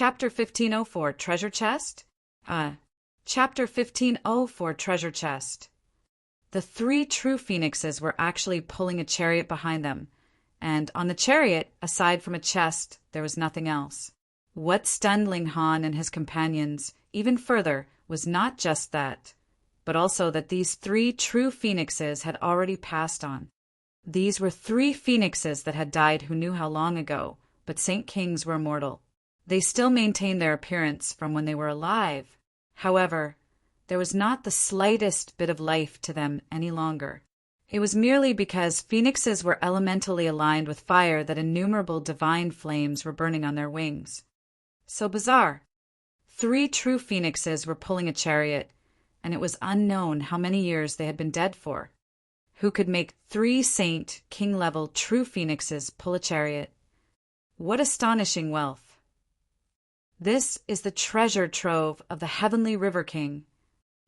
Chapter 1504, Treasure Chest? Chapter 1504, Treasure Chest. The three true phoenixes were actually pulling a chariot behind them, and on the chariot, aside from a chest, there was nothing else. What stunned Ling Han and his companions even further was not just that, but also that these three true phoenixes had already passed on. These were three phoenixes that had died who knew how long ago, but Saint Kings were immortal. They still maintained their appearance from when they were alive. However, there was not the slightest bit of life to them any longer. It was merely because phoenixes were elementally aligned with fire that innumerable divine flames were burning on their wings. So bizarre. Three true phoenixes were pulling a chariot, and it was unknown how many years they had been dead for. Who could make three saint, king-level true phoenixes pull a chariot? What astonishing wealth! This is the treasure trove of the heavenly River King.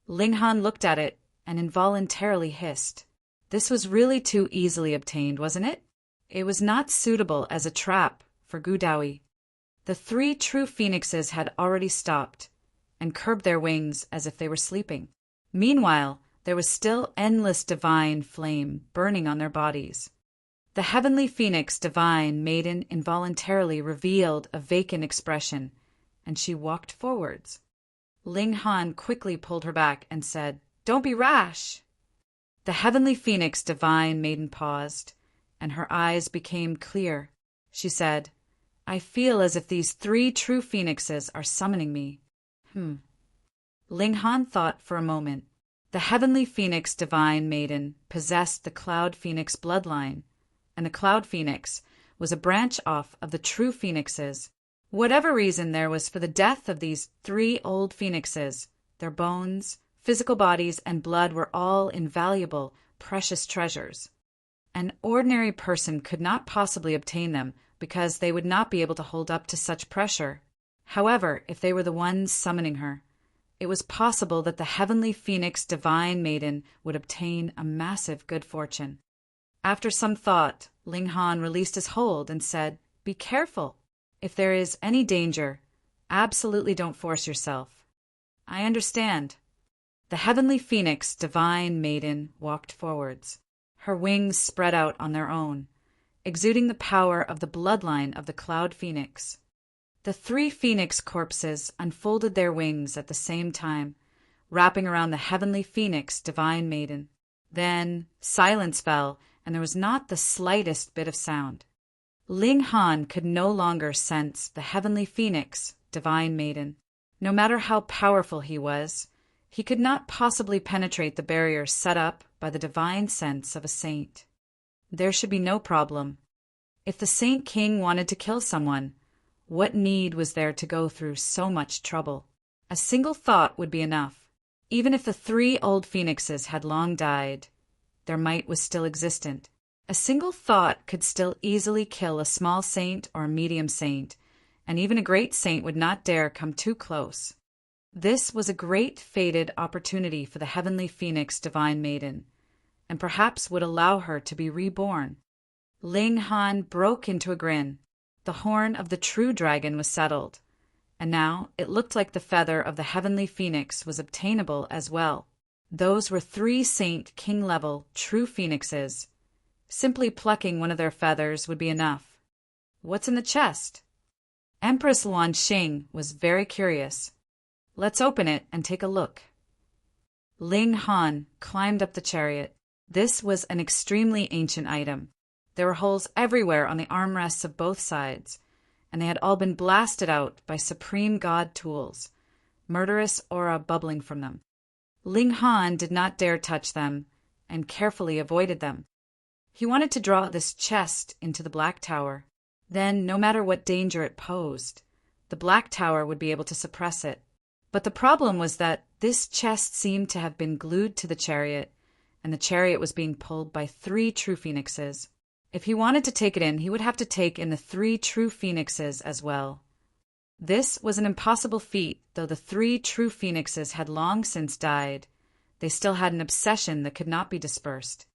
Ling Han looked at it and involuntarily hissed. This was really too easily obtained, wasn't it? It was not suitable as a trap for Gu Daoyi. The three true phoenixes had already stopped and curbed their wings as if they were sleeping. Meanwhile, there was still endless divine flame burning on their bodies. The heavenly phoenix divine maiden involuntarily revealed a vacant expression, and she walked forwards. Ling Han quickly pulled her back and said, "Don't be rash." The heavenly phoenix divine maiden paused, and her eyes became clear. She said, "I feel as if these three true phoenixes are summoning me." Ling Han thought for a moment. The heavenly phoenix divine maiden possessed the cloud phoenix bloodline, and the cloud phoenix was a branch off of the true phoenixes. Whatever reason there was for the death of these three old phoenixes, their bones, physical bodies, and blood were all invaluable, precious treasures. An ordinary person could not possibly obtain them because they would not be able to hold up to such pressure. However, if they were the ones summoning her, it was possible that the heavenly phoenix divine maiden would obtain a massive good fortune. After some thought, Ling Han released his hold and said, "Be careful. If there is any danger, absolutely don't force yourself." "I understand." The heavenly phoenix divine maiden walked forwards. Her wings spread out on their own, exuding the power of the bloodline of the cloud phoenix. The three phoenix corpses unfolded their wings at the same time, wrapping around the heavenly phoenix divine maiden. Then silence fell, and there was not the slightest bit of sound. Ling Han could no longer sense the heavenly phoenix divine maiden. No matter how powerful he was, he could not possibly penetrate the barrier set up by the divine sense of a saint. There should be no problem. If the Saint King wanted to kill someone, what need was there to go through so much trouble? A single thought would be enough. Even if the three old phoenixes had long died, their might was still existent. A single thought could still easily kill a small saint or a medium saint, and even a great saint would not dare come too close. This was a great fated opportunity for the heavenly phoenix divine maiden, and perhaps would allow her to be reborn. Ling Han broke into a grin. The horn of the true dragon was settled, and now it looked like the feather of the heavenly phoenix was obtainable as well. Those were three saint king-level true phoenixes. Simply plucking one of their feathers would be enough. What's in the chest? Empress Luan Xing was very curious. Let's open it and take a look. Ling Han climbed up the chariot. This was an extremely ancient item. There were holes everywhere on the armrests of both sides, and they had all been blasted out by supreme god tools, murderous aura bubbling from them. Ling Han did not dare touch them, and carefully avoided them. He wanted to draw this chest into the Black Tower. Then, no matter what danger it posed, the Black Tower would be able to suppress it. But the problem was that this chest seemed to have been glued to the chariot, and the chariot was being pulled by three true phoenixes. If he wanted to take it in, he would have to take in the three true phoenixes as well. This was an impossible feat, though the three true phoenixes had long since died. They still had an obsession that could not be dispersed.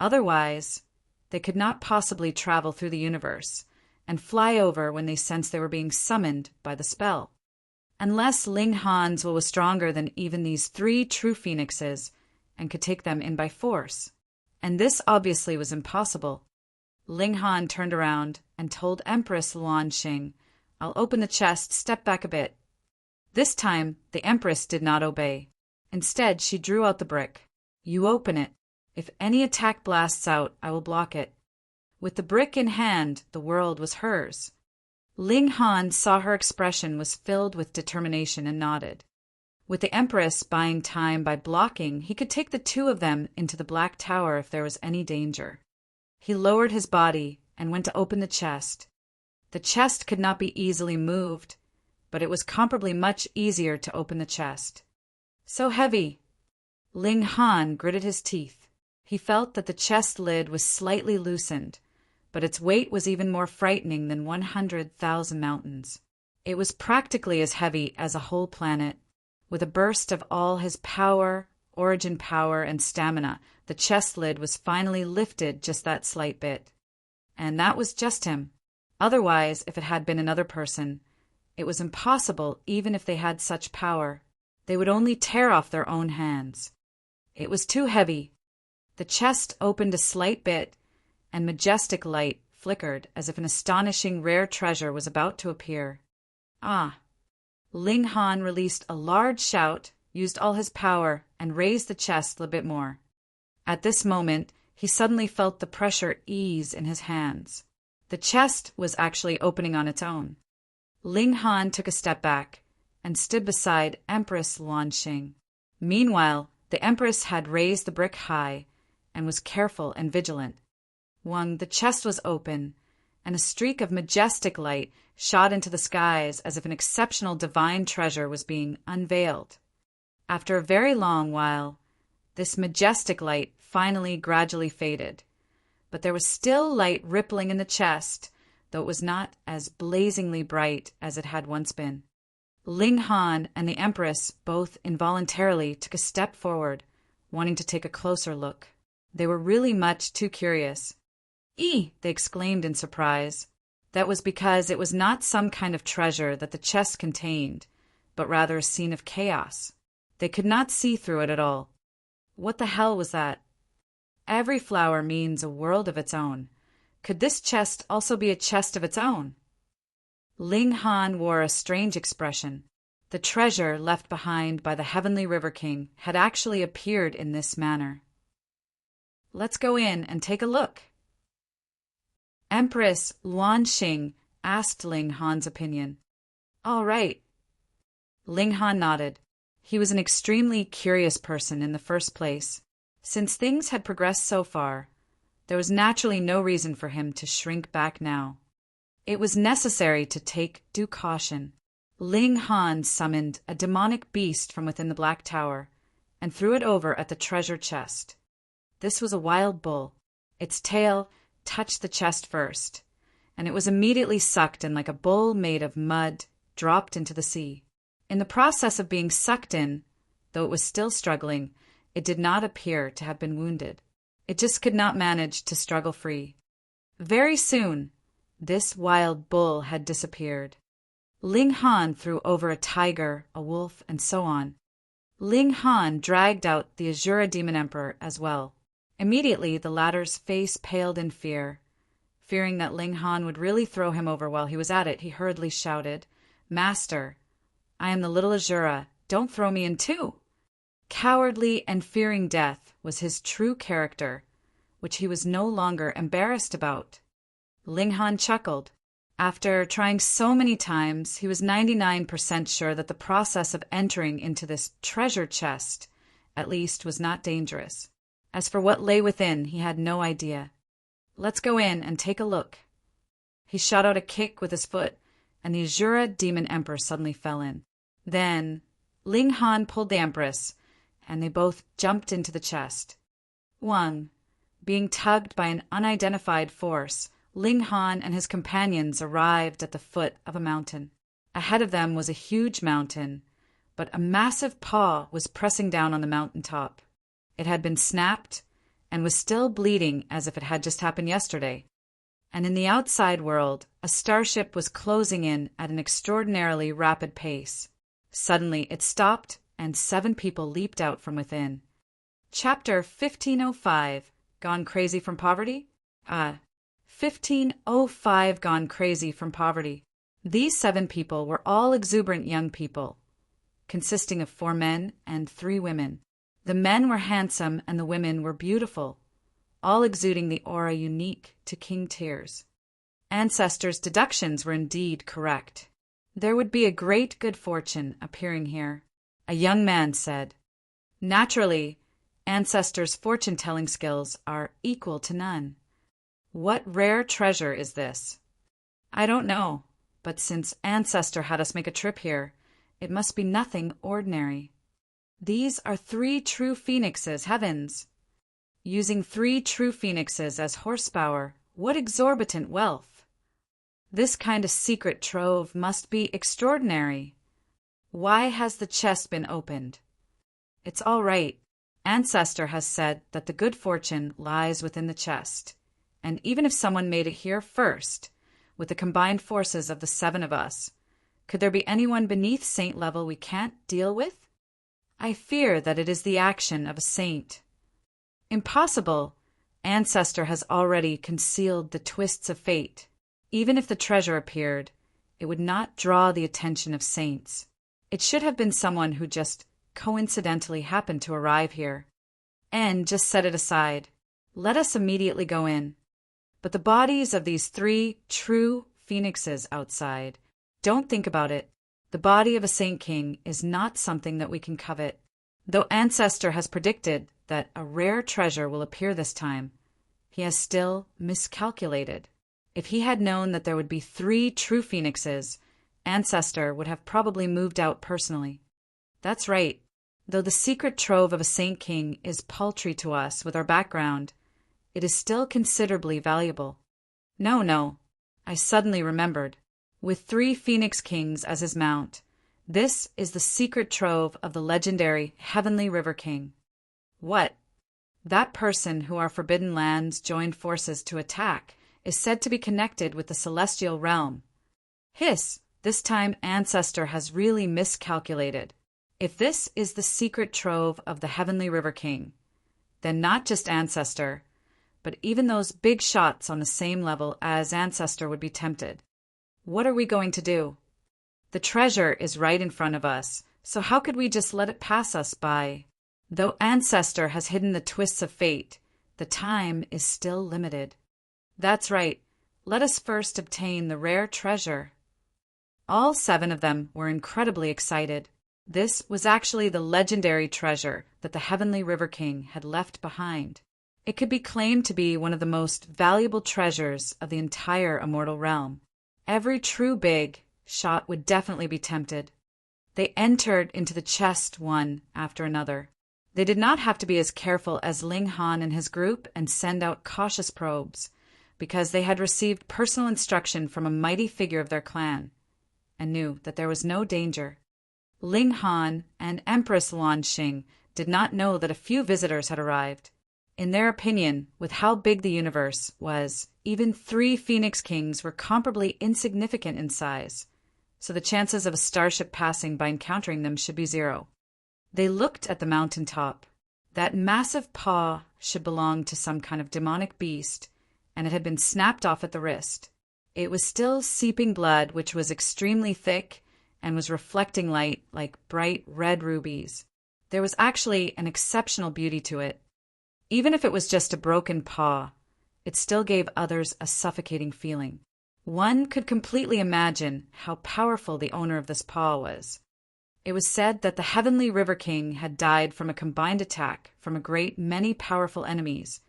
Otherwise, they could not possibly travel through the universe, and fly over when they sensed they were being summoned by the spell. Unless Ling Han's will was stronger than even these 3 true phoenixes and could take them in by force. And this obviously was impossible. Ling Han turned around and told Empress Luanxing, "I'll open the chest, step back a bit." This time, the Empress did not obey. Instead, she drew out the brick. "You open it. If any attack blasts out, I will block it." With the brick in hand, the world was hers. Ling Han saw her expression was filled with determination and nodded. With the Empress buying time by blocking, he could take the 2 of them into the Black Tower if there was any danger. He lowered his body and went to open the chest. The chest could not be easily moved, but it was comparably much easier to open the chest. So heavy! Ling Han gritted his teeth. He felt that the chest lid was slightly loosened, but its weight was even more frightening than 100,000 mountains. It was practically as heavy as a whole planet. With a burst of all his power, origin power, and stamina, the chest lid was finally lifted just that slight bit. And that was just him. Otherwise, if it had been another person, it was impossible even if they had such power. They would only tear off their own hands. It was too heavy. The chest opened a slight bit, and majestic light flickered as if an astonishing rare treasure was about to appear. Ah! Ling Han released a large shout, used all his power, and raised the chest a bit more. At this moment, he suddenly felt the pressure ease in his hands. The chest was actually opening on its own. Ling Han took a step back and stood beside Empress Luanxing. Meanwhile, the Empress had raised the brick high and was careful and vigilant. The chest was open, and a streak of majestic light shot into the skies as if an exceptional divine treasure was being unveiled. After a very long while, this majestic light finally gradually faded, but there was still light rippling in the chest, though it was not as blazingly bright as it had once been. Ling Han and the Empress both involuntarily took a step forward, wanting to take a closer look. They were really much too curious. "Ee!" they exclaimed in surprise. That was because it was not some kind of treasure that the chest contained, but rather a scene of chaos. They could not see through it at all. What the hell was that? Every flower means a world of its own. Could this chest also be a chest of its own? Ling Han wore a strange expression. The treasure left behind by the Heavenly River King had actually appeared in this manner. "Let's go in and take a look." Empress Luanxing asked Ling Han's opinion. "All right." Ling Han nodded. He was an extremely curious person in the first place. Since things had progressed so far, there was naturally no reason for him to shrink back now. It was necessary to take due caution. Ling Han summoned a demonic beast from within the Black Tower and threw it over at the treasure chest. This was a wild bull. Its tail touched the chest first, and it was immediately sucked and, like a bull made of mud, dropped into the sea. In the process of being sucked in, though it was still struggling, it did not appear to have been wounded. It just could not manage to struggle free. Very soon, this wild bull had disappeared. Ling Han threw over a tiger, a wolf, and so on. Ling Han dragged out the Azura Demon Emperor as well. Immediately, the latter's face paled in fear. Fearing that Ling Han would really throw him over while he was at it, he hurriedly shouted, "Master, I am the little Azura. Don't throw me in too." Cowardly and fearing death was his true character, which he was no longer embarrassed about. Ling Han chuckled. After trying so many times, he was 99% sure that the process of entering into this treasure chest, at least, was not dangerous. As for what lay within, he had no idea. "Let's go in and take a look." He shot out a kick with his foot, and the Azura Demon Emperor suddenly fell in. Then Ling Han pulled the Empress, and they both jumped into the chest. Being tugged by an unidentified force, Ling Han and his companions arrived at the foot of a mountain. Ahead of them was a huge mountain, but a massive paw was pressing down on the mountain top. It had been snapped and was still bleeding as if it had just happened yesterday. and in the outside world, a starship was closing in at an extraordinarily rapid pace. Suddenly, it stopped, and 7 people leaped out from within. Chapter 1505, Gone Crazy from Poverty? 1505, Gone Crazy from Poverty. These 7 people were all exuberant young people, consisting of 4 men and 3 women. The men were handsome and the women were beautiful, all exuding the aura unique to King Tears. Ancestors' deductions were indeed correct. There would be a great good fortune appearing here, a young man said. Naturally, Ancestors' fortune-telling skills are equal to none. What rare treasure is this? I don't know, but since Ancestor had us make a trip here, it must be nothing ordinary. These are 3 true phoenixes, heavens! Using 3 true phoenixes as horsepower, what exorbitant wealth! This kind of secret trove must be extraordinary. Why has the chest been opened? It's all right. Ancestor has said that the good fortune lies within the chest, and even if someone made it here first, with the combined forces of the 7 of us, could there be anyone beneath saint level we can't deal with? I fear that it is the action of a saint. Impossible! Ancestor has already concealed the twists of fate. Even if the treasure appeared, it would not draw the attention of saints. It should have been someone who just coincidentally happened to arrive here. And just set it aside. Let us immediately go in. But the bodies of these 3 true phoenixes outside, don't think about it. The body of a saint king is not something that we can covet. Though Ancestor has predicted that a rare treasure will appear this time, he has still miscalculated. If he had known that there would be 3 true phoenixes, Ancestor would have probably moved out personally. That's right. Though the secret trove of a saint king is paltry to us with our background, it is still considerably valuable. No, I suddenly remembered. With 3 phoenix kings as his mount, this is the secret trove of the legendary Heavenly River King. What? That person who our forbidden lands joined forces to attack is said to be connected with the celestial realm. Hiss! This time Ancestor has really miscalculated. If this is the secret trove of the Heavenly River King, then not just Ancestor, but even those big shots on the same level as Ancestor would be tempted. What are we going to do? The treasure is right in front of us, so how could we just let it pass us by? Though Ancestor has hidden the twists of fate, the time is still limited. That's right. Let us first obtain the rare treasure. All 7 of them were incredibly excited. This was actually the legendary treasure that the Heavenly River King had left behind. It could be claimed to be one of the most valuable treasures of the entire immortal realm. Every true big shot would definitely be tempted. They entered into the chest one after another. They did not have to be as careful as Ling Han and his group and send out cautious probes, because they had received personal instruction from a mighty figure of their clan, and knew that there was no danger. Ling Han and Empress Luan Xing did not know that a few visitors had arrived. In their opinion, with how big the universe was, even 3 Phoenix Kings were comparably insignificant in size, so the chances of a starship passing by encountering them should be 0. They looked at the mountain top. That massive paw should belong to some kind of demonic beast, and it had been snapped off at the wrist. It was still seeping blood, which was extremely thick and was reflecting light like bright red rubies. There was actually an exceptional beauty to it. Even if it was just a broken paw, it still gave others a suffocating feeling. One could completely imagine how powerful the owner of this paw was. It was said that the Heavenly River King had died from a combined attack from a great many powerful enemies,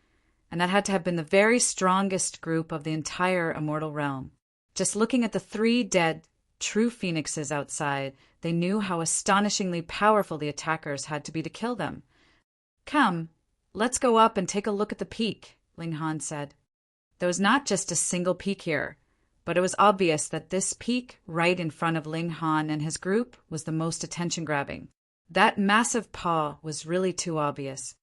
and that had to have been the very strongest group of the entire immortal realm. Just looking at the 3 dead, true phoenixes outside, they knew how astonishingly powerful the attackers had to be to kill them. Come, let's go up and take a look at the peak, Ling Han said. There was not just a single peak here, but it was obvious that this peak right in front of Ling Han and his group was the most attention-grabbing. That massive paw was really too obvious.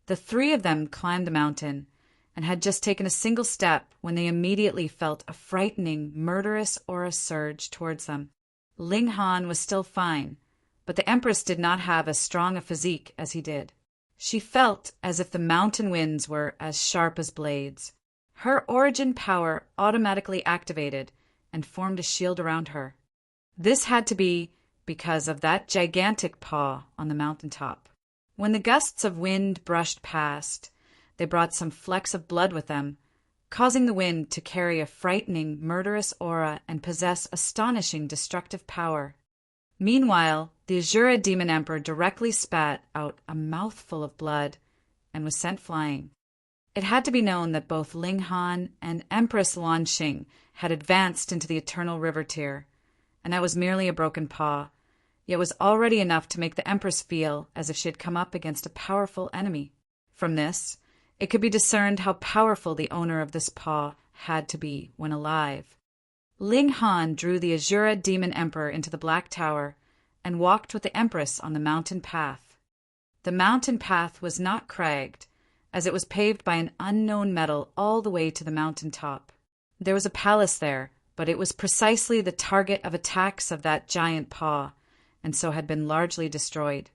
The 3 of them climbed the mountain, and had just taken a single step when they immediately felt a frightening, murderous aura surge towards them. Ling Han was still fine, but the Empress did not have as strong a physique as he did. She felt as if the mountain winds were as sharp as blades. Her origin power automatically activated and formed a shield around her. This had to be because of that gigantic paw on the mountaintop. When the gusts of wind brushed past, they brought some flecks of blood with them, causing the wind to carry a frightening, murderous aura and possess astonishing destructive power. Meanwhile, the Azura Demon Emperor directly spat out a mouthful of blood and was sent flying. It had to be known that both Ling Han and Empress Lan Xing had advanced into the Eternal River Tier, and that was merely a broken paw, yet was already enough to make the Empress feel as if she had come up against a powerful enemy. From this, it could be discerned how powerful the owner of this paw had to be when alive. Ling Han drew the Azura Demon Emperor into the Black Tower and walked with the Empress on the mountain path. The mountain path was not cragged, as it was paved by an unknown metal all the way to the mountain top. There was a palace there, but it was precisely the target of attacks of that giant paw, and so had been largely destroyed.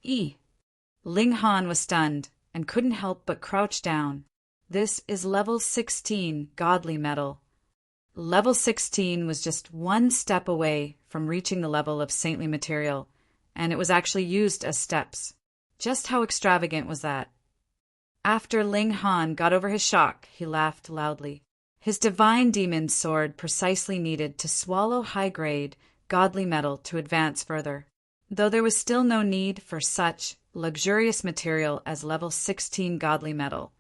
Ling Han was stunned and couldn't help but crouch down. This is level 16 godly metal. Level 16 was just one step away from reaching the level of saintly material, and it was actually used as steps. Just how extravagant was that? After Ling Han got over his shock, he laughed loudly. His divine demon sword precisely needed to swallow high-grade, godly metal to advance further. Though there was still no need for such luxurious material as level 16 godly metal,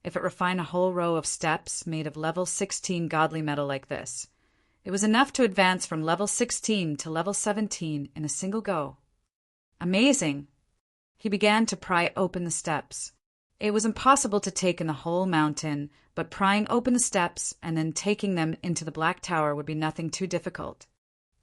if it refined a whole row of steps made of level 16 godly metal like this. It was enough to advance from level 16 to level 17 in a single go. Amazing! He began to pry open the steps. It was impossible to take in the whole mountain, but prying open the steps and then taking them into the Black Tower would be nothing too difficult.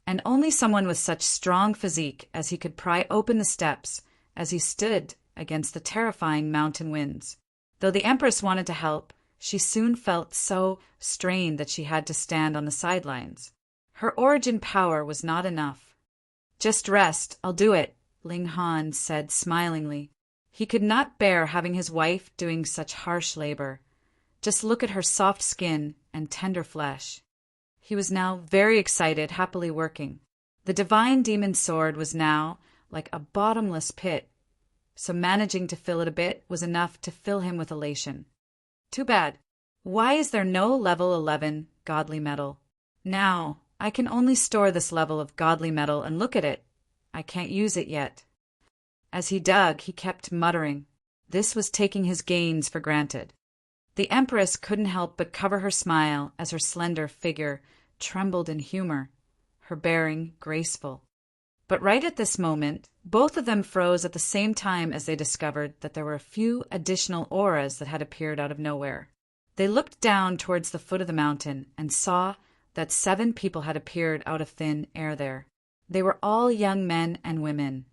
And only someone with such strong physique as he could pry open the steps as he stood against the terrifying mountain winds. Though the Empress wanted to help, she soon felt so strained that she had to stand on the sidelines. Her origin power was not enough. "Just rest, I'll do it," Ling Han said smilingly. He could not bear having his wife doing such harsh labor. Just look at her soft skin and tender flesh. He was now very excited, happily working. The divine demon sword was now like a bottomless pit, so managing to fill it a bit was enough to fill him with elation. Too bad. Why is there no level 11 godly metal? Now, I can only store this level of godly metal and look at it. I can't use it yet. As he dug, he kept muttering. This was taking his gains for granted. The Empress couldn't help but cover her smile as her slender figure trembled in humor, her bearing graceful. But right at this moment, both of them froze at the same time as they discovered that there were a few additional auras that had appeared out of nowhere. They looked down towards the foot of the mountain and saw that 7 people had appeared out of thin air there. They were all young men and women,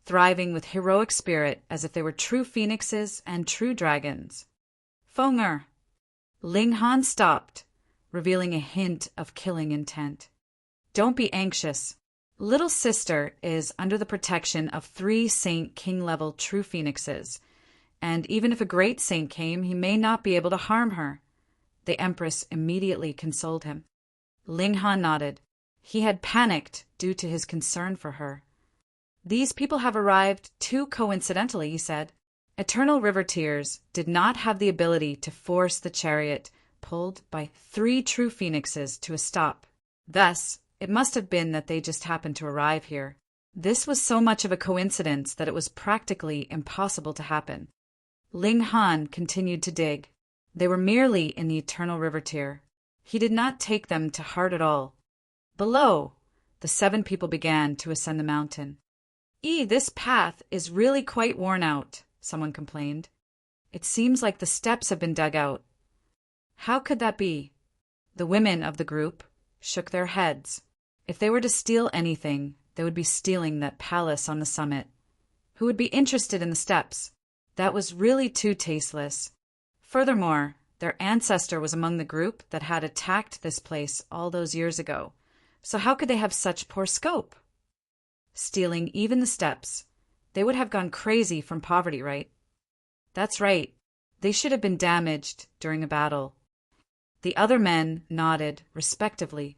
thriving with heroic spirit as if they were true phoenixes and true dragons. "Fenger!" Ling Han stopped, revealing a hint of killing intent. "Don't be anxious. Little sister is under the protection of 3 Saint King-level true phoenixes, and even if a great saint came, he may not be able to harm her." The Empress immediately consoled him. Ling Han nodded. He had panicked due to his concern for her. "These people have arrived too coincidentally," he said. Eternal River Tears did not have the ability to force the chariot pulled by 3 true phoenixes to a stop. Thus, it must have been that they just happened to arrive here. This was so much of a coincidence that it was practically impossible to happen. Ling Han continued to dig. They were merely in the Eternal River Tier. He did not take them to heart at all. Below, the 7 people began to ascend the mountain. This path is really quite worn out," someone complained. "It seems like the steps have been dug out." "How could that be?" The women of the group shook their heads. If they were to steal anything, they would be stealing that palace on the summit. Who would be interested in the steps? That was really too tasteless. Furthermore, Their ancestor was among the group that had attacked this place all those years ago. So how could they have such poor scope? Stealing even the steps. They would have gone crazy from poverty, right? That's right. They should have been damaged during a battle. The other men nodded respectively.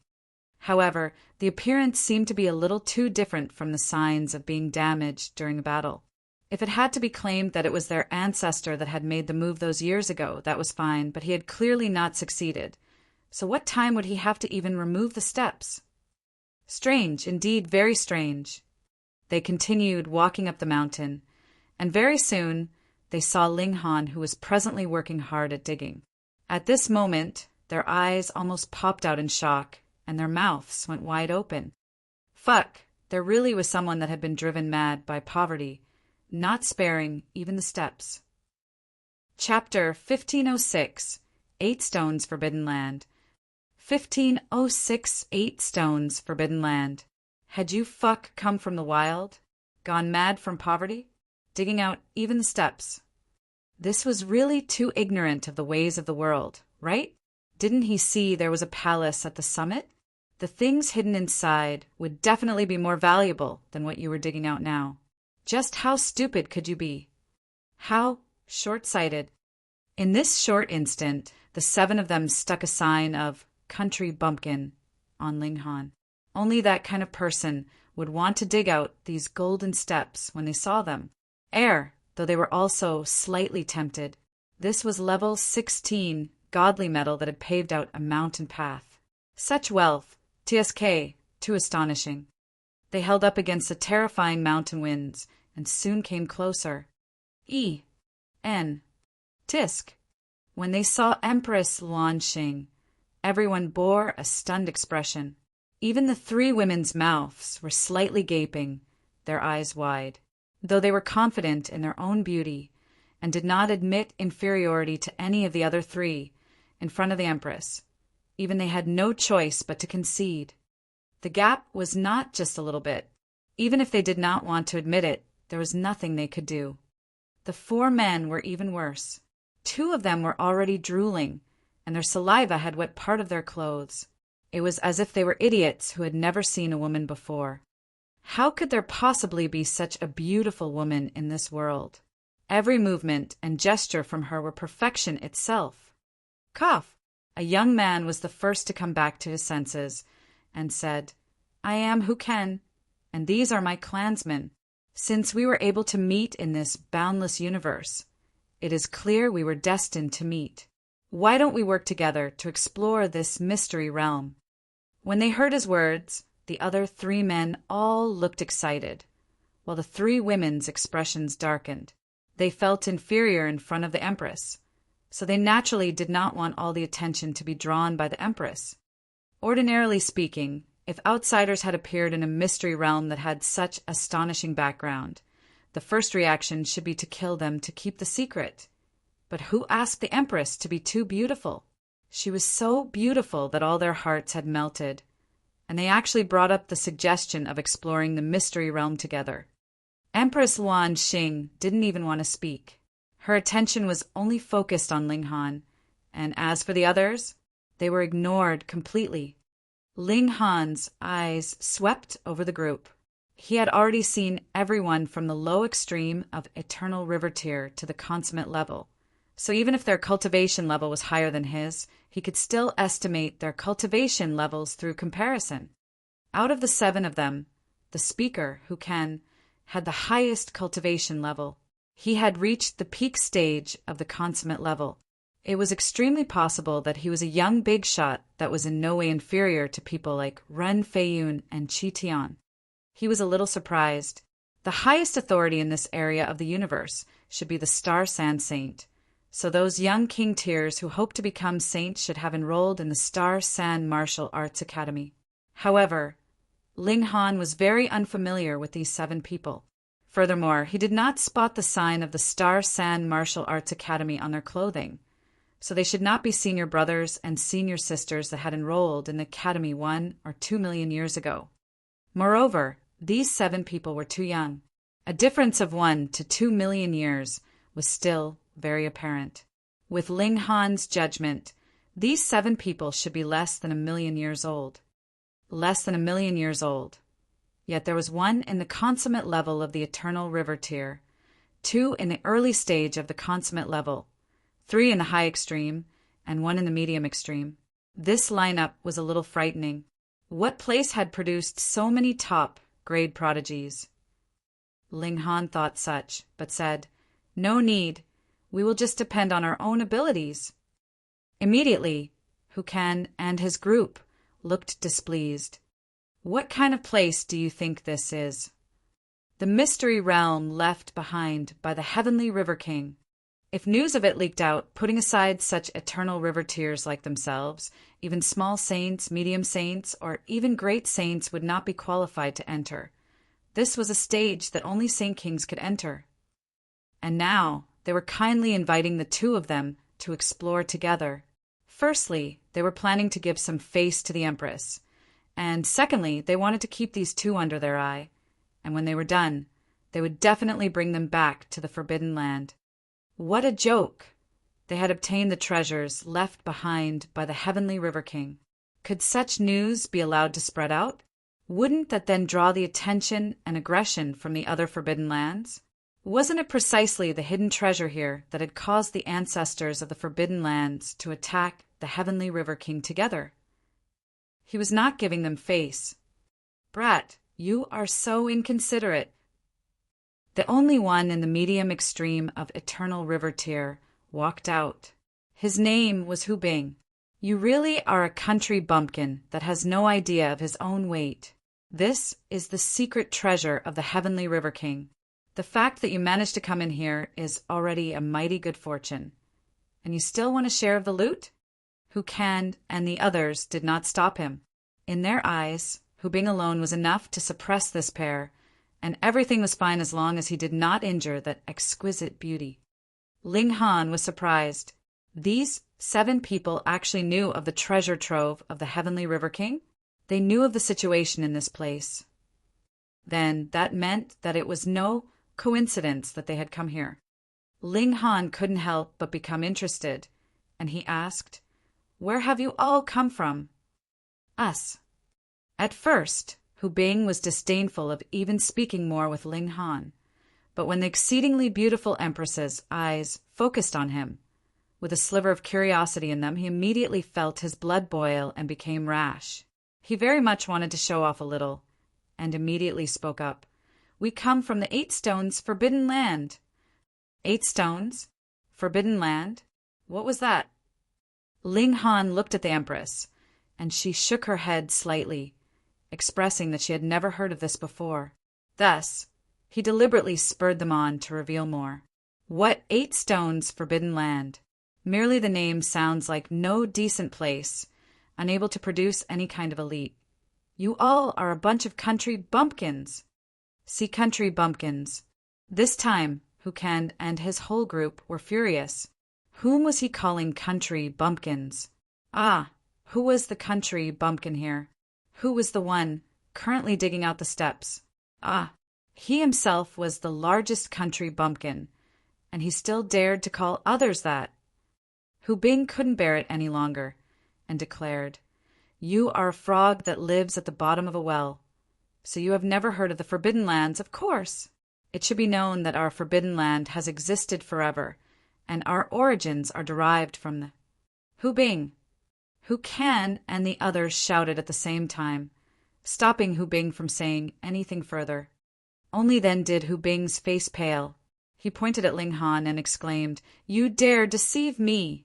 However, the appearance seemed to be a little too different from the signs of being damaged during a battle. If it had to be claimed that it was their ancestor that had made the move those years ago, that was fine, but he had clearly not succeeded. So what time would he have to even remove the steps? Strange, indeed very strange. They continued walking up the mountain, and very soon they saw Ling Han, who was presently working hard at digging. At this moment, their eyes almost popped out in shock, and their mouths went wide open. Fuck, there really was someone that had been driven mad by poverty, not sparing even the steps. Chapter 1506, 8 Stones Forbidden Land. 1506, 8 Stones Forbidden Land. Had you fuck come from the wild, gone mad from poverty, digging out even the steps? This was really too ignorant of the ways of the world, right? Didn't he see there was a palace at the summit? The things hidden inside would definitely be more valuable than what you were digging out now. Just how stupid could you be? How short-sighted. In this short instant, the 7 of them stuck a sign of Country Bumpkin on Ling Han. Only that kind of person would want to dig out these golden steps when they saw them. Though they were also slightly tempted. This was level 16 godly metal that had paved out a mountain path. Such wealth, TSK, too astonishing. They held up against the terrifying mountain winds and soon came closer. Tisk. When they saw Empress Luan Xing, everyone bore a stunned expression. Even the 3 women's mouths were slightly gaping, their eyes wide, though they were confident in their own beauty and did not admit inferiority to any of the other 3 in front of the Empress. Even they had no choice but to concede. The gap was not just a little bit. Even if they did not want to admit it, there was nothing they could do. The 4 men were even worse. 2 of them were already drooling, and their saliva had wet part of their clothes. It was as if they were idiots who had never seen a woman before. How could there possibly be such a beautiful woman in this world? Every movement and gesture from her were perfection itself. Cough! A young man was the first to come back to his senses, and said, I am who can, and these are my clansmen. Since we were able to meet in this boundless universe, it is clear we were destined to meet. Why don't we work together to explore this mystery realm? When they heard his words, the other 3 men all looked excited, while the 3 women's expressions darkened. They felt inferior in front of the Empress, so they naturally did not want all the attention to be drawn by the Empress. Ordinarily speaking, if outsiders had appeared in a mystery realm that had such astonishing background, the first reaction should be to kill them to keep the secret. But who asked the Empress to be too beautiful? She was so beautiful that all their hearts had melted, and they actually brought up the suggestion of exploring the mystery realm together. Empress Luan Xing didn't even want to speak. Her attention was only focused on Ling Han, and as for the others, they were ignored completely. Ling Han's eyes swept over the group. He had already seen everyone from the low extreme of eternal river tier to the consummate level, so even if their cultivation level was higher than his, he could still estimate their cultivation levels through comparison. Out of the 7 of them, the speaker, who had the highest cultivation level. He had reached the peak stage of the consummate level. It was extremely possible that he was a young big shot that was in no way inferior to people like Ren Feiyun and Qi Tian. He was a little surprised. The highest authority in this area of the universe should be the Star Sand Saint, so those young king tiers who hope to become saints should have enrolled in the Star Sand Martial Arts Academy. However, Ling Han was very unfamiliar with these 7 people. Furthermore, he did not spot the sign of the Star Sand Martial Arts Academy on their clothing, so they should not be senior brothers and senior sisters that had enrolled in the academy 1 or 2 million years ago. Moreover, these 7 people were too young. A difference of 1 to 2 million years was still very apparent. With Ling Han's judgment, these 7 people should be less than 1,000,000 years old. Less than 1,000,000 years old. Yet there was one in the consummate level of the eternal river tier, 2 in the early stage of the consummate level, 3 in the high extreme, and 1 in the medium extreme. This lineup was a little frightening. What place had produced so many top-grade prodigies? Ling Han thought such, but said, "No need. We will just depend on our own abilities." Immediately, Hukan and his group looked displeased. "What kind of place do you think this is?" "The mystery realm left behind by the heavenly River King. If news of it leaked out, putting aside such eternal river tiers like themselves, even small saints, medium saints, or even great saints would not be qualified to enter. This was a stage that only Saint Kings could enter. And now they were kindly inviting the 2 of them to explore together. Firstly, they were planning to give some face to the Empress, and secondly, they wanted to keep these 2 under their eye, and when they were done, they would definitely bring them back to the Forbidden Land. What a joke! They had obtained the treasures left behind by the heavenly River King. Could such news be allowed to spread out? Wouldn't that then draw the attention and aggression from the other Forbidden Lands? Wasn't it precisely the hidden treasure here that had caused the ancestors of the Forbidden Lands to attack the heavenly River King together? He was not giving them face. "Brat, you are so inconsiderate." The only one in the medium extreme of eternal river tier walked out. His name was Hu Bing. "You really are a country bumpkin that has no idea of his own weight. This is the secret treasure of the heavenly River King. The fact that you managed to come in here is already a mighty good fortune. And you still want a share of the loot?" Hukan and the others did not stop him. In their eyes, Hu Bing alone was enough to suppress this pair, and everything was fine as long as he did not injure that exquisite beauty. Ling Han was surprised. These 7 people actually knew of the treasure trove of the heavenly River King. They knew of the situation in this place. Then that meant that it was no coincidence that they had come here. Ling Han couldn't help but become interested, and he asked, "Where have you all come from?" "Us." At first, Hu Bing was disdainful of even speaking more with Ling Han, but when the exceedingly beautiful Empress's eyes focused on him, with a sliver of curiosity in them, he immediately felt his blood boil and became rash. He very much wanted to show off a little, and immediately spoke up. "We come from the 8 Stones Forbidden Land." 8 Stones? Forbidden Land? What was that? Ling Han looked at the Empress, and she shook her head slightly, expressing that she had never heard of this before. Thus, he deliberately spurred them on to reveal more. "What 8 Stones Forbidden Land? Merely the name sounds like no decent place, unable to produce any kind of elite. You all are a bunch of country bumpkins." See country bumpkins. This time, Hukan and his whole group were furious. Whom was he calling country bumpkins? Ah, who was the country bumpkin here? Who was the one currently digging out the steps? Ah, he himself was the largest country bumpkin, and he still dared to call others that. Hu Bing couldn't bear it any longer, and declared, "You are a frog that lives at the bottom of a well. So you have never heard of the Forbidden Lands, of course. It should be known that our Forbidden Land has existed forever, and our origins are derived from the—" "Hu Bing!" Hukan and the others shouted at the same time, stopping Hu Bing from saying anything further. Only then did Hu Bing's face pale. He pointed at Ling Han and exclaimed, "You dare deceive me!"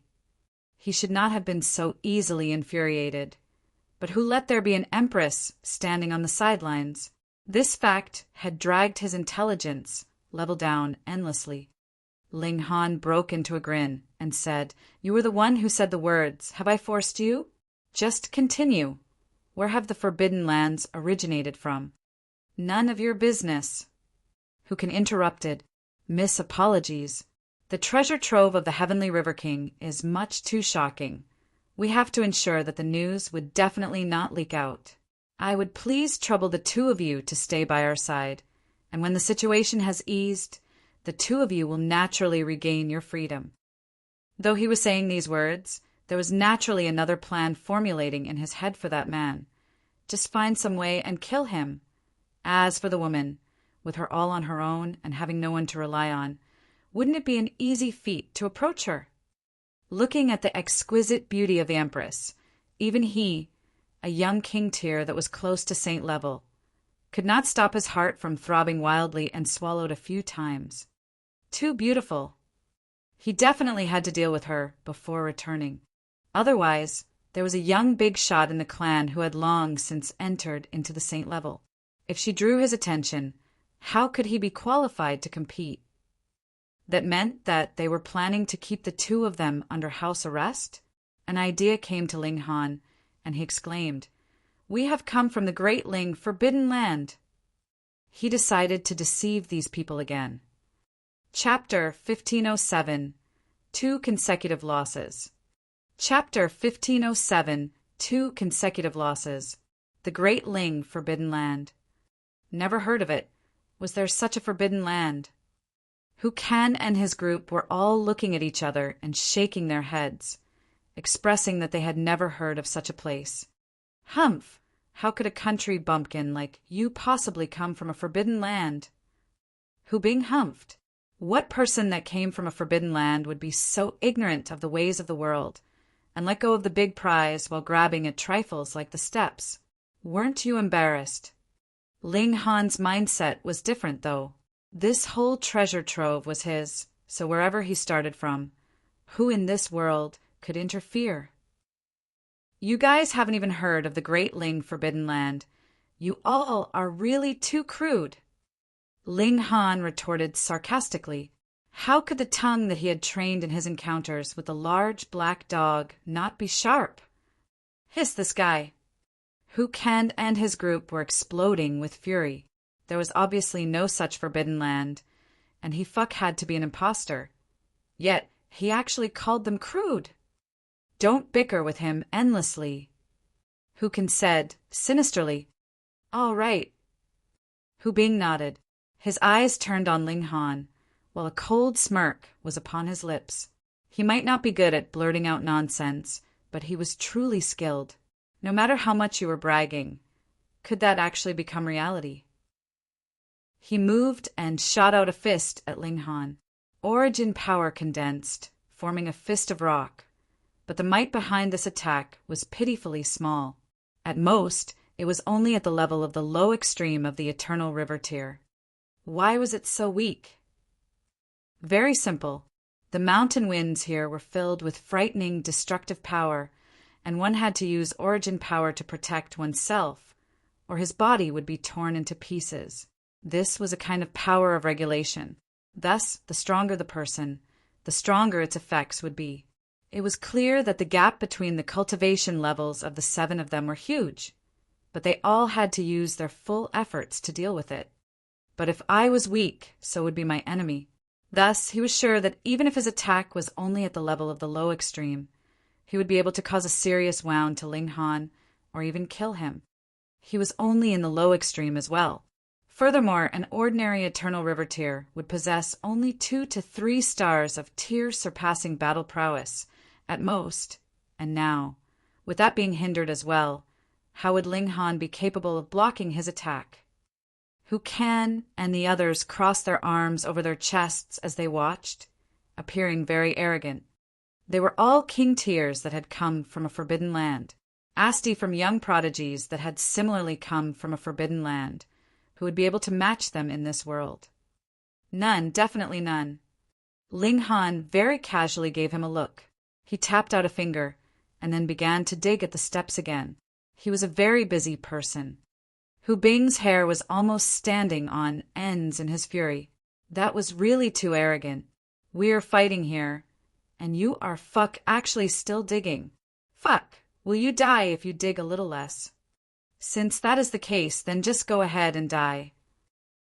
He should not have been so easily infuriated. But who let there be an empress standing on the sidelines? This fact had dragged his intelligence level down endlessly. Ling Han broke into a grin and said, "You were the one who said the words. Have I forced you? Just continue. Where have the Forbidden Lands originated from?" "None of your business." Hukan interrupted. "Miss Apologies. The treasure trove of the Heavenly River King is much too shocking. We have to ensure that the news would definitely not leak out. I would please trouble the 2 of you to stay by our side, and when the situation has eased, the 2 of you will naturally regain your freedom." Though he was saying these words, there was naturally another plan formulating in his head for that man. Just find some way and kill him. As for the woman, with her all on her own and having no one to rely on, wouldn't it be an easy feat to approach her? Looking at the exquisite beauty of the Empress, even he, a young king tier that was close to saint level, could not stop his heart from throbbing wildly and swallowed a few times. Too beautiful. He definitely had to deal with her before returning. Otherwise, there was a young big shot in the clan who had long since entered into the saint level. If she drew his attention, how could he be qualified to compete? That meant that they were planning to keep the two of them under house arrest? An idea came to Ling Han, and he exclaimed, "We have come from the Great Ling Forbidden Land." He decided to deceive these people again. Chapter 1507, 2 Consecutive Losses. Chapter 1507, 2 Consecutive Losses. The Great Ling Forbidden Land. Never heard of it. Was there such a forbidden land? Hu Kan and his group were all looking at each other and shaking their heads, expressing that they had never heard of such a place. Humph! How could a country bumpkin like you possibly come from a forbidden land? Hu Bing humphed. What person that came from a forbidden land would be so ignorant of the ways of the world and let go of the big prize while grabbing at trifles like the steps? Weren't you embarrassed? Ling Han's mindset was different, though. This whole treasure trove was his, so wherever he started from, who in this world could interfere? You guys haven't even heard of the Great Ling Forbidden Land. You all are really too crude. Ling Han retorted sarcastically. How could the tongue that he had trained in his encounters with the large black dog not be sharp? Hiss this guy. Hu Kan and his group were exploding with fury. There was obviously no such forbidden land, and he had to be an imposter. Yet he actually called them crude. Don't bicker with him endlessly. Hu Kan said, sinisterly. All right. Hu Bing nodded. His eyes turned on Ling Han, while a cold smirk was upon his lips. He might not be good at blurting out nonsense, but he was truly skilled. No matter how much you were bragging, could that actually become reality? He moved and shot out a fist at Ling Han. Origin power condensed, forming a fist of rock, but the might behind this attack was pitifully small. At most, it was only at the level of the low extreme of the eternal river tier. Why was it so weak? Very simple. The mountain winds here were filled with frightening, destructive power, and one had to use origin power to protect oneself, or his body would be torn into pieces. This was a kind of power of regulation. Thus, the stronger the person, the stronger its effects would be. It was clear that the gap between the cultivation levels of the 7 of them were huge, but they all had to use their full efforts to deal with it. But if I was weak, so would be my enemy. Thus, he was sure that even if his attack was only at the level of the low extreme, he would be able to cause a serious wound to Ling Han, or even kill him. He was only in the low extreme as well. Furthermore, an ordinary Eternal River tier would possess only 2 to 3 stars of tier-surpassing battle prowess, at most. And now, with that being hindered as well, how would Ling Han be capable of blocking his attack? Hu Kan and the others crossed their arms over their chests as they watched, appearing very arrogant. They were all king tiers that had come from a forbidden land, Asti from young prodigies that had similarly come from a forbidden land, who would be able to match them in this world. None, definitely none. Ling Han very casually gave him a look. He tapped out a finger, and then began to dig at the steps again. He was a very busy person. Hu Bing's hair was almost standing on ends in his fury. That was really too arrogant. We're fighting here, and you are actually still digging. Will you die if you dig a little less? Since that is the case, then just go ahead and die.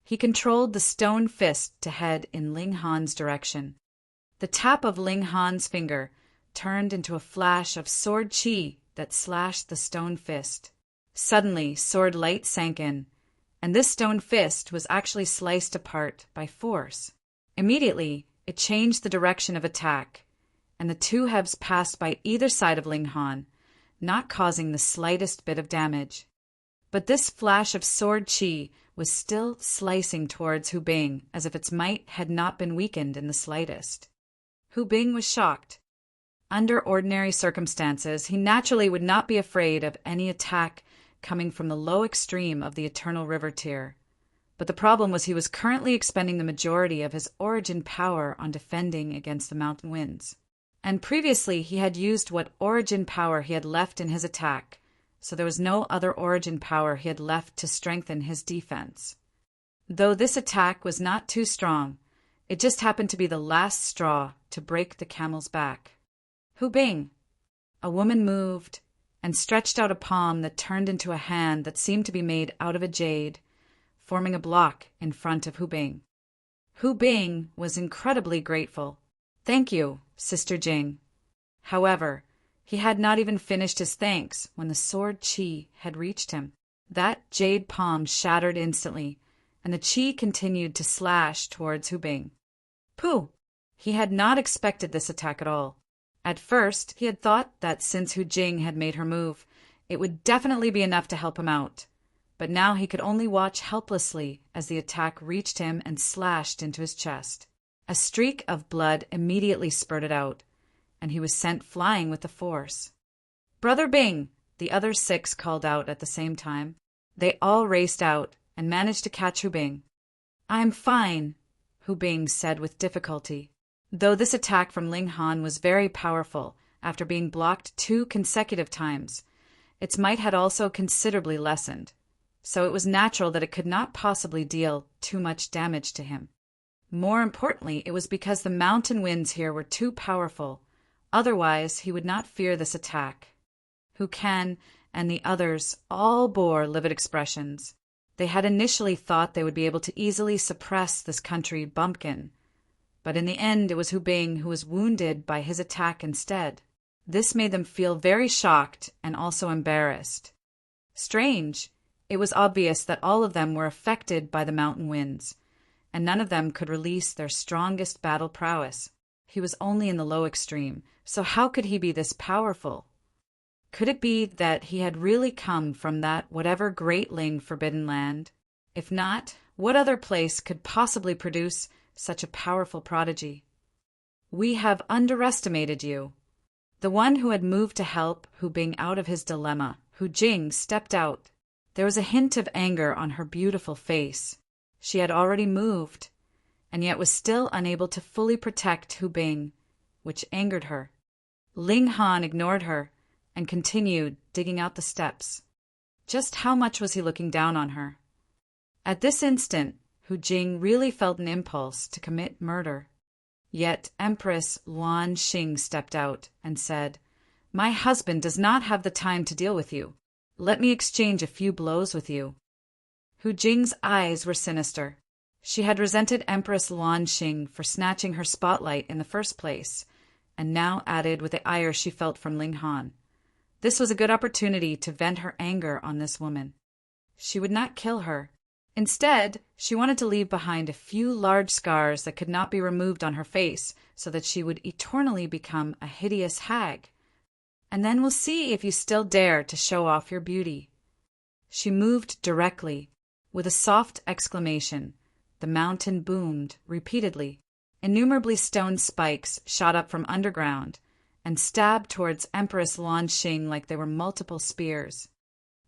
He controlled the stone fist to head in Ling Han's direction. The tap of Ling Han's finger turned into a flash of sword chi that slashed the stone fist. Suddenly, sword light sank in, and this stone fist was actually sliced apart by force. Immediately, it changed the direction of attack, and the two hebs passed by either side of Ling Han, not causing the slightest bit of damage. But this flash of sword chi was still slicing towards Hu Bing as if its might had not been weakened in the slightest. Hu Bing was shocked. Under ordinary circumstances, he naturally would not be afraid of any attack coming from the low extreme of the Eternal River tier. But the problem was he was currently expending the majority of his origin power on defending against the mountain winds. And previously he had used what origin power he had left in his attack, so there was no other origin power he had left to strengthen his defense. Though this attack was not too strong, it just happened to be the last straw to break the camel's back. Hu Bing! A woman moved and stretched out a palm that turned into a hand that seemed to be made out of a jade, forming a block in front of Hu Bing. Hu Bing was incredibly grateful. "Thank you, Sister Jing." However, he had not even finished his thanks when the sword chi had reached him. That jade palm shattered instantly, and the chi continued to slash towards Hu Bing. Pooh! He had not expected this attack at all. At first, he had thought that since Hu Jing had made her move, it would definitely be enough to help him out. But now he could only watch helplessly as the attack reached him and slashed into his chest. A streak of blood immediately spurted out, and he was sent flying with the force. "Brother Bing!" the other 6 called out at the same time. They all raced out and managed to catch Hu Bing. "I'm fine," Hu Bing said with difficulty. Though this attack from Ling Han was very powerful, after being blocked 2 consecutive times, its might had also considerably lessened, so it was natural that it could not possibly deal too much damage to him. More importantly, it was because the mountain winds here were too powerful, otherwise he would not fear this attack. Hu Kan and the others all bore livid expressions. They had initially thought they would be able to easily suppress this country bumpkin, but in the end it was Hu Bing who was wounded by his attack instead. This made them feel very shocked and also embarrassed. Strange, it was obvious that all of them were affected by the mountain winds, and none of them could release their strongest battle prowess. He was only in the low extreme, so how could he be this powerful? Could it be that he had really come from that whatever great Ling forbidden land? If not, what other place could possibly produce such a powerful prodigy? "We have underestimated you." The one who had moved to help Hu Bing out of his dilemma, Hu Jing, stepped out. There was a hint of anger on her beautiful face. She had already moved, and yet was still unable to fully protect Hu Bing, which angered her. Ling Han ignored her and continued digging out the steps. Just how much was he looking down on her? At this instant, Hu Jing really felt an impulse to commit murder. Yet Empress Luan Xing stepped out and said, "My husband does not have the time to deal with you. Let me exchange a few blows with you." Hu Jing's eyes were sinister. She had resented Empress Luan Xing for snatching her spotlight in the first place, and now added with the ire she felt from Ling Han. This was a good opportunity to vent her anger on this woman. She would not kill her. Instead, she wanted to leave behind a few large scars that could not be removed on her face so that she would eternally become a hideous hag. And then we'll see if you still dare to show off your beauty. She moved directly. With a soft exclamation, the mountain boomed repeatedly. Innumerable stone spikes shot up from underground and stabbed towards Empress Luan Xing like they were multiple spears.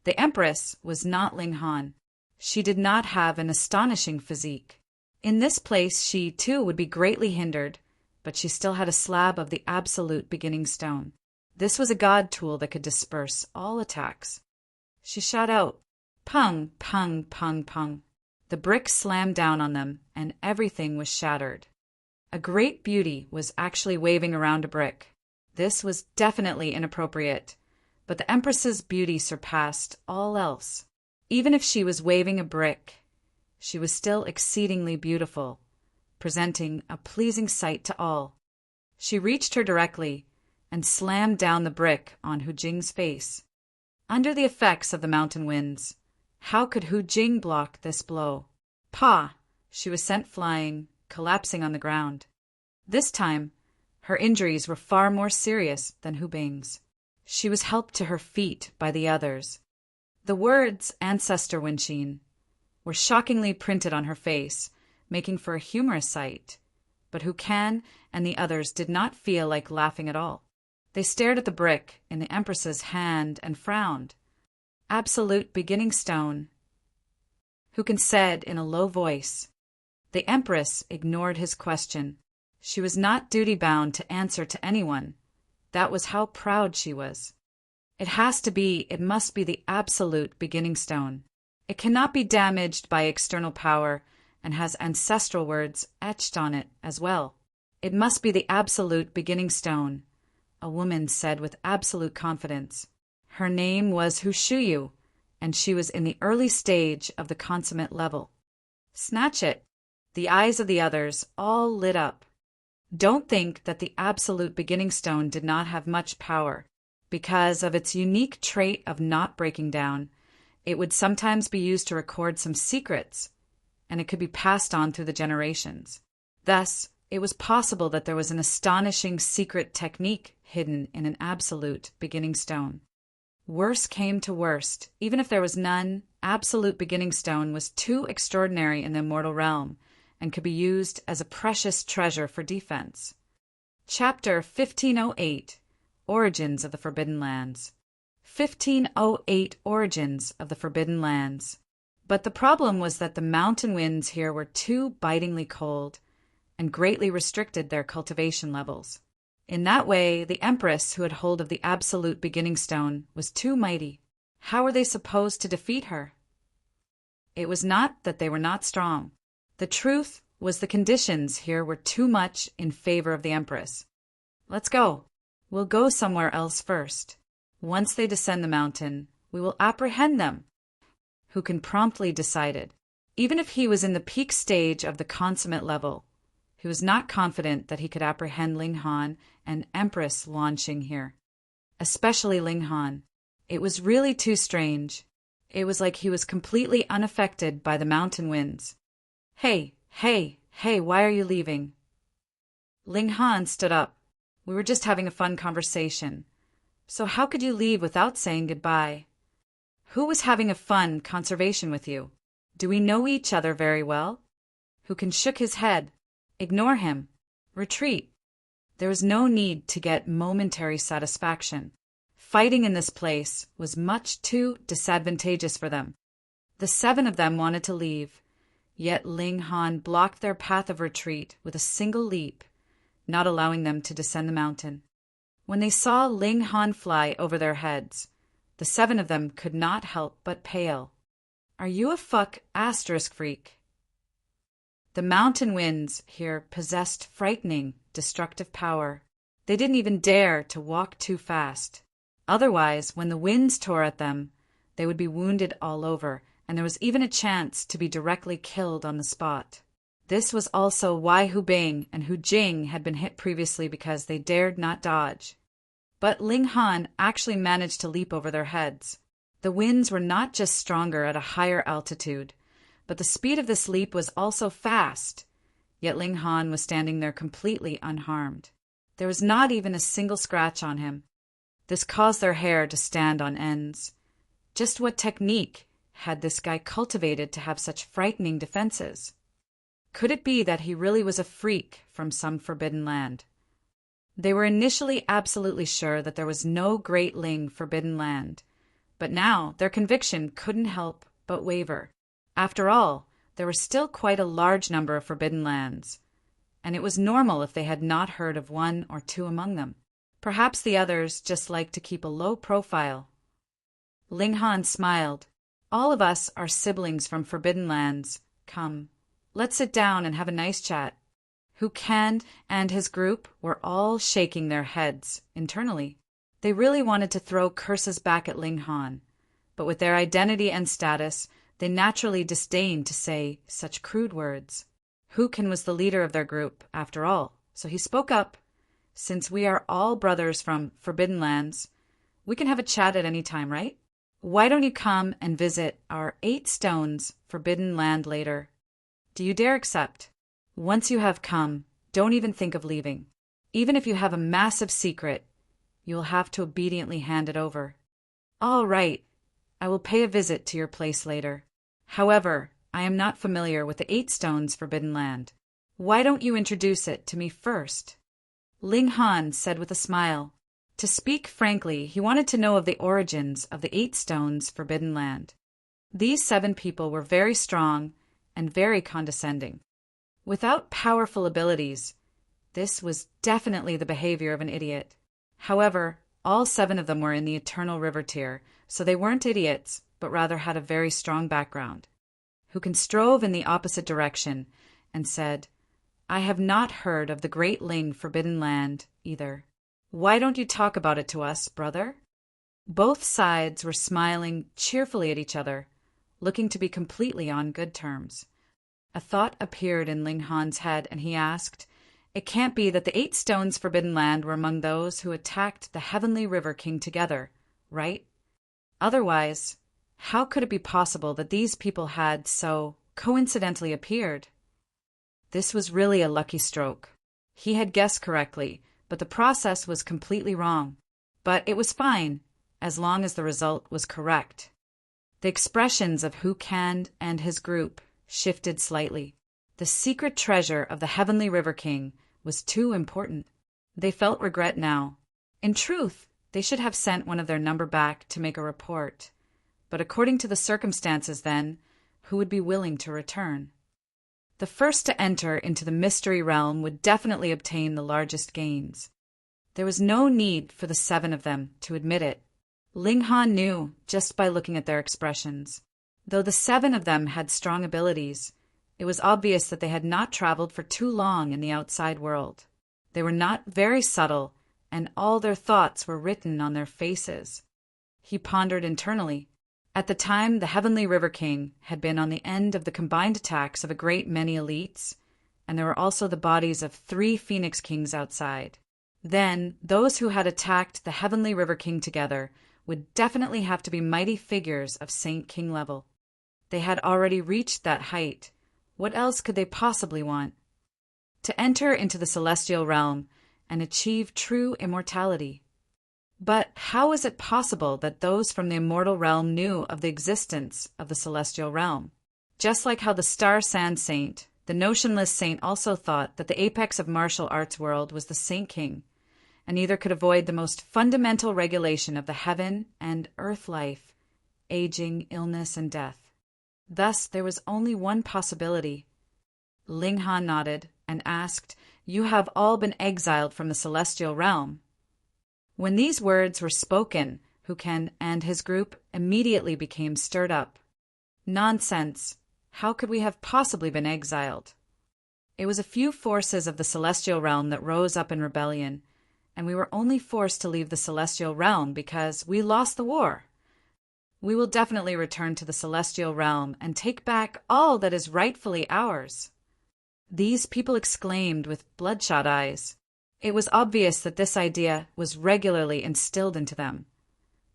The Empress was not Ling Han. She did not have an astonishing physique. In this place she, too, would be greatly hindered, but she still had a slab of the absolute beginning stone. This was a god tool that could disperse all attacks. She shot out, "Pung, pung, pung, pung." The bricks slammed down on them, and everything was shattered. A great beauty was actually waving around a brick. This was definitely inappropriate, but the Empress's beauty surpassed all else. Even if she was waving a brick, she was still exceedingly beautiful, presenting a pleasing sight to all. She reached her directly and slammed down the brick on Hu Jing's face. Under the effects of the mountain winds, how could Hu Jing block this blow? Pah! She was sent flying, collapsing on the ground. This time, Her injuries were far more serious than Hu Bing's. She was helped to her feet by the others. The words "Ancestor Wenqin" were shockingly printed on her face, making for a humorous sight. But Hu Kan and the others did not feel like laughing at all. They stared at the brick in the Empress's hand and frowned. "Absolute beginning stone," Hu Kan said in a low voice. The Empress ignored his question. She was not duty-bound to answer to anyone. That was how proud she was. It must be the absolute beginning stone. It cannot be damaged by external power and has ancestral words etched on it as well. It must be the absolute beginning stone, a woman said with absolute confidence. Her name was Hu Shuyu, and she was in the early stage of the consummate level. "Snatch it." The eyes of the others all lit up. Don't think that the absolute beginning stone did not have much power. Because of its unique trait of not breaking down, it would sometimes be used to record some secrets, and it could be passed on through the generations. Thus, it was possible that there was an astonishing secret technique hidden in an absolute beginning stone. Worst came to worst, even if there was none, absolute beginning stone was too extraordinary in the immortal realm, and could be used as a precious treasure for defense. Chapter 1508 Origins of the Forbidden Lands. 1508 Origins of the Forbidden Lands. But the problem was that the mountain winds here were too bitingly cold and greatly restricted their cultivation levels. In that way, the Empress who had hold of the absolute beginning stone was too mighty. How were they supposed to defeat her? It was not that they were not strong. The truth was the conditions here were too much in favor of the Empress. "Let's go. We'll go somewhere else first. Once they descend the mountain, we will apprehend them," Hu Kan promptly decided. Even if he was in the peak stage of the consummate level, he was not confident that he could apprehend Ling Han and Empress launching here. Especially Ling Han. It was really too strange. It was like he was completely unaffected by the mountain winds. Hey, why are you leaving?" Ling Han stood up. "We were just having a fun conversation. So how could you leave without saying goodbye?" "Who was having a fun conversation with you? Do we know each other very well?" Hu Kan shook his head. "Ignore him. Retreat." There was no need to get momentary satisfaction. Fighting in this place was much too disadvantageous for them. The 7 of them wanted to leave, yet Ling Han blocked their path of retreat with a single leap, not allowing them to descend the mountain. When they saw Ling Han fly over their heads, the 7 of them could not help but pale. "Are you a freak?" The mountain winds here possessed frightening, destructive power. They didn't even dare to walk too fast. Otherwise, when the winds tore at them, they would be wounded all over, and there was even a chance to be directly killed on the spot. This was also why Hu Bing and Hu Jing had been hit previously, because they dared not dodge. But Ling Han actually managed to leap over their heads. The winds were not just stronger at a higher altitude, but the speed of this leap was also fast. Yet Ling Han was standing there completely unharmed. There was not even a single scratch on him. This caused their hair to stand on ends. Just what technique had this guy cultivated to have such frightening defenses? Could it be that he really was a freak from some forbidden land? They were initially absolutely sure that there was no Great Ling forbidden land, but now their conviction couldn't help but waver. After all, there were still quite a large number of forbidden lands, and it was normal if they had not heard of 1 or 2 among them. Perhaps the others just liked to keep a low profile. Ling Han smiled. "All of us are siblings from forbidden lands. Come, let's sit down and have a nice chat." Hu Kan and his group were all shaking their heads internally. They really wanted to throw curses back at Ling Han, but with their identity and status, they naturally disdained to say such crude words. Hu Kan was the leader of their group, after all, so he spoke up. "Since we are all brothers from forbidden lands, we can have a chat at any time, right? Why don't you come and visit our 8 stones forbidden land later? Do you dare accept? Once you have come, don't even think of leaving. Even if you have a massive secret, you will have to obediently hand it over. All right, I will pay a visit to your place later. However, I am not familiar with the 8 stones forbidden land. Why don't you introduce it to me first? Ling Han said with a smile. To speak frankly, he wanted to know of the origins of the 8 stones forbidden land. These 7 people were very strong and very condescending. Without powerful abilities, this was definitely the behavior of an idiot. However, all 7 of them were in the Eternal River tier, so they weren't idiots, but rather had a very strong background. Hukan strove in the opposite direction and said, I have not heard of the Great Ling Forbidden Land either. Why don't you talk about it to us, brother? Both sides were smiling cheerfully at each other, looking to be completely on good terms. A thought appeared in Ling Han's head, and he asked, It can't be that the 8 stones forbidden land were among those who attacked the Heavenly River King together, right? Otherwise, how could it be possible that these people had so coincidentally appeared? This was really a lucky stroke. He had guessed correctly, but the process was completely wrong. But it was fine, as long as the result was correct. The expressions of Hukan and his group shifted slightly. The secret treasure of the Heavenly River King was too important. They felt regret now. In truth, they should have sent one of their number back to make a report. But according to the circumstances then, who would be willing to return? The first to enter into the mystery realm would definitely obtain the largest gains. There was no need for the 7 of them to admit it. Ling Han knew just by looking at their expressions. Though the 7 of them had strong abilities, it was obvious that they had not traveled for too long in the outside world. They were not very subtle, and all their thoughts were written on their faces. He pondered internally. At the time, the Heavenly River King had been on the end of the combined attacks of a great many elites, and there were also the bodies of 3 Phoenix Kings outside. Then, those who had attacked the Heavenly River King together would definitely have to be mighty figures of Saint King level. They had already reached that height. What else could they possibly want? To enter into the celestial realm and achieve true immortality. But how is it possible that those from the immortal realm knew of the existence of the celestial realm? Just like how the Star Sand Saint, the notionless saint, also thought that the apex of martial arts world was the Saint King, and neither could avoid the most fundamental regulation of the heaven and earth life, aging, illness, and death. Thus, there was only one possibility. Ling Han nodded and asked, You have all been exiled from the celestial realm. When these words were spoken, Hukan and his group immediately became stirred up. Nonsense! How could we have possibly been exiled? It was a few forces of the celestial realm that rose up in rebellion, and we were only forced to leave the celestial realm because we lost the war. We will definitely return to the celestial realm and take back all that is rightfully ours. These people exclaimed with bloodshot eyes. It was obvious that this idea was regularly instilled into them.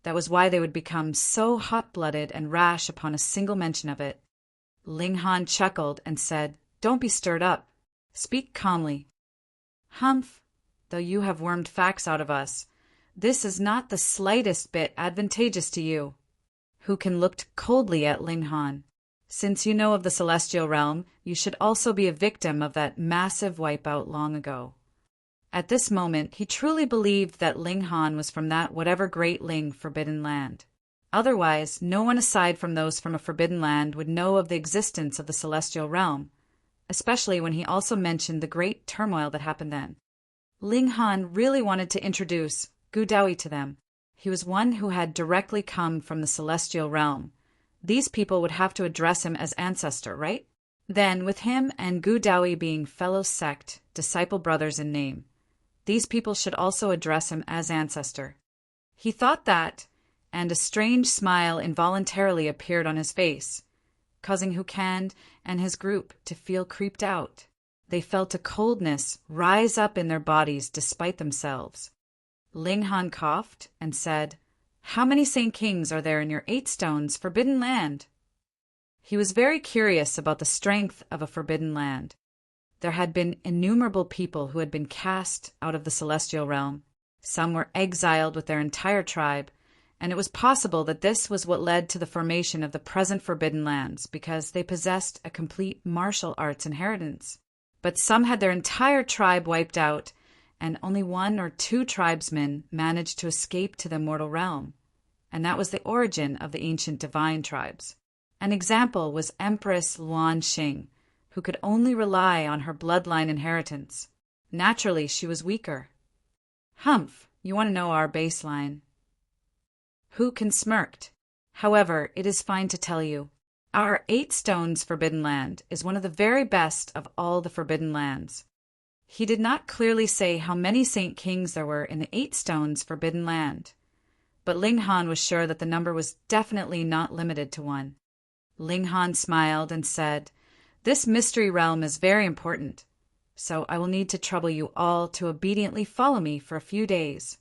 That was why they would become so hot-blooded and rash upon a single mention of it. Ling Han chuckled and said, Don't be stirred up. Speak calmly. Humph, though you have wormed facts out of us, this is not the slightest bit advantageous to you. Hukan looked coldly at Ling Han. Since you know of the celestial realm, you should also be a victim of that massive wipeout long ago. At this moment, he truly believed that Ling Han was from that whatever great Ling forbidden land. Otherwise, no one aside from those from a forbidden land would know of the existence of the celestial realm, especially when he also mentioned the great turmoil that happened then. Ling Han really wanted to introduce Gu Dawi to them. He was one who had directly come from the celestial realm. These people would have to address him as ancestor, right? Then, with him and Gu Dawi being fellow sect, disciple brothers in name, these people should also address him as ancestor. He thought that, and a strange smile involuntarily appeared on his face, causing Hukan and his group to feel creeped out. They felt a coldness rise up in their bodies despite themselves. Ling Han coughed and said, How many Saint Kings are there in your 8 stones forbidden land? He was very curious about the strength of a forbidden land. There had been innumerable people who had been cast out of the celestial realm. Some were exiled with their entire tribe, and it was possible that this was what led to the formation of the present Forbidden Lands, because they possessed a complete martial arts inheritance. But some had their entire tribe wiped out, and only 1 or 2 tribesmen managed to escape to the mortal realm, and that was the origin of the ancient divine tribes. An example was Empress Luan Xing, who could only rely on her bloodline inheritance. Naturally, she was weaker. Humph, you want to know our baseline. Hukin smirked. However, it is fine to tell you. Our 8 Stones Forbidden Land is one of the very best of all the Forbidden Lands. He did not clearly say how many Saint Kings there were in the 8 Stones Forbidden Land, but Ling Han was sure that the number was definitely not limited to 1. Ling Han smiled and said, "This mystery realm is very important, so I will need to trouble you all to obediently follow me for a few days."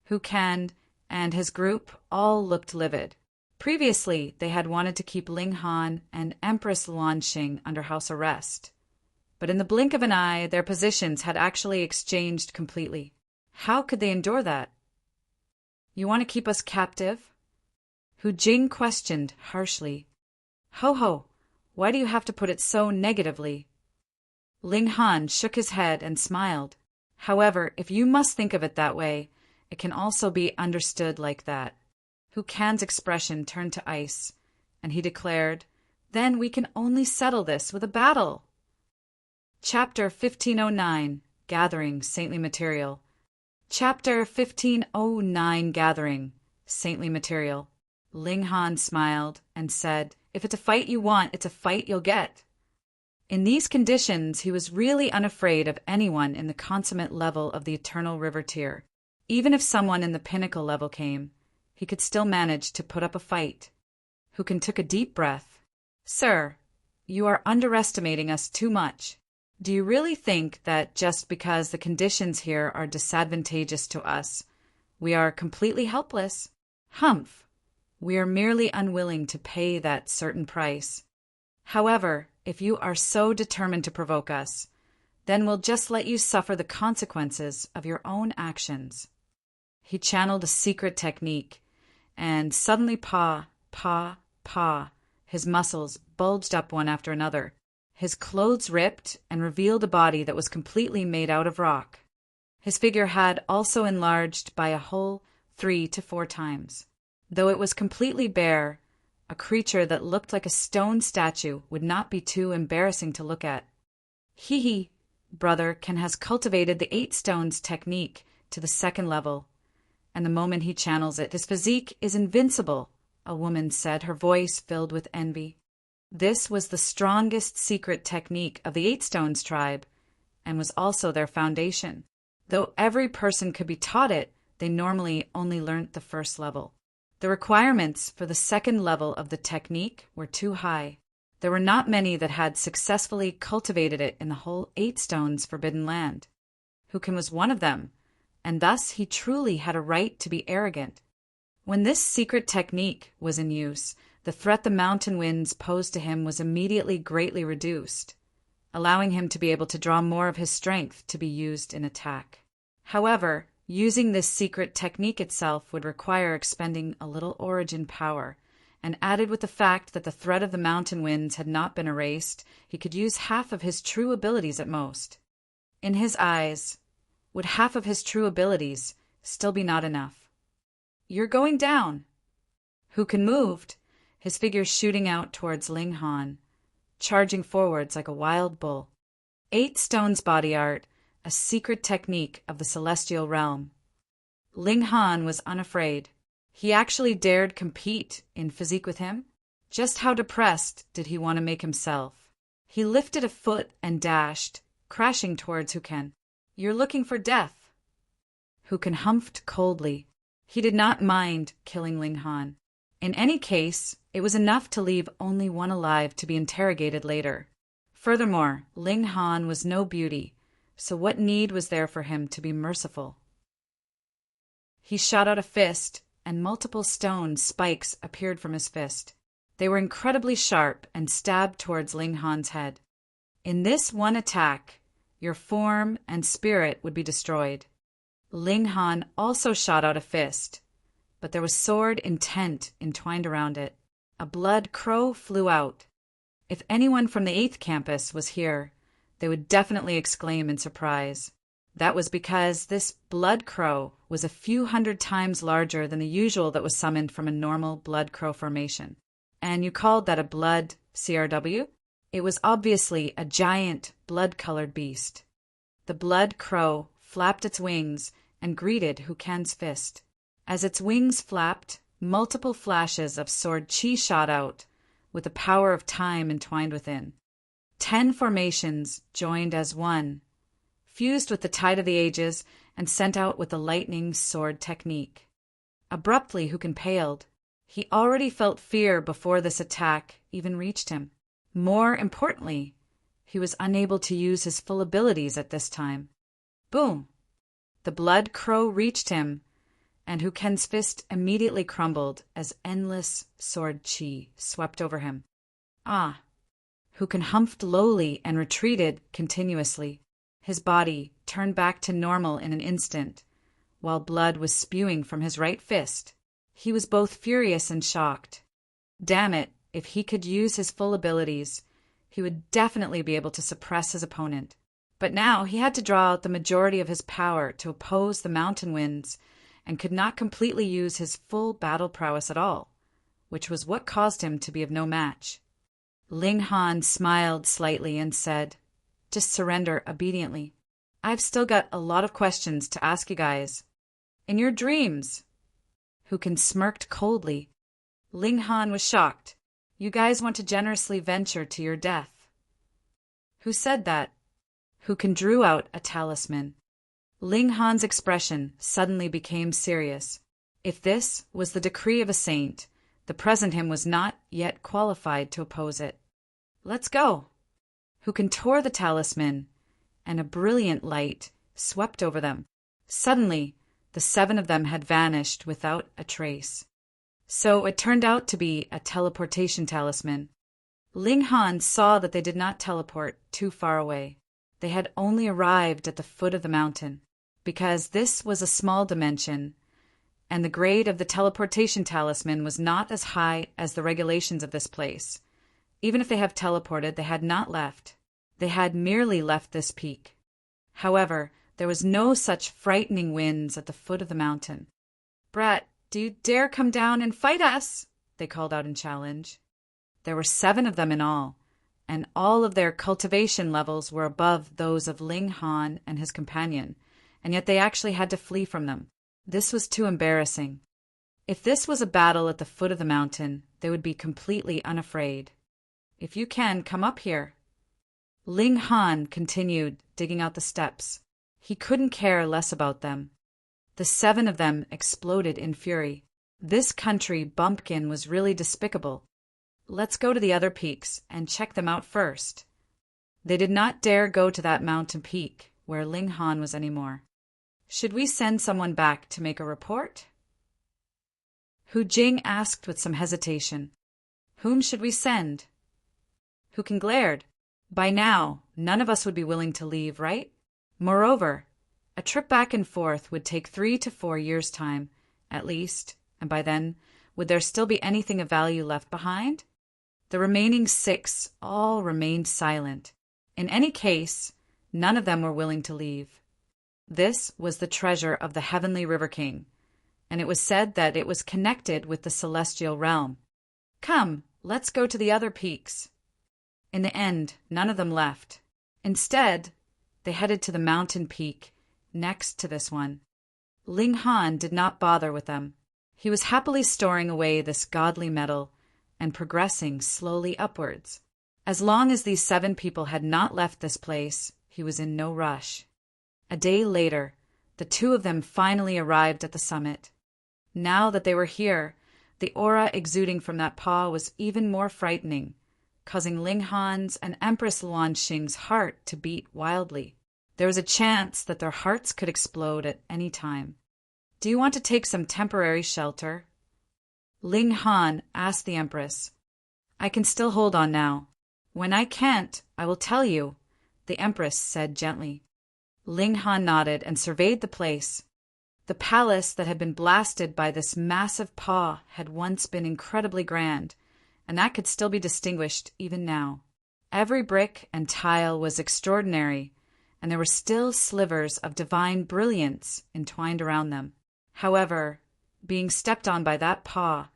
Hukan and his group all looked livid. Previously, they had wanted to keep Ling Han and Empress Luanxing under house arrest, but in the blink of an eye, their positions had actually exchanged completely. How could they endure that? "You want to keep us captive?" Hu Jing questioned harshly. "Ho ho, why do you have to put it so negatively?" Ling Han shook his head and smiled. "However, if you must think of it that way, it can also be understood like that." Hu Kan's expression turned to ice, and he declared, "Then we can only settle this with a battle." Chapter 1509, Gathering Saintly Material. Chapter 1509, Gathering Saintly Material. Ling Han smiled and said, "If it's a fight you want, it's a fight you'll get." In these conditions, he was really unafraid of anyone in the consummate level of the Eternal River tier. Even if someone in the pinnacle level came, he could still manage to put up a fight. Hukin took a deep breath. "Sir, you are underestimating us too much. Do you really think that just because the conditions here are disadvantageous to us, we are completely helpless? Humph! We are merely unwilling to pay that certain price. However, if you are so determined to provoke us, then we'll just let you suffer the consequences of your own actions." He channeled a secret technique, and suddenly his muscles bulged up one after another. His clothes ripped and revealed a body that was completely made out of rock. His figure had also enlarged by a whole 3 to 4 times. Though it was completely bare, a creature that looked like a stone statue would not be too embarrassing to look at. He, Brother Ken has cultivated the 8 Stones technique to the 2nd level, and the moment he channels it, his physique is invincible, a woman said, her voice filled with envy. This was the strongest secret technique of the 8 Stones tribe, and was also their foundation. Though every person could be taught it, they normally only learnt the 1st level. The requirements for the 2nd level of the technique were too high. There were not many that had successfully cultivated it in the whole 8 Stones Forbidden Land. Hukin was one of them, and thus he truly had a right to be arrogant. When this secret technique was in use, the threat the mountain winds posed to him was immediately greatly reduced, allowing him to be able to draw more of his strength to be used in attack. However, using this secret technique itself would require expending a little origin power, and added with the fact that the threat of the mountain winds had not been erased, he could use half of his true abilities at most. In his eyes, would half of his true abilities still be not enough? "You're going down." Hukin moved, his figure shooting out towards Ling Han, charging forwards like a wild bull. 8 Stones body art, a secret technique of the celestial realm. Ling Han was unafraid. He actually dared compete in physique with him? Just how depressed did he want to make himself? He lifted a foot and dashed, crashing towards Hukin. "You're looking for death." Hukin humphed coldly. He did not mind killing Ling Han. In any case, it was enough to leave only one alive to be interrogated later. Furthermore, Ling Han was no beauty, so what need was there for him to be merciful? He shot out a fist, and multiple stone spikes appeared from his fist. They were incredibly sharp and stabbed towards Ling Han's head. In this one attack, your form and spirit would be destroyed. Ling Han also shot out a fist, but there was sword intent entwined around it. A blood crow flew out. If anyone from the 8th campus was here, they would definitely exclaim in surprise. That was because this blood crow was a few hundred times larger than the usual that was summoned from a normal blood crow formation. And you called that a blood CRW? It was obviously a giant, blood-colored beast. The blood crow flapped its wings and greeted Hu Ken's fist. As its wings flapped, multiple flashes of sword chi shot out, with the power of time entwined within. 10 formations joined as one, fused with the tide of the ages and sent out with the lightning sword technique. Abruptly, Hu Ken paled. He already felt fear before this attack even reached him. More importantly, he was unable to use his full abilities at this time. Boom! The blood crow reached him, and Hu Ken's fist immediately crumbled as endless sword chi swept over him. Ah! Hu Ken humphed lowly and retreated continuously. His body turned back to normal in an instant, while blood was spewing from his right fist. He was both furious and shocked. Damn it, if he could use his full abilities, he would definitely be able to suppress his opponent. But now he had to draw out the majority of his power to oppose the mountain winds and could not completely use his full battle prowess at all, which was what caused him to be of no match. Ling Han smiled slightly and said, "Just surrender obediently. I've still got a lot of questions to ask you guys." "In your dreams." Hu Ken smirked coldly. Ling Han was shocked. "You guys want to generously venture to your death." "Who said that?" Hu Ken drew out a talisman. Ling Han's expression suddenly became serious. If this was the decree of a saint, the present him was not yet qualified to oppose it. "Let's go." Hu Ken tore the talisman, and a brilliant light swept over them. Suddenly, the 7 of them had vanished without a trace. So it turned out to be a teleportation talisman. Ling Han saw that they did not teleport too far away. They had only arrived at the foot of the mountain, because this was a small dimension, and the grade of the teleportation talisman was not as high as the regulations of this place. Even if they have teleported, they had not left. They had merely left this peak. However, there was no such frightening winds at the foot of the mountain. "Brat, do you dare come down and fight us?" they called out in challenge. There were 7 of them in all, and all of their cultivation levels were above those of Ling Han and his companion, and yet they actually had to flee from them. This was too embarrassing. If this was a battle at the foot of the mountain, they would be completely unafraid. "If you can, come up here." Ling Han continued digging out the steps. He couldn't care less about them. The 7 of them exploded in fury. This country bumpkin was really despicable. Let's go to the other peaks and check them out first. They did not dare go to that mountain peak where Ling Han was anymore. Should we send someone back to make a report? Hu Jing asked with some hesitation. Whom should we send? Hu Ken glared. By now, none of us would be willing to leave, right? Moreover, a trip back and forth would take 3 to 4 years' time, at least, and by then, would there still be anything of value left behind? The remaining 6 all remained silent. In any case, none of them were willing to leave. This was the treasure of the Heavenly River King, and it was said that it was connected with the celestial realm. Come, let's go to the other peaks. In the end, none of them left. Instead, they headed to the mountain peak next to this one. Ling Han did not bother with them. He was happily storing away this godly metal and progressing slowly upwards. As long as these 7 people had not left this place, he was in no rush. A day later, the 2 of them finally arrived at the summit. Now that they were here, the aura exuding from that paw was even more frightening, causing Ling Han's and Empress Luanxing's heart to beat wildly. There was a chance that their hearts could explode at any time. Do you want to take some temporary shelter? Ling Han asked the Empress. I can still hold on now. When I can't, I will tell you, the Empress said gently. Ling Han nodded and surveyed the place. The palace that had been blasted by this massive paw had once been incredibly grand, and that could still be distinguished even now. Every brick and tile was extraordinary, and there were still slivers of divine brilliance entwined around them. However, being stepped on by that paw,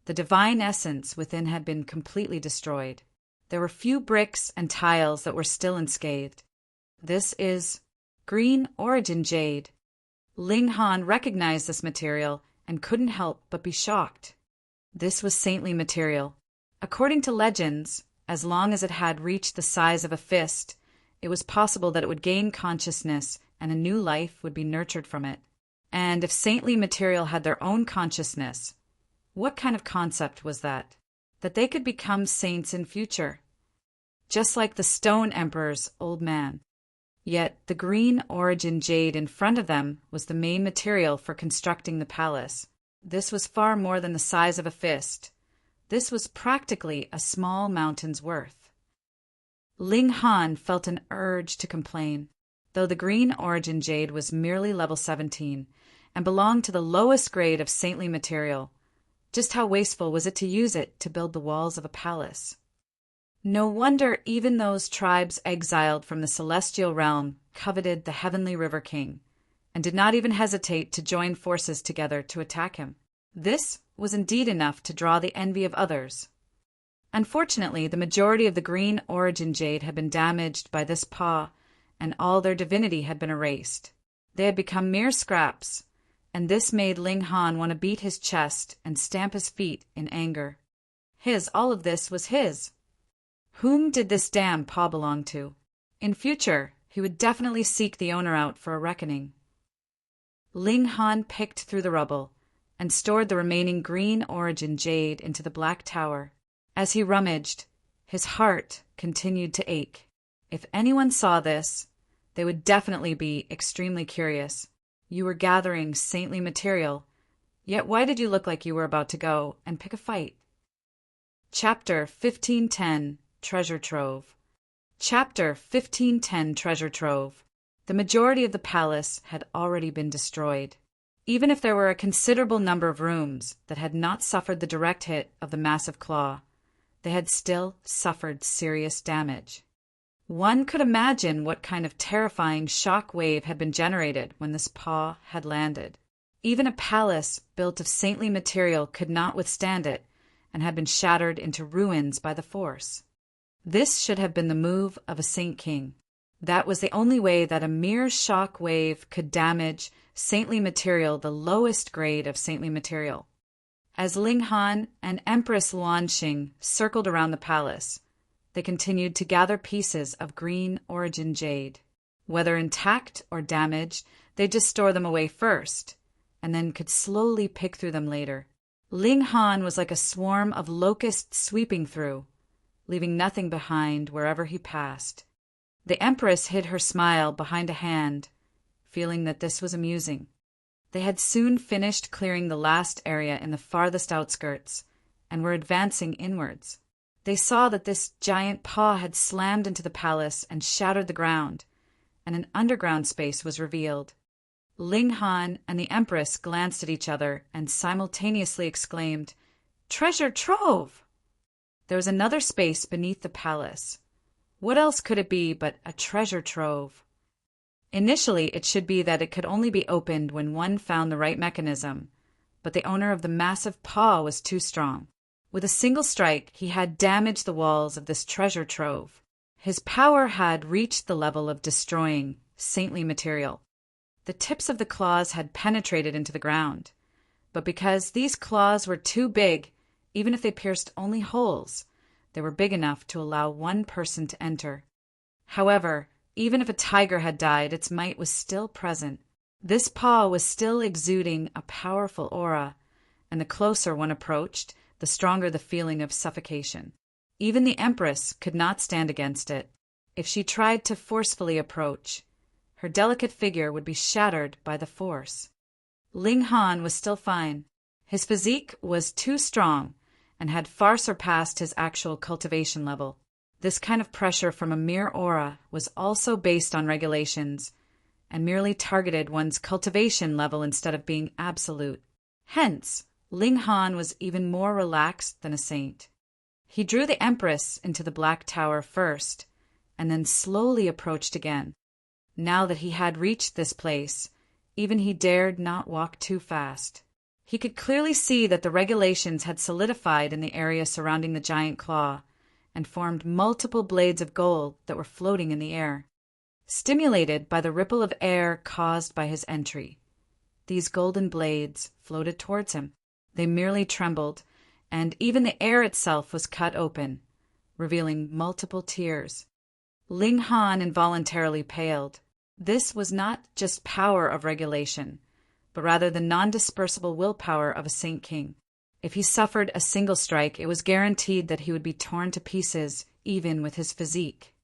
the divine essence within had been completely destroyed. There were few bricks and tiles that were still unscathed. This is green origin jade. Ling Han recognized this material and couldn't help but be shocked. This was saintly material. According to legends, as long as it had reached the size of a fist, it was possible that it would gain consciousness and a new life would be nurtured from it. And if saintly material had their own consciousness, what kind of concept was that? That they could become saints in future, just like the Stone Emperor's old man. Yet the green origin jade in front of them was the main material for constructing the palace. This was far more than the size of a fist. This was practically a small mountain's worth. Ling Han felt an urge to complain, though the green origin jade was merely level 17 and belonged to the lowest grade of saintly material. Just how wasteful was it to use it to build the walls of a palace? No wonder even those tribes exiled from the celestial realm coveted the heavenly River King, and did not even hesitate to join forces together to attack him. This was indeed enough to draw the envy of others. Unfortunately, the majority of the green origin jade had been damaged by this paw, and all their divinity had been erased. They had become mere scraps, and this made Ling Han want to beat his chest and stamp his feet in anger. All of this was his. Whom did this damn paw belong to? In future, he would definitely seek the owner out for a reckoning. Ling Han picked through the rubble and stored the remaining green origin jade into the black tower. As he rummaged, his heart continued to ache. If anyone saw this, they would definitely be extremely curious. You were gathering saintly material, yet why did you look like you were about to go and pick a fight? Chapter 1510 Treasure Trove. Chapter 1510 Treasure Trove. The majority of the palace had already been destroyed. Even if there were a considerable number of rooms that had not suffered the direct hit of the massive claw, they had still suffered serious damage. One could imagine what kind of terrifying shock wave had been generated when this paw had landed. Even a palace built of saintly material could not withstand it and had been shattered into ruins by the force. This should have been the move of a saint king. That was the only way that a mere shock wave could damage saintly material, the lowest grade of saintly material. As Ling Han and Empress Luanxing circled around the palace, they continued to gather pieces of green origin jade. Whether intact or damaged, they just store them away first, and then could slowly pick through them later. Ling Han was like a swarm of locusts sweeping through, leaving nothing behind wherever he passed. The Empress hid her smile behind a hand, feeling that this was amusing. They had soon finished clearing the last area in the farthest outskirts, and were advancing inwards. They saw that this giant paw had slammed into the palace and shattered the ground, and an underground space was revealed. Ling Han and the Empress glanced at each other and simultaneously exclaimed, "Treasure trove!" There was another space beneath the palace. What else could it be but a treasure trove? Initially, it should be that it could only be opened when one found the right mechanism, but the owner of the massive paw was too strong. With a single strike, he had damaged the walls of this treasure trove. His power had reached the level of destroying saintly material. The tips of the claws had penetrated into the ground, but because these claws were too big, even if they pierced only holes, they were big enough to allow one person to enter. However, even if a tiger had died, its might was still present. This paw was still exuding a powerful aura, and the closer one approached, the stronger the feeling of suffocation. Even the Empress could not stand against it. If she tried to forcefully approach, her delicate figure would be shattered by the force. Ling Han was still fine. His physique was too strong and had far surpassed his actual cultivation level. This kind of pressure from a mere aura was also based on regulations and merely targeted one's cultivation level instead of being absolute. Hence, Ling Han was even more relaxed than a saint. He drew the Empress into the Black Tower first, and then slowly approached again. Now that he had reached this place, even he dared not walk too fast. He could clearly see that the regulations had solidified in the area surrounding the giant claw, and formed multiple blades of gold that were floating in the air, stimulated by the ripple of air caused by his entry. These golden blades floated towards him. They merely trembled, and even the air itself was cut open, revealing multiple tears. Ling Han involuntarily paled. This was not just power of regulation, but rather the non-dispersible willpower of a Saint King. If he suffered a single strike, it was guaranteed that he would be torn to pieces, even with his physique.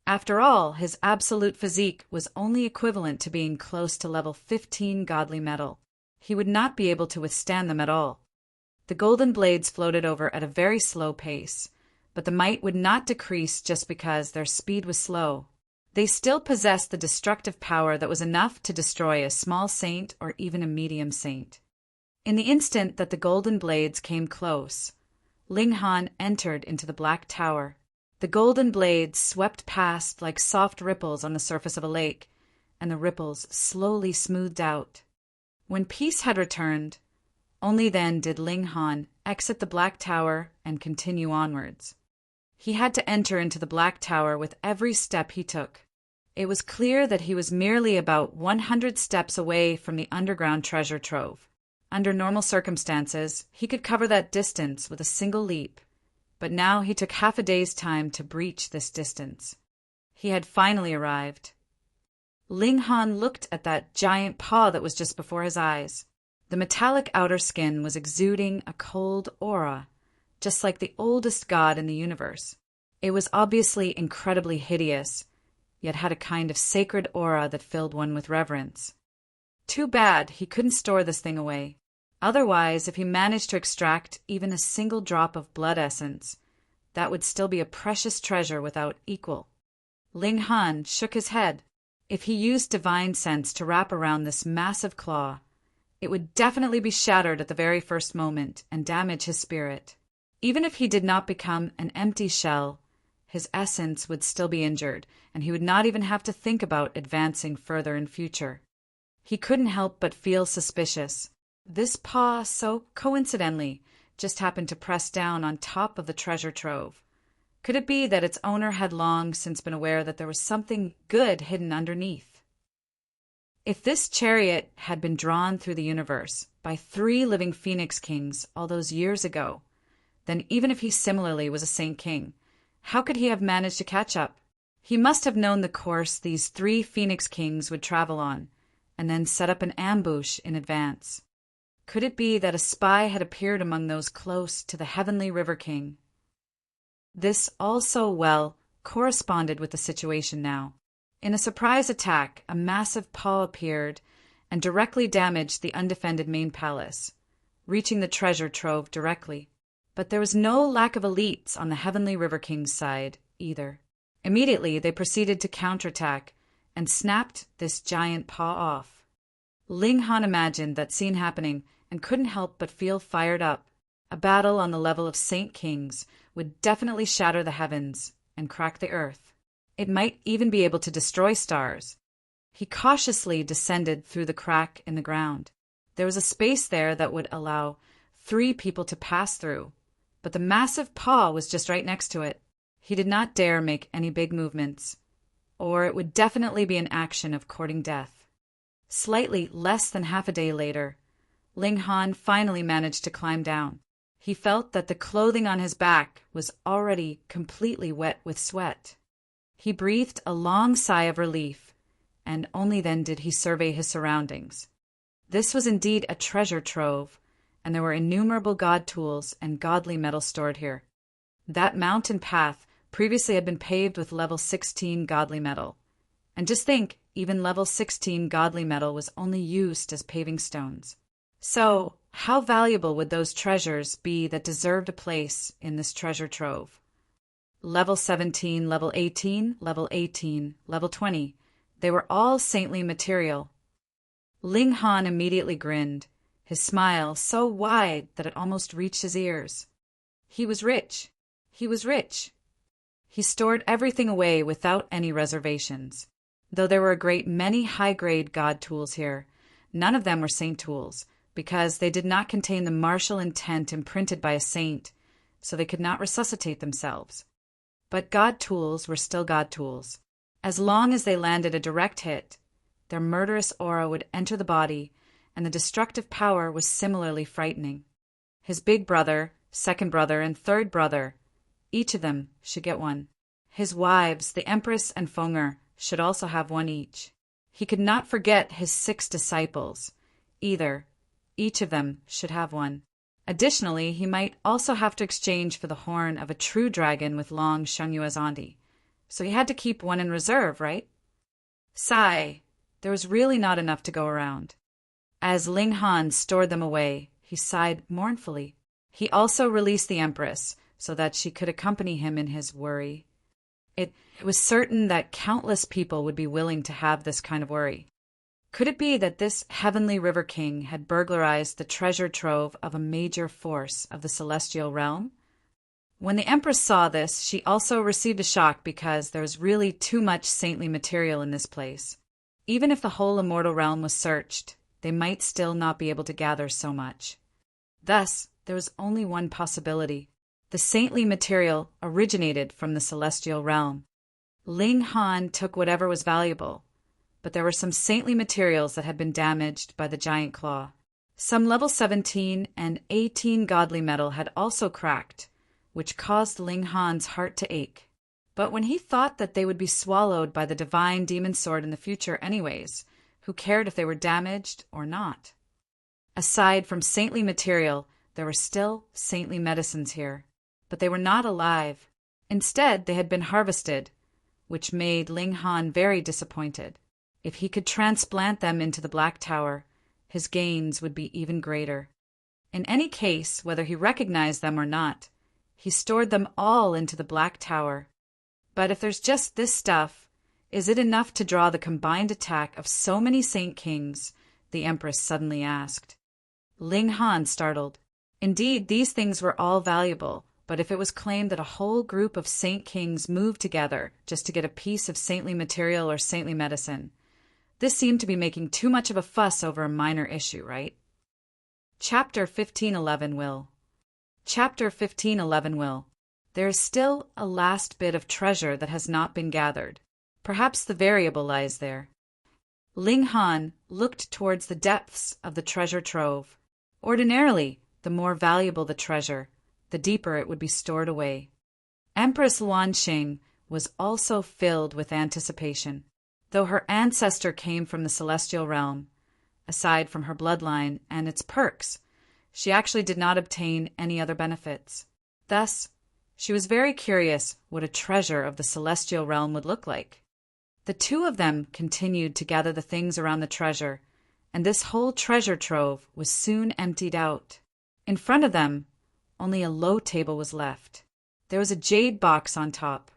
After all, his absolute physique was only equivalent to being close to level 15 godly metal. He would not be able to withstand them at all. The golden blades floated over at a very slow pace, but the might would not decrease just because their speed was slow. They still possessed the destructive power that was enough to destroy a small saint or even a medium saint. In the instant that the golden blades came close, Ling Han entered into the Black Tower. The golden blades swept past like soft ripples on the surface of a lake, and the ripples slowly smoothed out. When peace had returned, only then did Ling Han exit the Black Tower and continue onwards. He had to enter into the Black Tower with every step he took. It was clear that he was merely about 100 steps away from the underground treasure trove. Under normal circumstances, he could cover that distance with a single leap, but now he took half a day's time to breach this distance. He had finally arrived. Ling Han looked at that giant paw that was just before his eyes. The metallic outer skin was exuding a cold aura, just like the oldest god in the universe. It was obviously incredibly hideous, yet had a kind of sacred aura that filled one with reverence. Too bad he couldn't store this thing away. Otherwise, if he managed to extract even a single drop of blood essence, that would still be a precious treasure without equal. Ling Han shook his head. If he used divine sense to wrap around this massive claw, it would definitely be shattered at the very first moment and damage his spirit. Even if he did not become an empty shell, his essence would still be injured, and he would not even have to think about advancing further in future. He couldn't help but feel suspicious. This paw, so coincidentally, just happened to press down on top of the treasure trove. Could it be that its owner had long since been aware that there was something good hidden underneath? If this chariot had been drawn through the universe by 3 living Phoenix Kings all those years ago, then even if he similarly was a Saint King, how could he have managed to catch up? He must have known the course these 3 Phoenix Kings would travel on, and then set up an ambush in advance. Could it be that a spy had appeared among those close to the Heavenly River King? This also well corresponded with the situation now. In a surprise attack, a massive paw appeared and directly damaged the undefended main palace, reaching the treasure trove directly. But there was no lack of elites on the Heavenly River King's side, either. Immediately, they proceeded to counterattack and snapped this giant paw off. Ling Han imagined that scene happening and couldn't help but feel fired up. A battle on the level of Saint Kings would definitely shatter the heavens and crack the earth. It might even be able to destroy stars. He cautiously descended through the crack in the ground. There was a space there that would allow 3 people to pass through, but the massive paw was just right next to it. He did not dare make any big movements, or it would definitely be an action of courting death. Slightly less than half a day later, Ling Han finally managed to climb down. He felt that the clothing on his back was already completely wet with sweat. He breathed a long sigh of relief, and only then did he survey his surroundings. This was indeed a treasure trove, and there were innumerable god tools and godly metal stored here. That mountain path previously had been paved with level 16 godly metal. And just think, even level 16 godly metal was only used as paving stones. So, how valuable would those treasures be that deserved a place in this treasure trove? Level 17, level 18, level 18, level 20. They were all saintly material. Ling Han immediately grinned, his smile so wide that it almost reached his ears. He was rich. He was rich. He stored everything away without any reservations. Though there were a great many high-grade god tools here, none of them were saint tools, because they did not contain the martial intent imprinted by a saint, so they could not resuscitate themselves. But god tools were still god tools. As long as they landed a direct hit, their murderous aura would enter the body, and the destructive power was similarly frightening. His big brother, second brother, and third brother, each of them should get one. His wives, the Empress and Fenger, should also have one each. He could not forget his 6 disciples, either. Each of them should have one. Additionally, he might also have to exchange for the horn of a true dragon with long Shangyue's Andi. So he had to keep one in reserve, right? Sigh. There was really not enough to go around. As Ling Han stored them away, he sighed mournfully. He also released the Empress so that she could accompany him in his worry. It was certain that countless people would be willing to have this kind of worry. Could it be that this heavenly river king had burglarized the treasure trove of a major force of the celestial realm? When the Empress saw this, she also received a shock because there was really too much saintly material in this place. Even if the whole immortal realm was searched, they might still not be able to gather so much. Thus, there was only one possibility. The saintly material originated from the celestial realm. Ling Han took whatever was valuable, but there were some saintly materials that had been damaged by the giant claw. Some level 17 and 18 godly metal had also cracked, which caused Ling Han's heart to ache. But when he thought that they would be swallowed by the divine demon sword in the future anyways, who cared if they were damaged or not? Aside from saintly material, there were still saintly medicines here, but they were not alive. Instead, they had been harvested, which made Ling Han very disappointed. If he could transplant them into the Black Tower, his gains would be even greater. In any case, whether he recognized them or not, he stored them all into the Black Tower. But if there's just this stuff, is it enough to draw the combined attack of so many Saint Kings? The Empress suddenly asked. Ling Han startled. Indeed, these things were all valuable, but if it was claimed that a whole group of Saint Kings moved together just to get a piece of saintly material or saintly medicine, this seemed to be making too much of a fuss over a minor issue, right? Chapter 1511 will. Chapter 1511 will. There is still a last bit of treasure that has not been gathered. Perhaps the variable lies there. Ling Han looked towards the depths of the treasure trove. Ordinarily, the more valuable the treasure, the deeper it would be stored away. Empress Luanxing was also filled with anticipation. Though her ancestor came from the celestial realm, aside from her bloodline and its perks, she actually did not obtain any other benefits. Thus, she was very curious what a treasure of the celestial realm would look like. The two of them continued to gather the things around the treasure, and this whole treasure trove was soon emptied out. In front of them, only a low table was left. There was a jade box on top.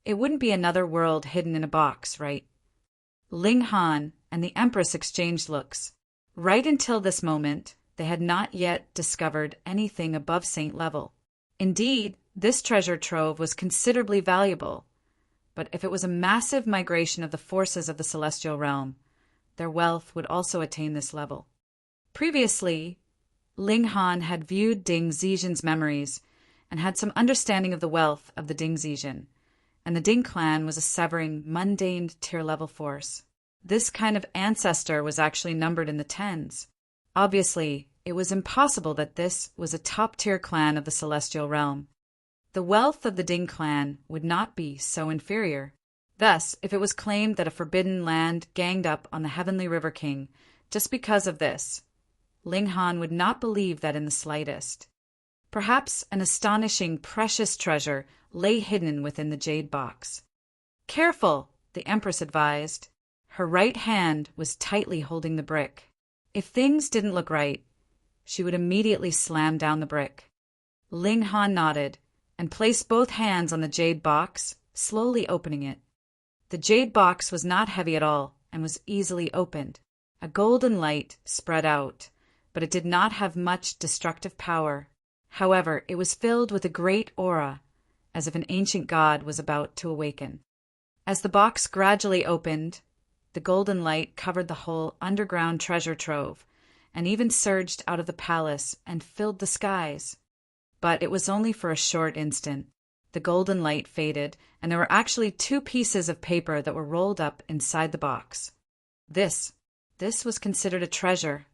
It wouldn't be another world hidden in a box, right? Ling Han and the Empress exchanged looks. Right until this moment, they had not yet discovered anything above saint level. Indeed, this treasure trove was considerably valuable, but if it was a massive migration of the forces of the celestial realm, their wealth would also attain this level. Previously, Ling Han had viewed Ding Zixian's memories and had some understanding of the wealth of the Ding Zixian, and the Ding clan was a severing, mundane tier-level force. This kind of ancestor was actually numbered in the tens. Obviously, it was impossible that this was a top-tier clan of the celestial realm. The wealth of the Ding clan would not be so inferior. Thus, if it was claimed that a forbidden land ganged up on the Heavenly River King just because of this, Ling Han would not believe that in the slightest. Perhaps an astonishing, precious treasure lay hidden within the jade box. Careful, the Empress advised. Her right hand was tightly holding the brick. If things didn't look right, she would immediately slam down the brick. Ling Han nodded, and placed both hands on the jade box, slowly opening it. The jade box was not heavy at all and was easily opened. A golden light spread out, but it did not have much destructive power. However, it was filled with a great aura, as if an ancient god was about to awaken. As the box gradually opened, the golden light covered the whole underground treasure trove, and even surged out of the palace and filled the skies. But it was only for a short instant. The golden light faded, and there were actually 2 pieces of paper that were rolled up inside the box. This was considered a treasure.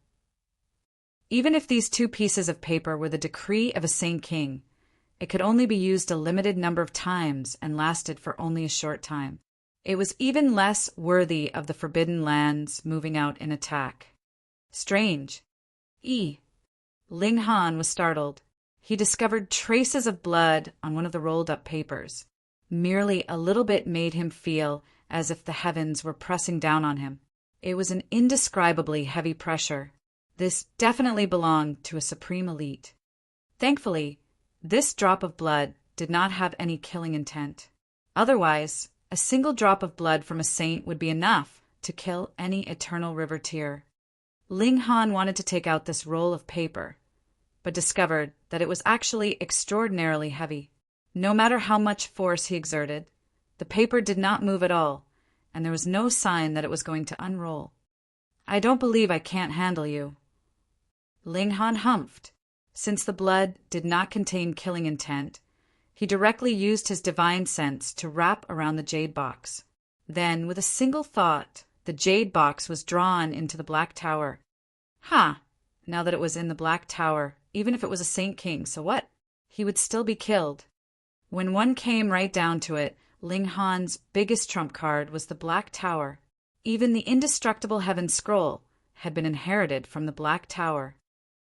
Even if these 2 pieces of paper were the decree of a saint king, it could only be used a limited number of times and lasted for only a short time. It was even less worthy of the forbidden lands moving out in attack. Strange. Ling Han was startled. He discovered traces of blood on one of the rolled-up papers. Merely a little bit made him feel as if the heavens were pressing down on him. It was an indescribably heavy pressure. This definitely belonged to a supreme elite. Thankfully, this drop of blood did not have any killing intent. Otherwise, a single drop of blood from a saint would be enough to kill any eternal river tear. Ling Han wanted to take out this roll of paper, but discovered that it was actually extraordinarily heavy. No matter how much force he exerted, the paper did not move at all, and there was no sign that it was going to unroll. "I don't believe I can't handle you." Ling Han humphed. Since the blood did not contain killing intent, he directly used his divine sense to wrap around the jade box. Then, with a single thought, the jade box was drawn into the Black Tower. Now that it was in the Black Tower, even if it was a saint king, so what? He would still be killed. When one came right down to it, Ling Han's biggest trump card was the Black Tower. Even the indestructible Heaven Scroll had been inherited from the Black Tower.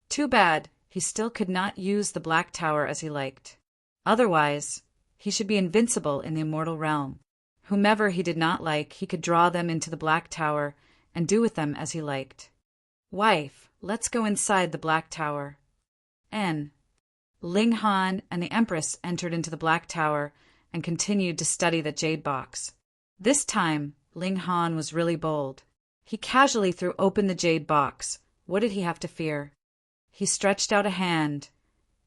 Too bad he still could not use the Black Tower as he liked. Otherwise, he should be invincible in the immortal realm. Whomever he did not like, he could draw them into the Black Tower and do with them as he liked. "Wife, let's go inside the Black Tower." Ling Han and the Empress entered into the Black Tower and continued to study the jade box. This time, Ling Han was really bold. He casually threw open the jade box. What did he have to fear? He stretched out a hand,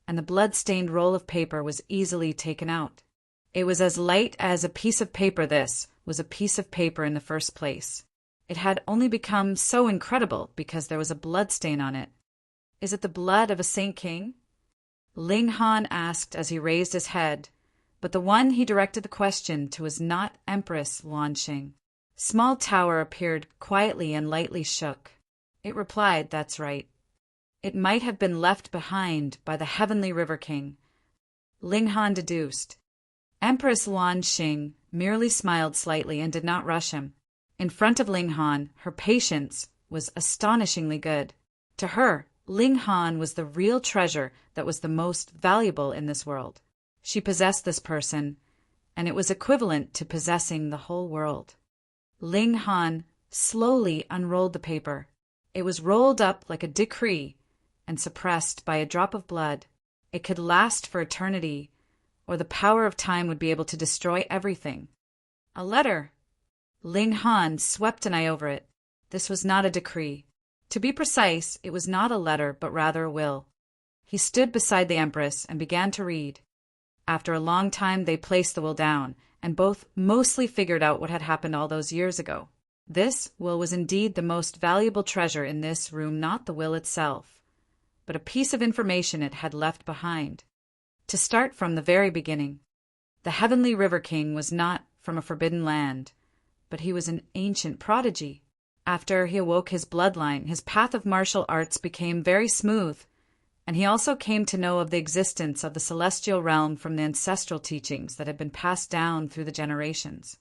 and the blood-stained roll of paper was easily taken out. It was as light as a piece of paper. This was a piece of paper in the first place. It had only become so incredible because there was a blood stain on it. "Is it the blood of a saint king?" Ling Han asked as he raised his head, but the one he directed the question to was not Empress Luanxing. Small Tower appeared quietly and lightly shook. It replied, "That's right." It might have been left behind by the Heavenly River King. Ling Han deduced. Empress Luanxing merely smiled slightly and did not rush him. In front of Ling Han, her patience was astonishingly good. To her, Ling Han was the real treasure that was the most valuable in this world. She possessed this person, and it was equivalent to possessing the whole world. Ling Han slowly unrolled the paper. It was rolled up like a decree and suppressed by a drop of blood. It could last for eternity, or the power of time would be able to destroy everything. A letter. Ling Han swept an eye over it. This was not a decree. To be precise, it was not a letter, but rather a will. He stood beside the Empress and began to read. After a long time, they placed the will down, and both mostly figured out what had happened all those years ago. This will was indeed the most valuable treasure in this room, not the will itself, but a piece of information it had left behind. To start from the very beginning, the Heavenly River King was not from a forbidden land, but he was an ancient prodigy. After he awoke his bloodline, his path of martial arts became very smooth, and he also came to know of the existence of the celestial realm from the ancestral teachings that had been passed down through the generations.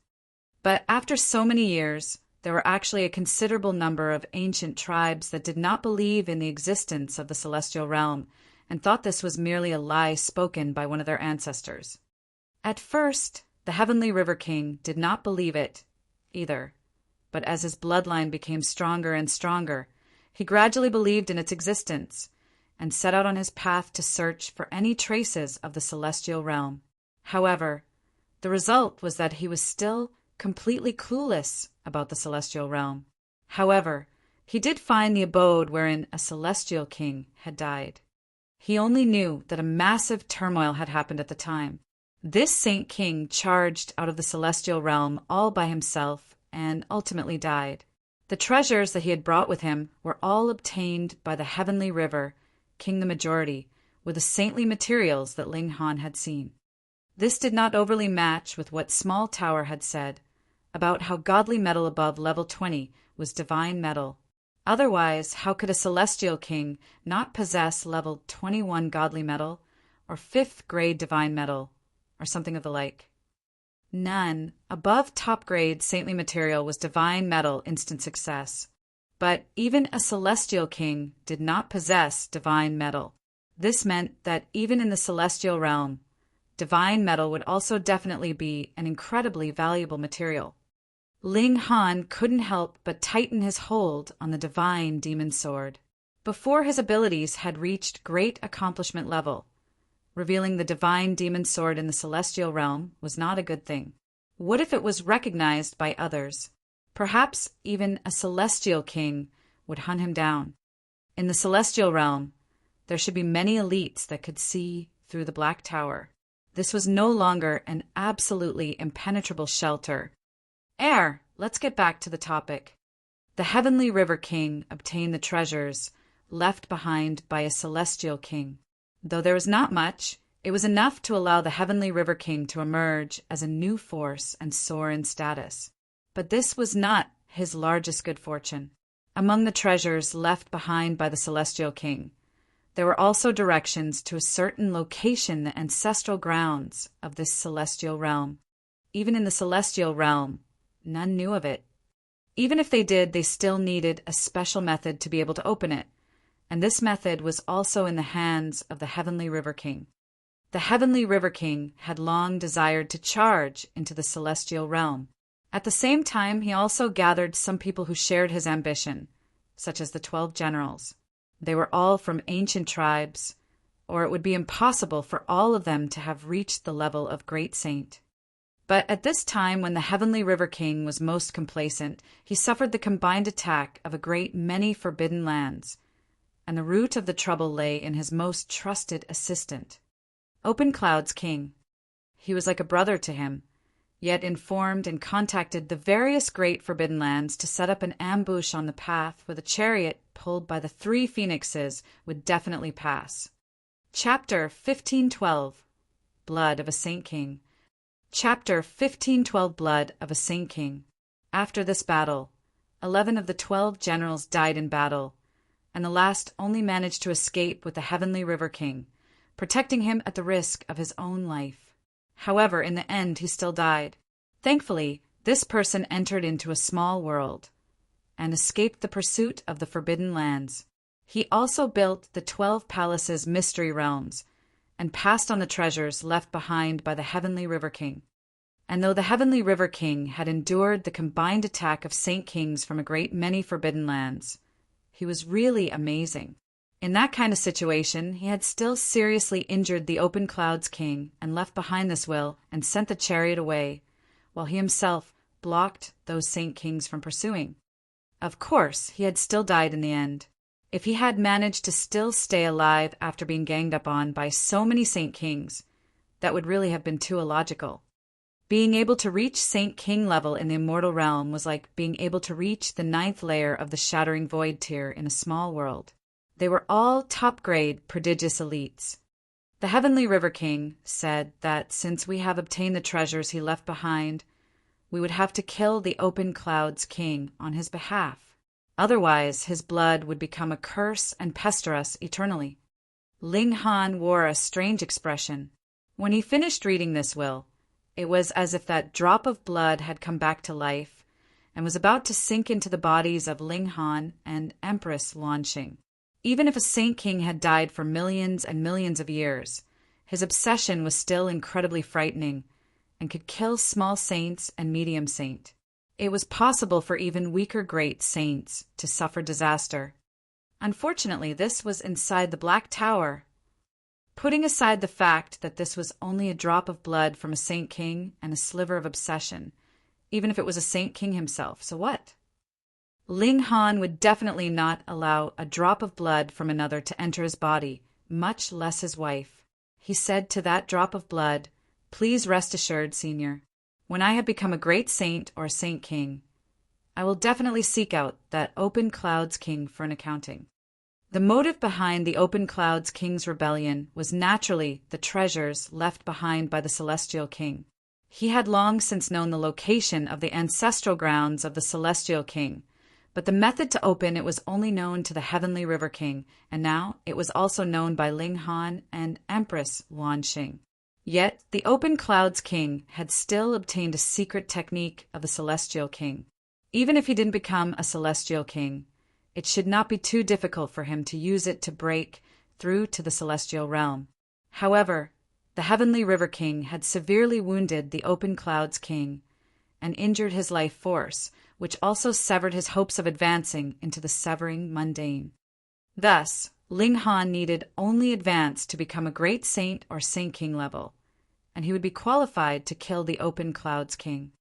But after so many years, there were actually a considerable number of ancient tribes that did not believe in the existence of the celestial realm and thought this was merely a lie spoken by one of their ancestors. At first, the Heavenly River King did not believe it either, but as his bloodline became stronger and stronger, he gradually believed in its existence, and set out on his path to search for any traces of the celestial realm. However, the result was that he was still completely clueless about the celestial realm. However, he did find the abode wherein a celestial king had died. He only knew that a massive turmoil had happened at the time. This saint king charged out of the celestial realm all by himself and ultimately died. The treasures that he had brought with him were all obtained by the heavenly river, King the Majority, with the saintly materials that Ling Han had seen. This did not overly match with what Small Tower had said about how godly metal above level 20 was divine metal. Otherwise, how could a celestial king not possess level 21 godly metal or 5th grade divine metal or something of the like? None above top grade saintly material was divine metal instant success. But even a celestial king did not possess divine metal. This meant that even in the celestial realm, divine metal would also definitely be an incredibly valuable material. Ling Han couldn't help but tighten his hold on the divine demon sword. Before his abilities had reached great accomplishment level, revealing the divine demon sword in the celestial realm was not a good thing. What if it was recognized by others? Perhaps even a celestial king would hunt him down. In the celestial realm, there should be many elites that could see through the Black Tower. This was no longer an absolutely impenetrable shelter. Let's get back to the topic. The Heavenly River King obtained the treasures left behind by a celestial king. Though there was not much, it was enough to allow the Heavenly River King to emerge as a new force and soar in status. But this was not his largest good fortune. Among the treasures left behind by the Celestial King, there were also directions to a certain location, the ancestral grounds of this celestial realm. Even in the celestial realm, none knew of it. Even if they did, they still needed a special method to be able to open it, and this method was also in the hands of the Heavenly River King. The Heavenly River King had long desired to charge into the celestial realm. At the same time, he also gathered some people who shared his ambition, such as the 12 generals. They were all from ancient tribes, or it would be impossible for all of them to have reached the level of great saint. But at this time, when the Heavenly River King was most complacent, he suffered the combined attack of a great many forbidden lands, and the root of the trouble lay in his most trusted assistant, Open Cloud's king. He was like a brother to him, yet informed and contacted the various great forbidden lands to set up an ambush on the path where the chariot pulled by the 3 phoenixes would definitely pass. Chapter 1512 Blood of a Saint King. Chapter 1512 Blood of a Saint King. After this battle, 11 of the 12 generals died in battle, and the last only managed to escape with the Heavenly River King, protecting him at the risk of his own life. However, in the end, he still died. Thankfully, this person entered into a small world and escaped the pursuit of the Forbidden Lands. He also built the 12 palaces' mystery realms and passed on the treasures left behind by the Heavenly River King. And though the Heavenly River King had endured the combined attack of Saint Kings from a great many Forbidden Lands, he was really amazing. In that kind of situation, he had still seriously injured the Open Cloud's king and left behind this will and sent the chariot away, while he himself blocked those Saint Kings from pursuing. Of course, he had still died in the end. If he had managed to still stay alive after being ganged up on by so many Saint Kings, that would really have been too illogical. Being able to reach Saint King level in the immortal realm was like being able to reach the 9th layer of the Shattering Void tier in a small world. They were all top-grade, prodigious elites. The Heavenly River King said that since we have obtained the treasures he left behind, we would have to kill the Open Cloud's king on his behalf. Otherwise, his blood would become a curse and pester us eternally. Ling Han wore a strange expression. When he finished reading this will, it was as if that drop of blood had come back to life and was about to sink into the bodies of Ling Han and Empress Luanxing. Even if a Saint King had died for millions and millions of years, his obsession was still incredibly frightening and could kill small saints and medium saint. It was possible for even weaker great saints to suffer disaster. Unfortunately, this was inside the Black Tower. Putting aside the fact that this was only a drop of blood from a Saint King and a sliver of obsession, even if it was a Saint King himself, so what? Ling Han would definitely not allow a drop of blood from another to enter his body, much less his wife. He said to that drop of blood, "Please rest assured, Senior, when I have become a great saint or Saint King, I will definitely seek out that Open Clouds King for an accounting." The motive behind the Open Clouds King's rebellion was naturally the treasures left behind by the Celestial King. He had long since known the location of the ancestral grounds of the Celestial King, but the method to open it was only known to the Heavenly River King, and now it was also known by Ling Han and Empress Luanxing. Yet the Open Clouds King had still obtained a secret technique of the Celestial King. Even if he didn't become a Celestial King, it should not be too difficult for him to use it to break through to the Celestial Realm. However, the Heavenly River King had severely wounded the Open Clouds King and injured his life force, which also severed his hopes of advancing into the severing mundane. Thus, Ling Han needed only advance to become a great saint or Saint King level, and he would be qualified to kill the Open Clouds King.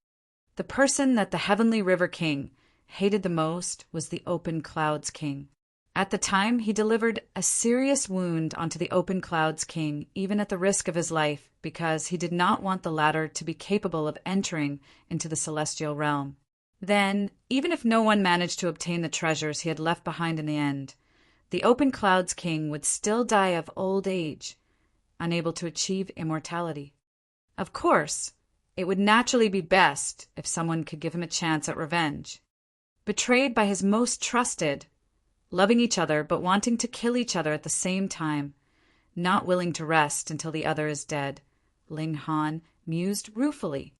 The person that the Heavenly River King hated the most was the Open Clouds King. At the time, he delivered a serious wound onto the Open Clouds King, even at the risk of his life, because he did not want the latter to be capable of entering into the celestial realm. Then, even if no one managed to obtain the treasures he had left behind in the end, the Open Clouds King would still die of old age, unable to achieve immortality. Of course, it would naturally be best if someone could give him a chance at revenge. Betrayed by his most trusted, loving each other but wanting to kill each other at the same time, not willing to rest until the other is dead, Ling Han mused ruefully.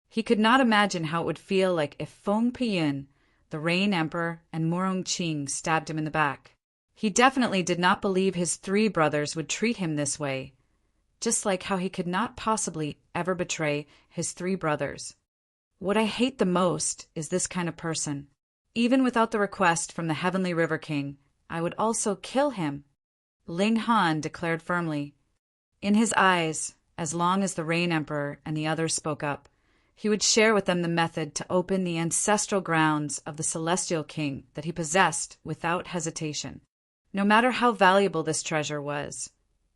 He could not imagine how it would feel like if Feng Piyun, the Rain Emperor, and Morong Qing stabbed him in the back. He definitely did not believe his 3 brothers would treat him this way, just like how he could not possibly ever betray his 3 brothers. What I hate the most is this kind of person. Even without the request from the Heavenly River King, I would also kill him, Ling Han declared firmly. In his eyes, as long as the Rain Emperor and the others spoke up, he would share with them the method to open the ancestral grounds of the Celestial King that he possessed without hesitation. No matter how valuable this treasure was,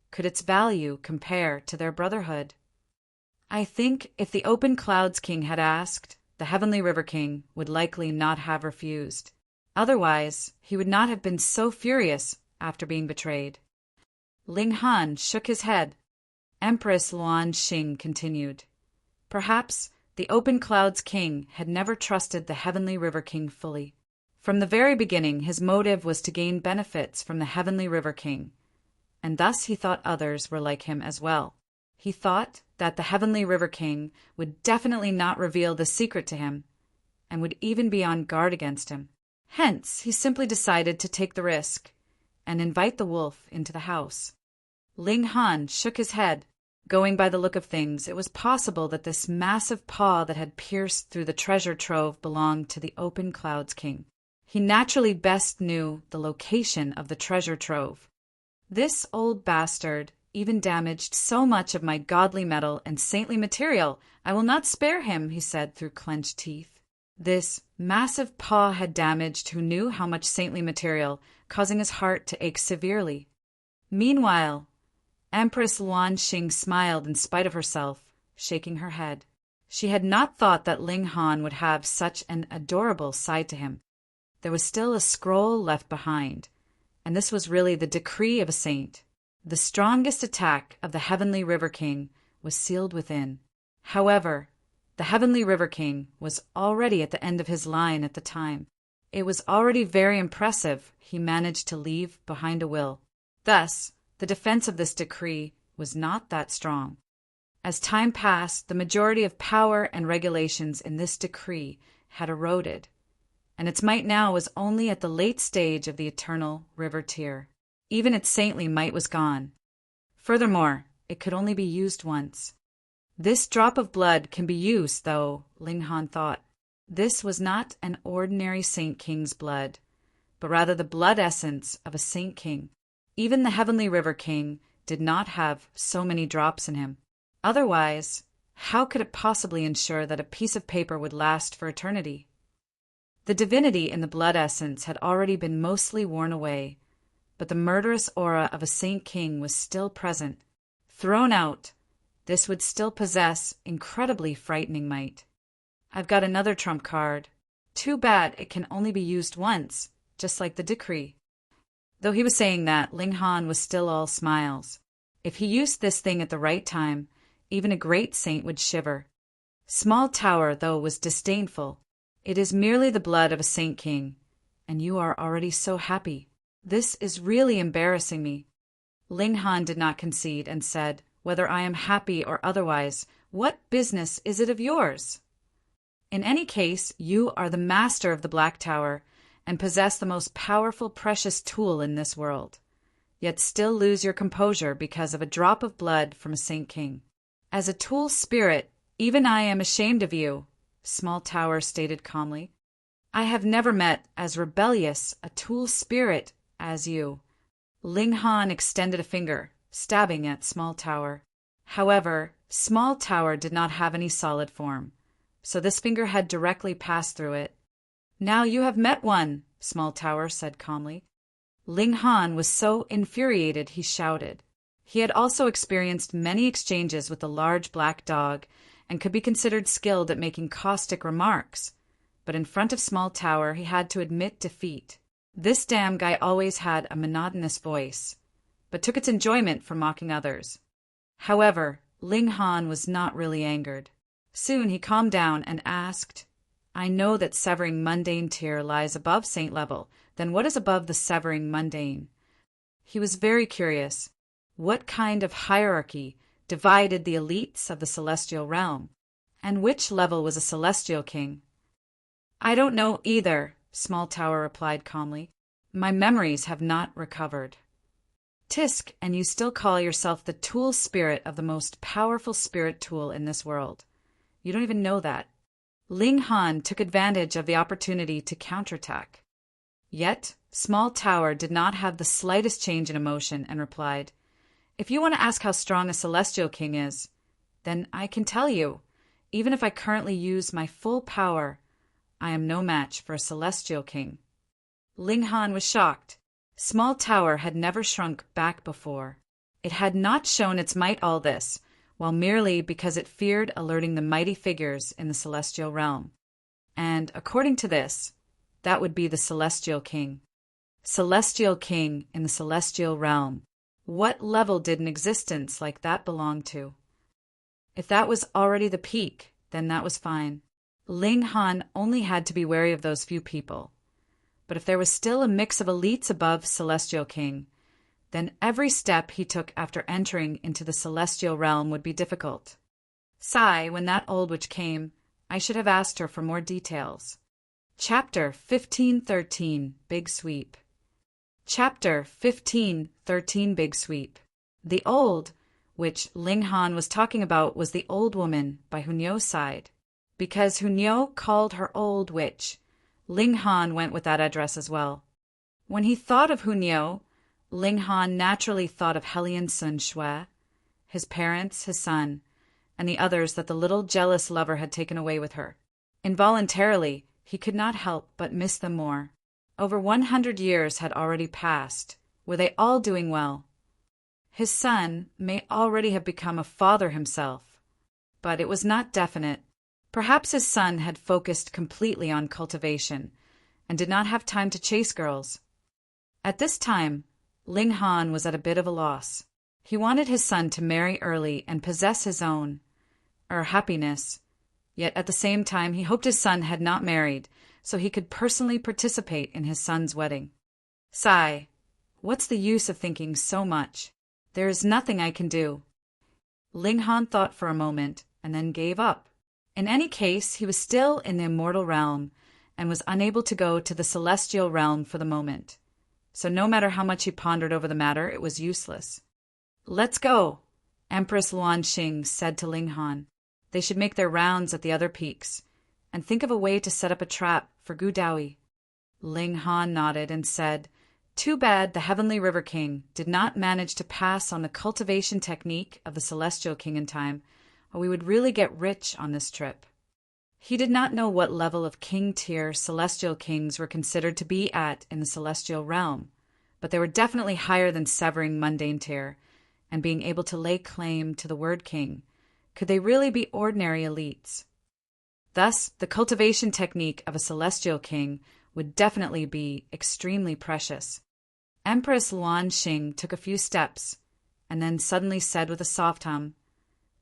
could its value compare to their brotherhood? I think if the Open Clouds King had asked, the Heavenly River King would likely not have refused. Otherwise, he would not have been so furious after being betrayed. Ling Han shook his head. Empress Luanxing continued. Perhaps the Open Clouds King had never trusted the Heavenly River King fully. From the very beginning, his motive was to gain benefits from the Heavenly River King, and thus he thought others were like him as well. He thought that the Heavenly River King would definitely not reveal the secret to him, and would even be on guard against him. Hence, he simply decided to take the risk and invite the wolf into the house. Ling Han shook his head. Going by the look of things, it was possible that this massive paw that had pierced through the treasure trove belonged to the Open Clouds King. He naturally best knew the location of the treasure trove. This old bastard even damaged so much of my godly metal and saintly material. I will not spare him, he said through clenched teeth. This massive paw had damaged who knew how much saintly material, causing his heart to ache severely. Meanwhile, Empress Luanxing smiled in spite of herself, shaking her head. She had not thought that Ling Han would have such an adorable side to him. There was still a scroll left behind, and this was really the decree of a saint. The strongest attack of the Heavenly River King was sealed within. However, the Heavenly River King was already at the end of his line at the time. It was already very impressive he managed to leave behind a will. Thus, the defense of this decree was not that strong. As time passed, the majority of power and regulations in this decree had eroded, and its might now was only at the late stage of the eternal river tier. Even its saintly might was gone. Furthermore, it could only be used once. This drop of blood can be used, though, Ling Han thought. This was not an ordinary Saint King's blood. but rather the blood essence of a saint king. Even the heavenly river king did not have so many drops in him. Otherwise, how could it possibly ensure that a piece of paper would last for eternity? The divinity in the blood essence had already been mostly worn away, but the murderous aura of a saint king was still present. Thrown out, this would still possess incredibly frightening might. I've got another trump card. Too bad it can only be used once, just like the decree. Though he was saying that, Ling Han was still all smiles. If he used this thing at the right time, even a great saint would shiver. Small Tower, though, was disdainful. It is merely the blood of a saint king, and you are already so happy. This is really embarrassing me. Ling Han did not concede and said, whether I am happy or otherwise, what business is it of yours? In any case, you are the master of the Black Tower and possess the most powerful, precious tool in this world, yet still lose your composure because of a drop of blood from a saint king. As a tool spirit, even I am ashamed of you, Small Tower stated calmly. I have never met as rebellious a tool spirit as you. Ling Han extended a finger, stabbing at Small Tower. However, Small Tower did not have any solid form, so this finger had directly passed through it. Now you have met one, Small Tower said calmly. Ling Han was so infuriated he shouted. He had also experienced many exchanges with the large black dog and could be considered skilled at making caustic remarks, but in front of Small Tower he had to admit defeat. This damn guy always had a monotonous voice, but took its enjoyment from mocking others. However, Ling Han was not really angered. Soon he calmed down and asked, I know that severing mundane tier lies above saint level, then what is above the severing mundane? He was very curious. What kind of hierarchy divided the elites of the celestial realm? And which level was a celestial king? I don't know either, Small Tower replied calmly. My memories have not recovered. Tisk, and you still call yourself the tool spirit of the most powerful spirit tool in this world. You don't even know that. Ling Han took advantage of the opportunity to counterattack. Yet, Small Tower did not have the slightest change in emotion and replied, If you want to ask how strong a celestial king is, then I can tell you, even if I currently use my full power, I am no match for a celestial king. Ling Han was shocked. Small Tower had never shrunk back before. It had not shown its might all this, while merely because it feared alerting the mighty figures in the celestial realm. And, according to this, that would be the celestial king. Celestial king in the celestial realm. What level did an existence like that belong to? If that was already the peak, then that was fine. Ling Han only had to be wary of those few people. But if there was still a mix of elites above Celestial King, then every step he took after entering into the celestial realm would be difficult. Sigh, when that old witch came, I should have asked her for more details. Chapter 1513, Big Sweep. Chapter 1513, Big Sweep. The old, which Ling Han was talking about, was the old woman by Hunyo's side. Because Hunyo called her old witch, Ling Han went with that address as well. When he thought of Hunyo, Ling Han naturally thought of Hellion Sun Shui, his parents, his son, and the others that the little jealous lover had taken away with her. Involuntarily, he could not help but miss them more. Over 100 years had already passed. Were they all doing well? His son may already have become a father himself, but it was not definite. Perhaps his son had focused completely on cultivation and did not have time to chase girls. At this time, Ling Han was at a bit of a loss. He wanted his son to marry early and possess his own happiness, yet at the same time he hoped his son had not married so he could personally participate in his son's wedding. Sigh, what's the use of thinking so much? There is nothing I can do. Ling Han thought for a moment and then gave up. In any case, he was still in the immortal realm and was unable to go to the celestial realm for the moment. So no matter how much he pondered over the matter, it was useless. Let's go, Empress Luanxing said to Ling Han. They should make their rounds at the other peaks and think of a way to set up a trap for Gu Daoyi. Ling Han nodded and said, "Too bad the Heavenly River King did not manage to pass on the cultivation technique of the Celestial King in time, or we would really get rich on this trip." He did not know what level of king-tier Celestial Kings were considered to be at in the Celestial realm, but they were definitely higher than severing mundane tier and being able to lay claim to the word king. Could they really be ordinary elites? Thus, the cultivation technique of a Celestial King would definitely be extremely precious. Empress Luanxing took a few steps and then suddenly said with a soft hum,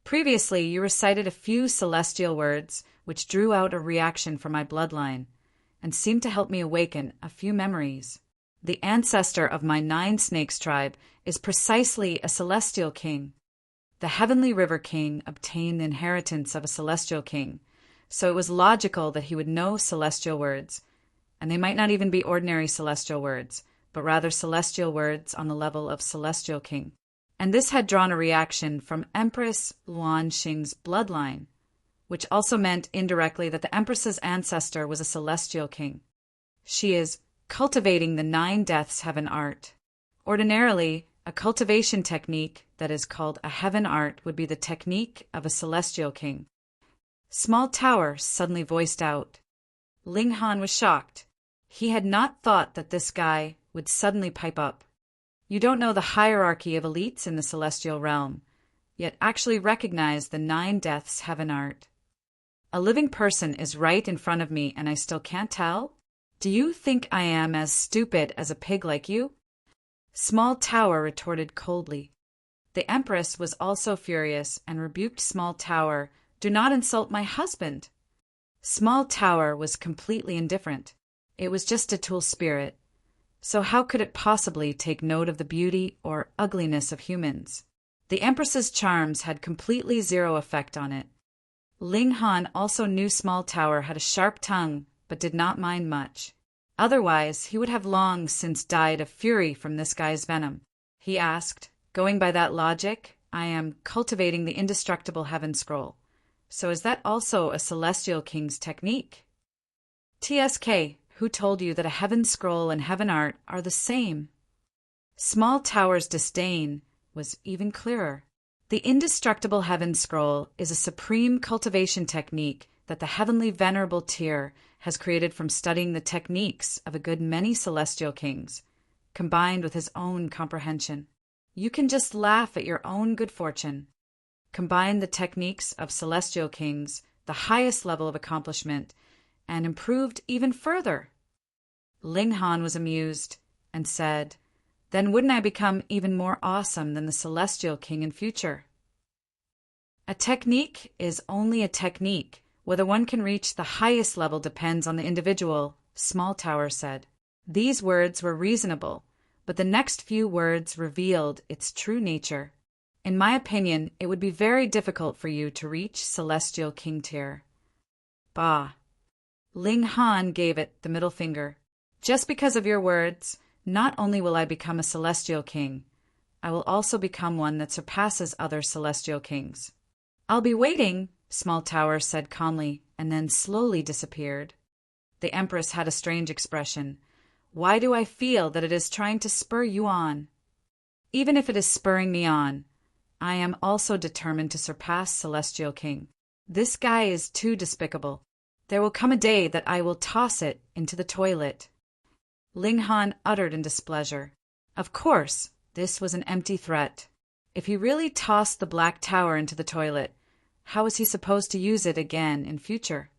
"Previously, you recited a few celestial words which drew out a reaction from my bloodline and seemed to help me awaken a few memories. The ancestor of my 9 Snakes tribe is precisely a Celestial King. The Heavenly River King obtained the inheritance of a Celestial King, so it was logical that he would know celestial words, and they might not even be ordinary celestial words, but rather celestial words on the level of Celestial King. And this had drawn a reaction from Empress Luanxing's bloodline, which also meant indirectly that the Empress's ancestor was a Celestial King. She is cultivating the 9 Deaths Heaven art. Ordinarily, a cultivation technique that is called a heaven art would be the technique of a Celestial King." Small Tower suddenly voiced out. Ling Han was shocked. He had not thought that this guy would suddenly pipe up. "You don't know the hierarchy of elites in the Celestial realm, yet actually recognize the 9 Deaths Heaven art. A living person is right in front of me and I still can't tell? Do you think I am as stupid as a pig like you?" Small Tower retorted coldly. The Empress was also furious and rebuked Small Tower, "Do not insult my husband." Small Tower was completely indifferent. It was just a tool spirit. So how could it possibly take note of the beauty or ugliness of humans? The Empress's charms had completely zero effect on it. Ling Han also knew Small Tower had a sharp tongue, but did not mind much. Otherwise, he would have long since died of fury from this guy's venom. He asked, "Going by that logic, I am cultivating the indestructible heaven scroll. So is that also a Celestial King's technique?" "TSK, who told you that a heaven scroll and heaven art are the same?" Small Tower's disdain was even clearer. The indestructible heaven scroll is a supreme cultivation technique that the heavenly venerable tier has created from studying the techniques of a good many Celestial Kings, combined with his own comprehension. You can just laugh at your own good fortune. Combine the techniques of Celestial Kings, the highest level of accomplishment, and improved even further. Ling Han was amused and said, "Then wouldn't I become even more awesome than the Celestial King in future?" "A technique is only a technique. Whether one can reach the highest level depends on the individual," Small Tower said. These words were reasonable, but the next few words revealed its true nature. "In my opinion, it would be very difficult for you to reach Celestial King tier." "Bah." Ling Han gave it the middle finger. "Just because of your words, not only will I become a Celestial King, I will also become one that surpasses other Celestial Kings." "I'll be waiting," Small Tower said calmly, and then slowly disappeared. The Empress had a strange expression. "Why do I feel that it is trying to spur you on?" "Even if it is spurring me on, I am also determined to surpass Celestial King. This guy is too despicable. There will come a day that I will toss it into the toilet." Ling Han uttered in displeasure. Of course, this was an empty threat. If he really tossed the Black Tower into the toilet, how was he supposed to use it again in future?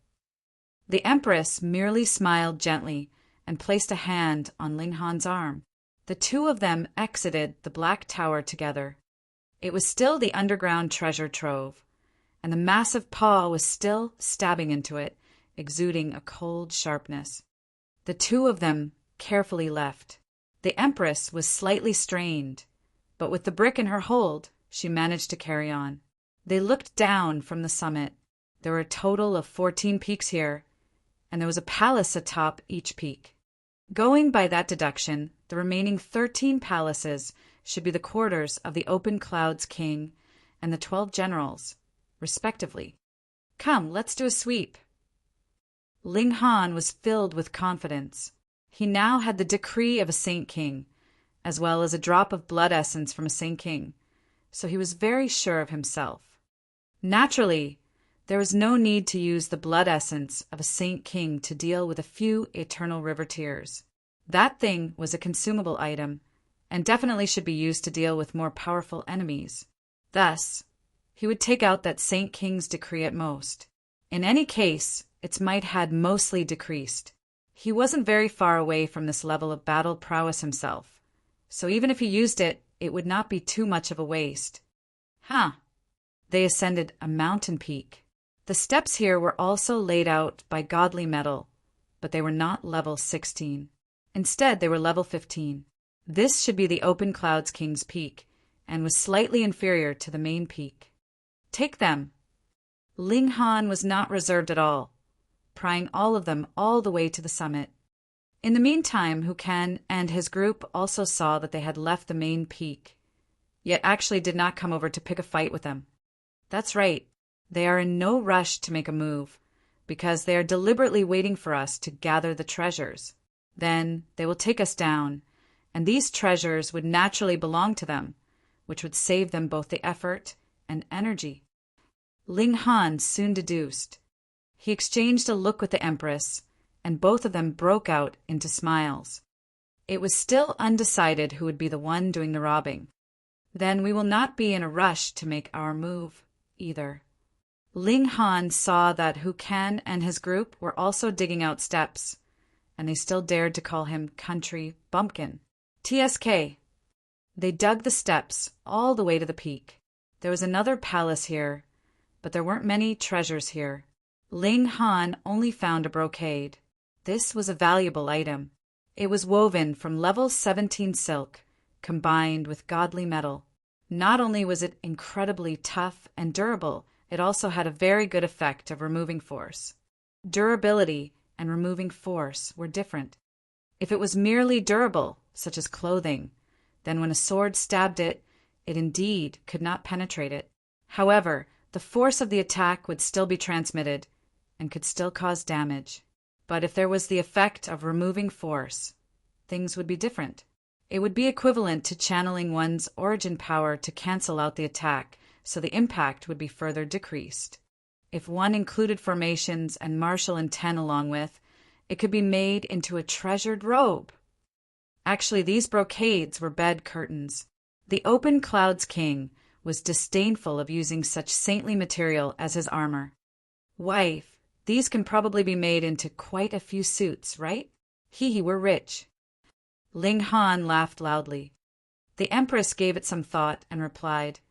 The Empress merely smiled gently and placed a hand on Ling Han's arm. The two of them exited the Black Tower together. It was still the underground treasure trove, and the massive paw was still stabbing into it, exuding a cold sharpness. The two of them carefully left. The Empress was slightly strained, but with the brick in her hold, she managed to carry on. They looked down from the summit. There were a total of 14 peaks here, and there was a palace atop each peak. Going by that deduction, the remaining 13 palaces should be the quarters of the Open Clouds King and the 12 generals, respectively. "Come, let's do a sweep." Ling Han was filled with confidence. He now had the decree of a Saint King, as well as a drop of blood essence from a Saint King, so he was very sure of himself. Naturally, there was no need to use the blood essence of a Saint King to deal with a few eternal river tears. That thing was a consumable item, and definitely should be used to deal with more powerful enemies. Thus, he would take out that Saint King's decree at most. In any case, its might had mostly decreased. He wasn't very far away from this level of battle prowess himself, so even if he used it, it would not be too much of a waste. They ascended a mountain peak. The steps here were also laid out by godly metal, but they were not level 16. Instead, they were level 15. This should be the Open Clouds King's peak, and was slightly inferior to the main peak. Take them. Ling Han was not reserved at all, prying all of them all the way to the summit. In the meantime, Hukan and his group also saw that they had left the main peak, yet actually did not come over to pick a fight with them. That's right, they are in no rush to make a move, because they are deliberately waiting for us to gather the treasures. Then they will take us down, and these treasures would naturally belong to them, which would save them both the effort and energy. Ling Han soon deduced. He exchanged a look with the Empress, and both of them broke out into smiles. It was still undecided who would be the one doing the robbing. Then we will not be in a rush to make our move, either. Ling Han saw that Hukan and his group were also digging out steps, and they still dared to call him Country Bumpkin. TSK. They dug the steps all the way to the peak. There was another palace here, but there weren't many treasures here. Ling Han only found a brocade. This was a valuable item. It was woven from level 17 silk, combined with godly metal. Not only was it incredibly tough and durable, it also had a very good effect of removing force. Durability and removing force were different. If it was merely durable, such as clothing, then when a sword stabbed it, it indeed could not penetrate it. However, the force of the attack would still be transmitted and could still cause damage. But if there was the effect of removing force, things would be different. It would be equivalent to channeling one's origin power to cancel out the attack, so the impact would be further decreased. If one included formations and martial intent along with, it could be made into a treasured robe. Actually, these brocades were bed curtains. The Open Clouds King was disdainful of using such saintly material as his armor. Wife, these can probably be made into quite a few suits, right? We're rich. Ling Han laughed loudly. The Empress gave it some thought and replied,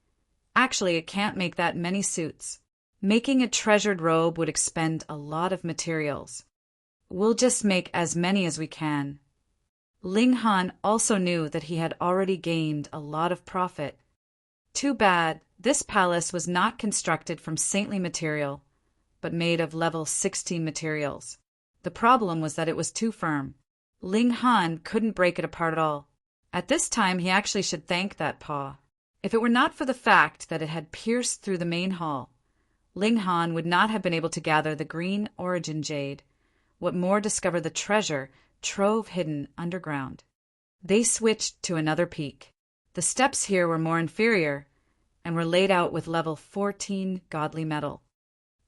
Actually, it can't make that many suits. Making a treasured robe would expend a lot of materials. We'll just make as many as we can. Ling Han also knew that he had already gained a lot of profit. Too bad, this palace was not constructed from saintly material, but made of level 16 materials. The problem was that it was too firm. Ling Han couldn't break it apart at all. At this time, he actually should thank that paw. If it were not for the fact that it had pierced through the main hall, Ling Han would not have been able to gather the green origin jade, what more discover the treasure trove hidden underground. They switched to another peak. The steps here were more inferior and were laid out with level 14 godly metal.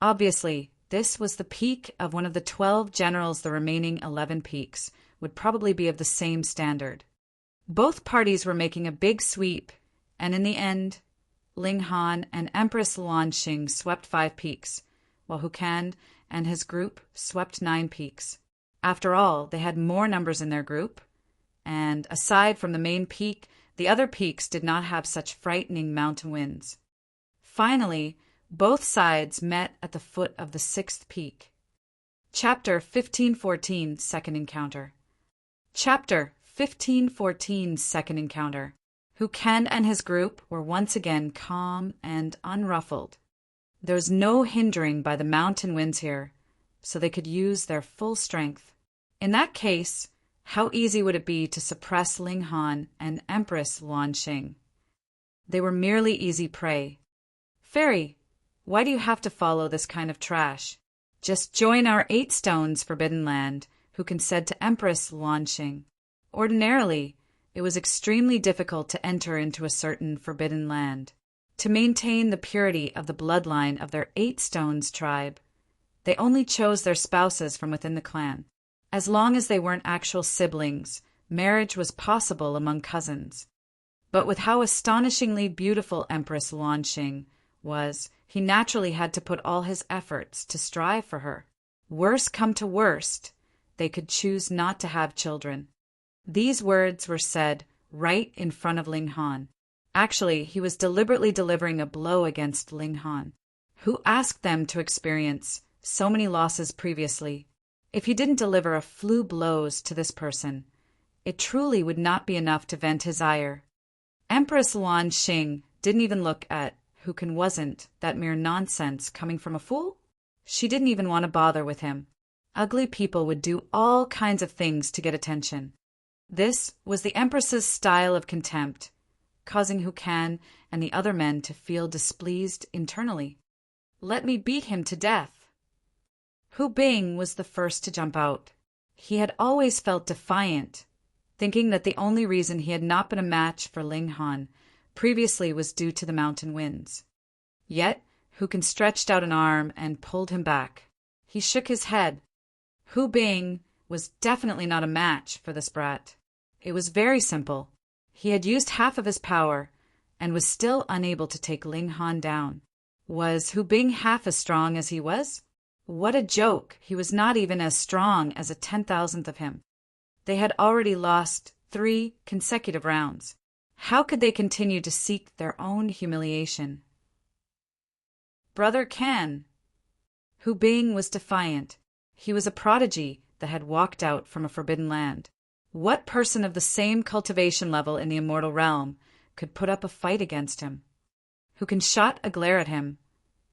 Obviously, this was the peak of one of the 12 generals. The remaining 11 peaks would probably be of the same standard. Both parties were making a big sweep, and in the end, Ling Han and Empress Luanxing swept 5 peaks, while Hukan and his group swept 9 peaks. After all, they had more numbers in their group, and aside from the main peak, the other peaks did not have such frightening mountain winds. Finally, both sides met at the foot of the 6th peak. Chapter 1514, Second Encounter. Chapter 1514, Second Encounter. Hukan and his group were once again calm and unruffled. There was no hindering by the mountain winds here, so they could use their full strength. In that case, how easy would it be to suppress Ling Han and Empress Luanxing? They were merely easy prey. Fairy, why do you have to follow this kind of trash? Just join our 8 stones forbidden land, can said to Empress Luanxing, "Ordinarily, it was extremely difficult to enter into a certain forbidden land. To maintain the purity of the bloodline of their Eight Stones tribe, they only chose their spouses from within the clan. As long as they weren't actual siblings, marriage was possible among cousins. But with how astonishingly beautiful Empress Luanxing was, he naturally had to put all his efforts to strive for her. Worst come to worst, they could choose not to have children." These words were said right in front of Ling Han. Actually, he was deliberately delivering a blow against Ling Han, who asked them to experience so many losses previously. If he didn't deliver a few blows to this person, it truly would not be enough to vent his ire. Empress Luanxing didn't even look at Hukin. Wasn't that mere nonsense coming from a fool? She didn't even want to bother with him. Ugly people would do all kinds of things to get attention. This was the Empress's style of contempt, causing Hukan and the other men to feel displeased internally. "Let me beat him to death." Hu Bing was the first to jump out. He had always felt defiant, thinking that the only reason he had not been a match for Ling Han previously was due to the mountain winds. Yet Hukan stretched out an arm and pulled him back. He shook his head. Hu Bing was definitely not a match for this brat. It was very simple. He had used half of his power and was still unable to take Ling Han down. Was Hu Bing half as strong as he was? What a joke! He was not even as strong as a 10,000th of him. They had already lost 3 consecutive rounds. How could they continue to seek their own humiliation? "Brother Can." Hu Bing was defiant. He was a prodigy that had walked out from a forbidden land. What person of the same cultivation level in the immortal realm could put up a fight against him? Hukin shot a glare at him,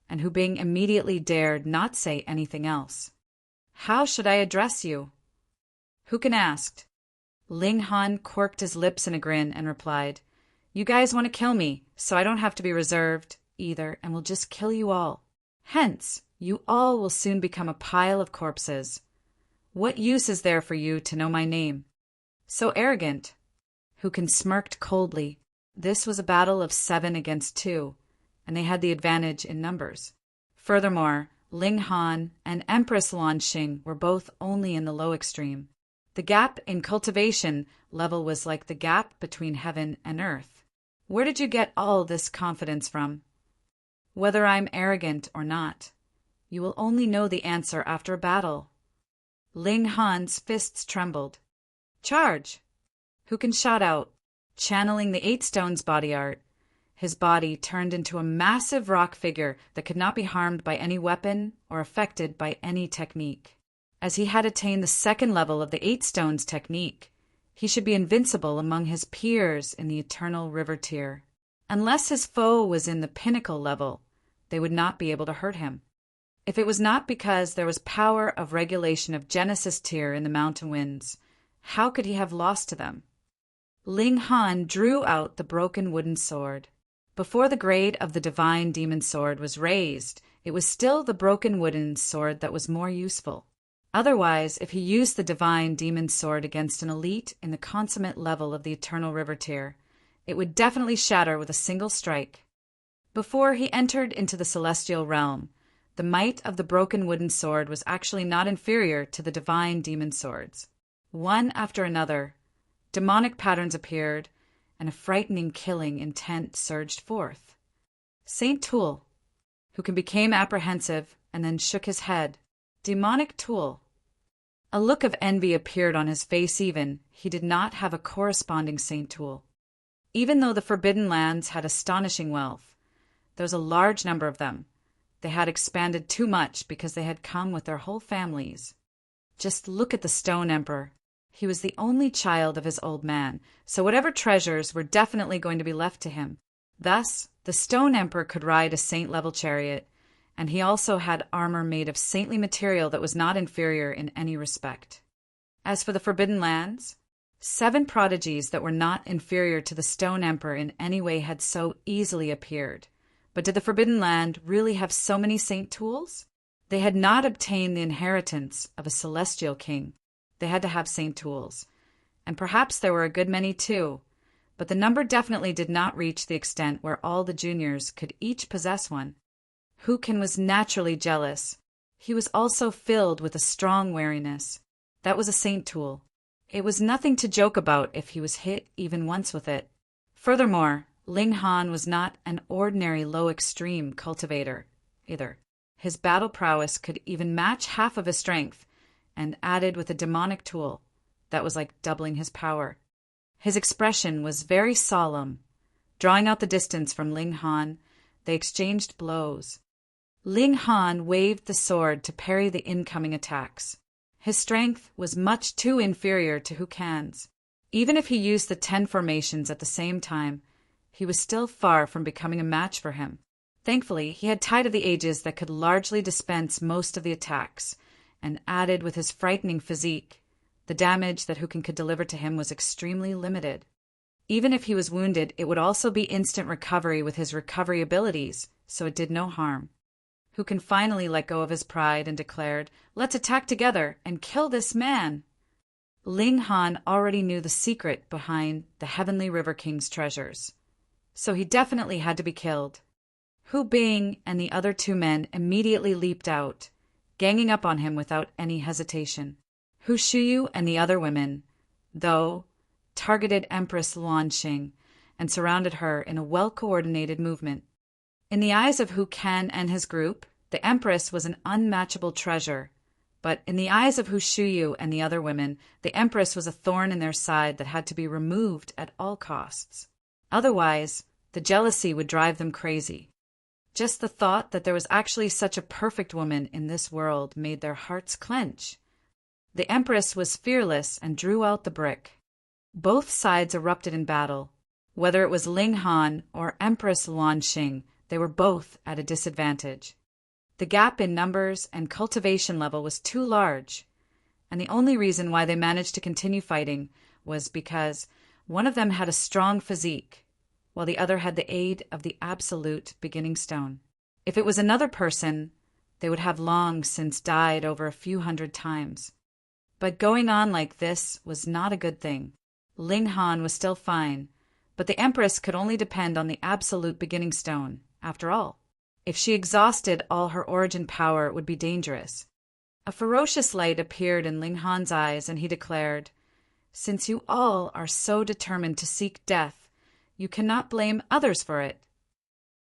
and Hu Bing immediately dared not say anything else. "How should I address you?" Hukin asked. Ling Han quirked his lips in a grin and replied, "You guys want to kill me, so I don't have to be reserved either, and will just kill you all. Hence, you all will soon become a pile of corpses. What use is there for you to know my name?" "So arrogant." Hukin smirked coldly. This was a battle of 7 against 2, and they had the advantage in numbers. Furthermore, Ling Han and Empress Luanxing were both only in the low extreme. The gap in cultivation level was like the gap between heaven and earth. "Where did you get all this confidence from?" "Whether I'm arrogant or not, you will only know the answer after a battle." Ling Han's fists trembled. "Charge!" Hukin shot out, channeling the 8 Stones body art. His body turned into a massive rock figure that could not be harmed by any weapon or affected by any technique. As he had attained the 2nd level of the 8 Stones technique, he should be invincible among his peers in the eternal river tier. Unless his foe was in the pinnacle level, they would not be able to hurt him. If it was not because there was power of regulation of Genesis tier in the mountain winds, how could he have lost to them? Ling Han drew out the broken wooden sword. Before the grade of the divine demon sword was raised, it was still the broken wooden sword that was more useful. Otherwise, if he used the divine demon sword against an elite in the consummate level of the eternal river tier, it would definitely shatter with a single strike. Before he entered into the celestial realm, the might of the broken wooden sword was actually not inferior to the divine demon swords. One after another, demonic patterns appeared, and a frightening killing intent surged forth. Saint Tool, Hukin became apprehensive and then shook his head. Demonic Tool. A look of envy appeared on his face even. He did not have a corresponding Saint Tool. Even though the Forbidden Lands had astonishing wealth, there was a large number of them. They had expanded too much because they had come with their whole families. Just look at the Stone Emperor. He was the only child of his old man, so whatever treasures were definitely going to be left to him. Thus, the Stone Emperor could ride a saint-level chariot, and he also had armor made of saintly material that was not inferior in any respect. As for the Forbidden Lands, 7 prodigies that were not inferior to the Stone Emperor in any way had so easily appeared. But did the Forbidden Land really have so many saint tools? They had not obtained the inheritance of a celestial king. They had to have saint tools. And perhaps there were a good many too, but the number definitely did not reach the extent where all the juniors could each possess one. Hukin was naturally jealous. He was also filled with a strong wariness. That was a saint tool. It was nothing to joke about if he was hit even once with it. Furthermore, Ling Han was not an ordinary low-extreme cultivator, either. His battle prowess could even match half of his strength, and added with a demonic tool, that was like doubling his power. His expression was very solemn. Drawing out the distance from Ling Han, they exchanged blows. Ling Han waved the sword to parry the incoming attacks. His strength was much too inferior to Hukan's. Even if he used the 10 formations at the same time, he was still far from becoming a match for him. Thankfully, he had Tide of the Ages that could largely dispense most of the attacks, and added with his frightening physique, the damage that Hukin could deliver to him was extremely limited. Even if he was wounded, it would also be instant recovery with his recovery abilities, so it did no harm. Hukin finally let go of his pride and declared, "Let's attack together and kill this man." Ling Han already knew the secret behind the Heavenly River King's treasures, so he definitely had to be killed. Hu Bing and the other 2 men immediately leaped out, ganging up on him without any hesitation. Hu Shuyu and the other women, though, targeted Empress Luanxing and surrounded her in a well-coordinated movement. In the eyes of Hu Kan and his group, the Empress was an unmatchable treasure, but in the eyes of Hu Shuyu and the other women, the Empress was a thorn in their side that had to be removed at all costs. Otherwise, the jealousy would drive them crazy. Just the thought that there was actually such a perfect woman in this world made their hearts clench. The Empress was fearless and drew out the brick. Both sides erupted in battle. Whether it was Ling Han or Empress Luanxing, they were both at a disadvantage. The gap in numbers and cultivation level was too large, and the only reason why they managed to continue fighting was because one of them had a strong physique, while the other had the aid of the absolute beginning stone. If it was another person, they would have long since died over a few hundred times. But going on like this was not a good thing. Ling Han was still fine, but the Empress could only depend on the absolute beginning stone, after all. If she exhausted all her origin power, it would be dangerous. A ferocious light appeared in Ling Han's eyes, and he declared, "Since you all are so determined to seek death, you cannot blame others for it."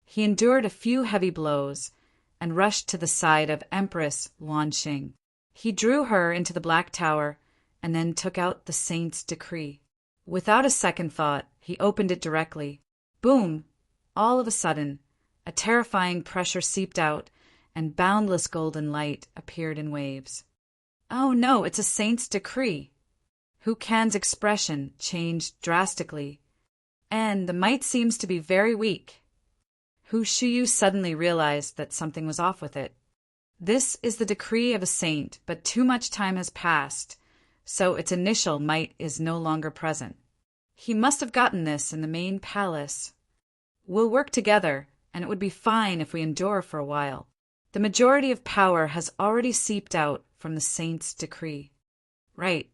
He endured a few heavy blows and rushed to the side of Empress Luanxing. He drew her into the Black Tower and then took out the Saint's decree. Without a second thought, he opened it directly. Boom! All of a sudden, a terrifying pressure seeped out, and boundless golden light appeared in waves. "Oh no, it's a Saint's decree!" Hu Kan's expression changed drastically. "And the might seems to be very weak." Hu Shuyu suddenly realized that something was off with it. This is the decree of a saint, but too much time has passed, so its initial might is no longer present. He must have gotten this in the main palace. We'll work together, and it would be fine if we endure for a while. The majority of power has already seeped out from the saint's decree. Right.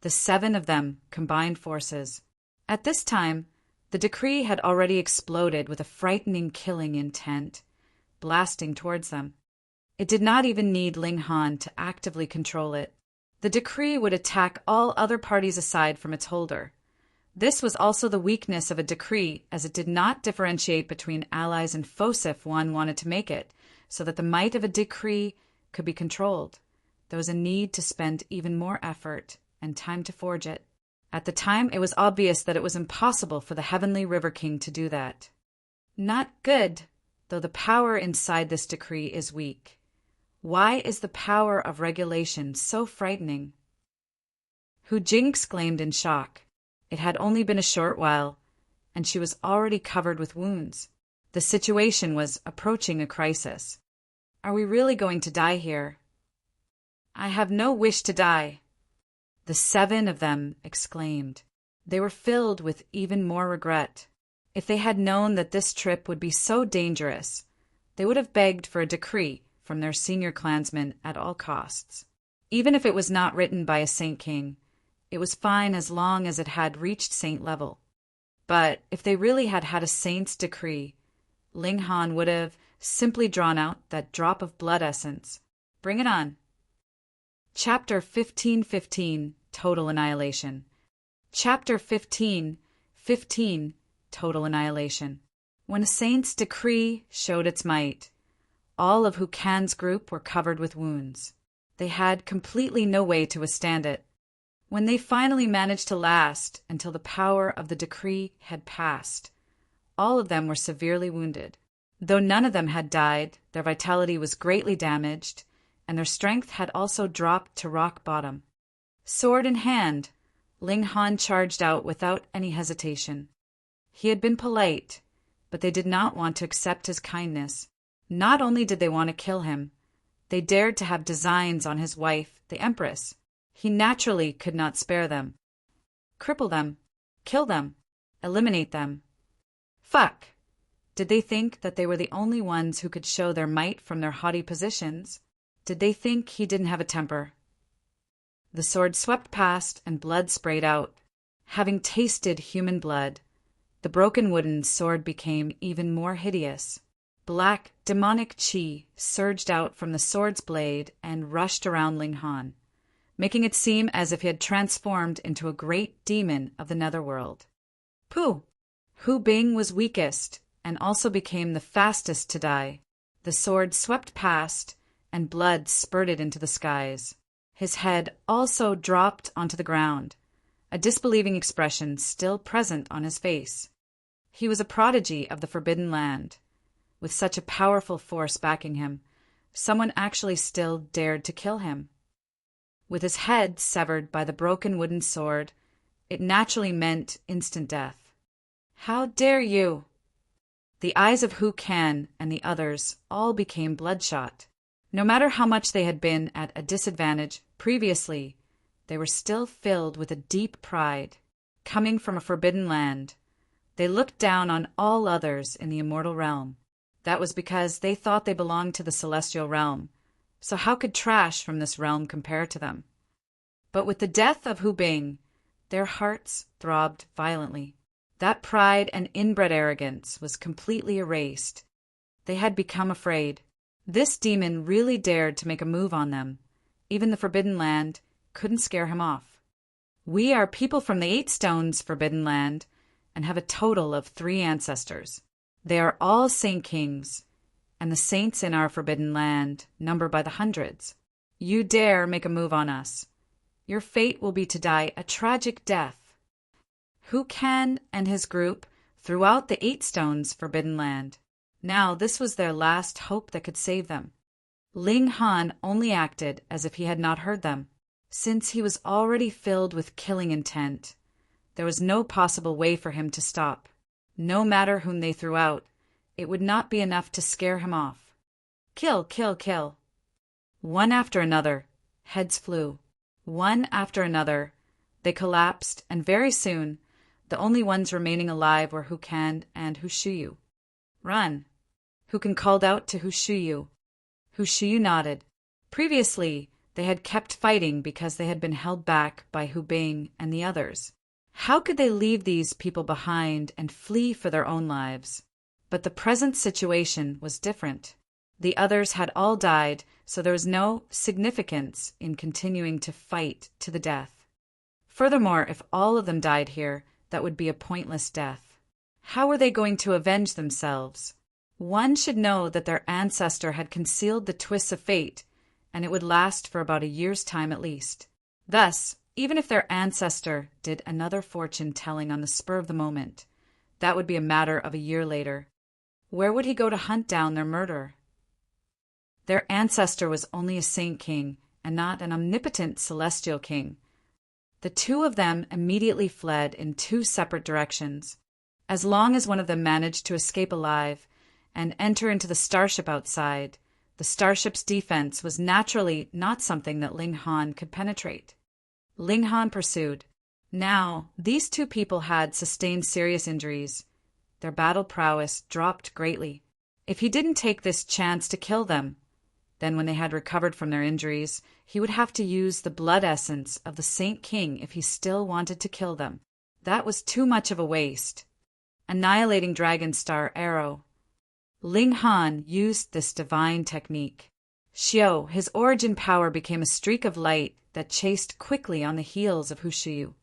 The 7 of them combined forces. At this time, the decree had already exploded with a frightening killing intent, blasting towards them. It did not even need Ling Han to actively control it. The decree would attack all other parties aside from its holder. This was also the weakness of a decree, as it did not differentiate between allies and foes if one wanted to make it, so that the might of a decree could be controlled. There was a need to spend even more effort and time to forge it. At the time, it was obvious that it was impossible for the Heavenly River King to do that. Not good, though the power inside this decree is weak. Why is the power of regulation so frightening? Hu Jing exclaimed in shock. It had only been a short while, and she was already covered with wounds. The situation was approaching a crisis. Are we really going to die here? I have no wish to die. The 7 of them exclaimed. They were filled with even more regret. If they had known that this trip would be so dangerous, they would have begged for a decree from their senior clansmen at all costs. Even if it was not written by a Saint King, it was fine as long as it had reached saint level. But if they really had had a saint's decree, Ling Han would have simply drawn out that drop of blood essence. Bring it on. Chapter 1515, Total Annihilation. Chapter 1515, Total Annihilation. When a saint's decree showed its might, all of Hu Kan's group were covered with wounds. They had completely no way to withstand it. When they finally managed to last until the power of the decree had passed, all of them were severely wounded. Though none of them had died, their vitality was greatly damaged, and their strength had also dropped to rock bottom. Sword in hand, Ling Han charged out without any hesitation. He had been polite, but they did not want to accept his kindness. Not only did they want to kill him, they dared to have designs on his wife, the Empress. He naturally could not spare them. Cripple them, kill them, eliminate them. Fuck! Did they think that they were the only ones who could show their might from their haughty positions? Did they think he didn't have a temper? The sword swept past and blood sprayed out. Having tasted human blood, the broken wooden sword became even more hideous. Black, demonic chi surged out from the sword's blade and rushed around Ling Han, making it seem as if he had transformed into a great demon of the netherworld. Pooh! Hu Bing was weakest and also became the fastest to die. The sword swept past, and blood spurted into the skies. His head also dropped onto the ground, a disbelieving expression still present on his face. He was a prodigy of the Forbidden Land. With such a powerful force backing him, someone actually still dared to kill him. With his head severed by the broken wooden sword, it naturally meant instant death. How dare you! The eyes of Hu Kan and the others all became bloodshot. No matter how much they had been at a disadvantage previously, they were still filled with a deep pride. Coming from a forbidden land, they looked down on all others in the immortal realm. That was because they thought they belonged to the celestial realm, so how could trash from this realm compare to them? But with the death of Hu Bing, their hearts throbbed violently. That pride and inbred arrogance was completely erased. They had become afraid. This demon really dared to make a move on them. Even the Forbidden Land couldn't scare him off. We are people from the 8 Stones Forbidden Land and have a total of 3 ancestors. They are all Saint Kings, and the saints in our Forbidden Land number by the hundreds. You dare make a move on us. Your fate will be to die a tragic death. Hu Kan and his group threw out the 8 Stones Forbidden Land. Now this was their last hope that could save them. Ling Han only acted as if he had not heard them. Since he was already filled with killing intent, there was no possible way for him to stop. No matter whom they threw out, it would not be enough to scare him off. Kill, kill, kill. One after another, heads flew. One after another, they collapsed, and very soon, the only ones remaining alive were Hu Kan and Hu Shuyu. Run! Hu Kan called out to Hu Shuyu. Hu Shuyu nodded. Previously, they had kept fighting because they had been held back by Hu Bing and the others. How could they leave these people behind and flee for their own lives? But the present situation was different. The others had all died, so there was no significance in continuing to fight to the death. Furthermore, if all of them died here, that would be a pointless death. How were they going to avenge themselves? One should know that their ancestor had concealed the twists of fate, and it would last for about a year's time at least. Thus, even if their ancestor did another fortune-telling on the spur of the moment, that would be a matter of a year later. Where would he go to hunt down their murderer? Their ancestor was only a Saint King, and not an omnipotent celestial king. The 2 of them immediately fled in 2 separate directions. As long as one of them managed to escape alive and enter into the starship outside, the starship's defense was naturally not something that Ling Han could penetrate. Ling Han pursued. Now, these 2 people had sustained serious injuries. Their battle prowess dropped greatly. If he didn't take this chance to kill them, Then when they had recovered from their injuries, he would have to use the blood essence of the Saint King if he still wanted to kill them. That was too much of a waste. Annihilating Dragon Star Arrow. Ling Han used this divine technique. Xiao, his origin power became a streak of light that chased quickly on the heels of Hushiyu.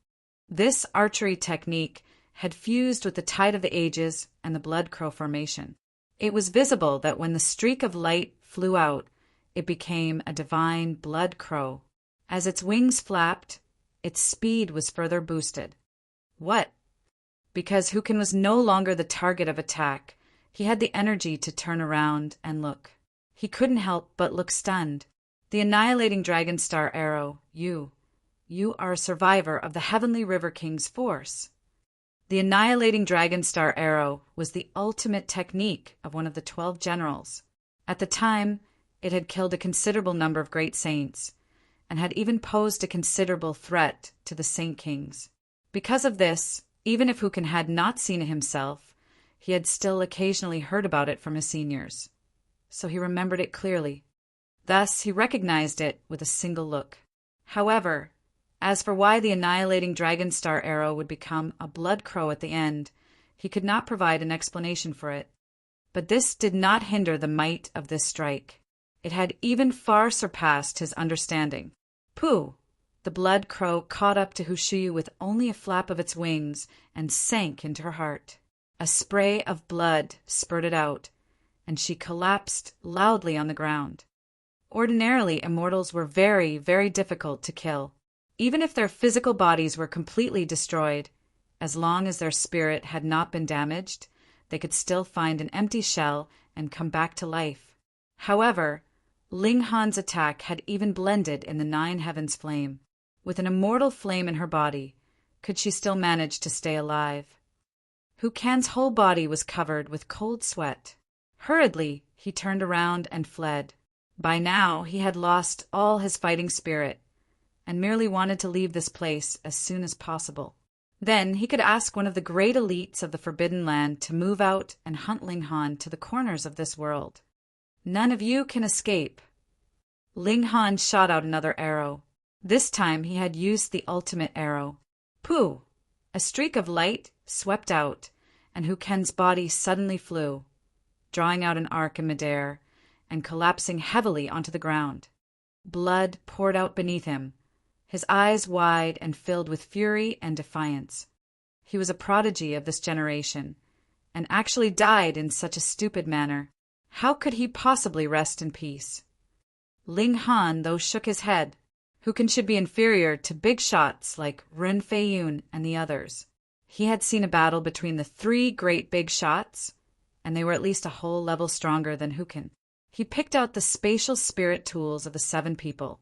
This archery technique had fused with the tide of the ages and the blood crow formation. It was visible that when the streak of light flew out, it became a divine blood crow. As its wings flapped, its speed was further boosted. What? Because Hukin was no longer the target of attack, he had the energy to turn around and look. He couldn't help but look stunned. The annihilating Dragon Star Arrow, you are a survivor of the Heavenly River King's force. The annihilating Dragon Star Arrow was the ultimate technique of one of the 12 generals. At the time, it had killed a considerable number of great saints, and had even posed a considerable threat to the Saint Kings. Because of this, even if Hukin had not seen it himself, he had still occasionally heard about it from his seniors. So he remembered it clearly. Thus, he recognized it with a single look. However, as for why the annihilating Dragon Star Arrow would become a blood crow at the end, he could not provide an explanation for it. But this did not hinder the might of this strike. It had even far surpassed his understanding. Pooh! The blood crow caught up to Hushiyu with only a flap of its wings and sank into her heart. A spray of blood spurted out, and she collapsed loudly on the ground. Ordinarily, immortals were very, very difficult to kill. Even if their physical bodies were completely destroyed, as long as their spirit had not been damaged, they could still find an empty shell and come back to life. However, Ling Han's attack had even blended in the 9 heavens flame. With an immortal flame in her body, could she still manage to stay alive? Hukan's whole body was covered with cold sweat. Hurriedly, he turned around and fled. By now, he had lost all his fighting spirit, and merely wanted to leave this place as soon as possible. Then he could ask one of the great elites of the Forbidden Land to move out and hunt Ling Han to the corners of this world. None of you can escape. Ling Han shot out another arrow. This time he had used the ultimate arrow. Pooh! A streak of light swept out, and Huken's body suddenly flew, drawing out an arc in midair and collapsing heavily onto the ground. Blood poured out beneath him, his eyes wide and filled with fury and defiance. He was a prodigy of this generation, and actually died in such a stupid manner. How could he possibly rest in peace? Ling Han, though, shook his head. Huken should be inferior to big shots like Ren Feiyun and the others. He had seen a battle between the 3 great big shots, and they were at least a whole level stronger than Huken. He picked out the spatial spirit tools of the 7 people,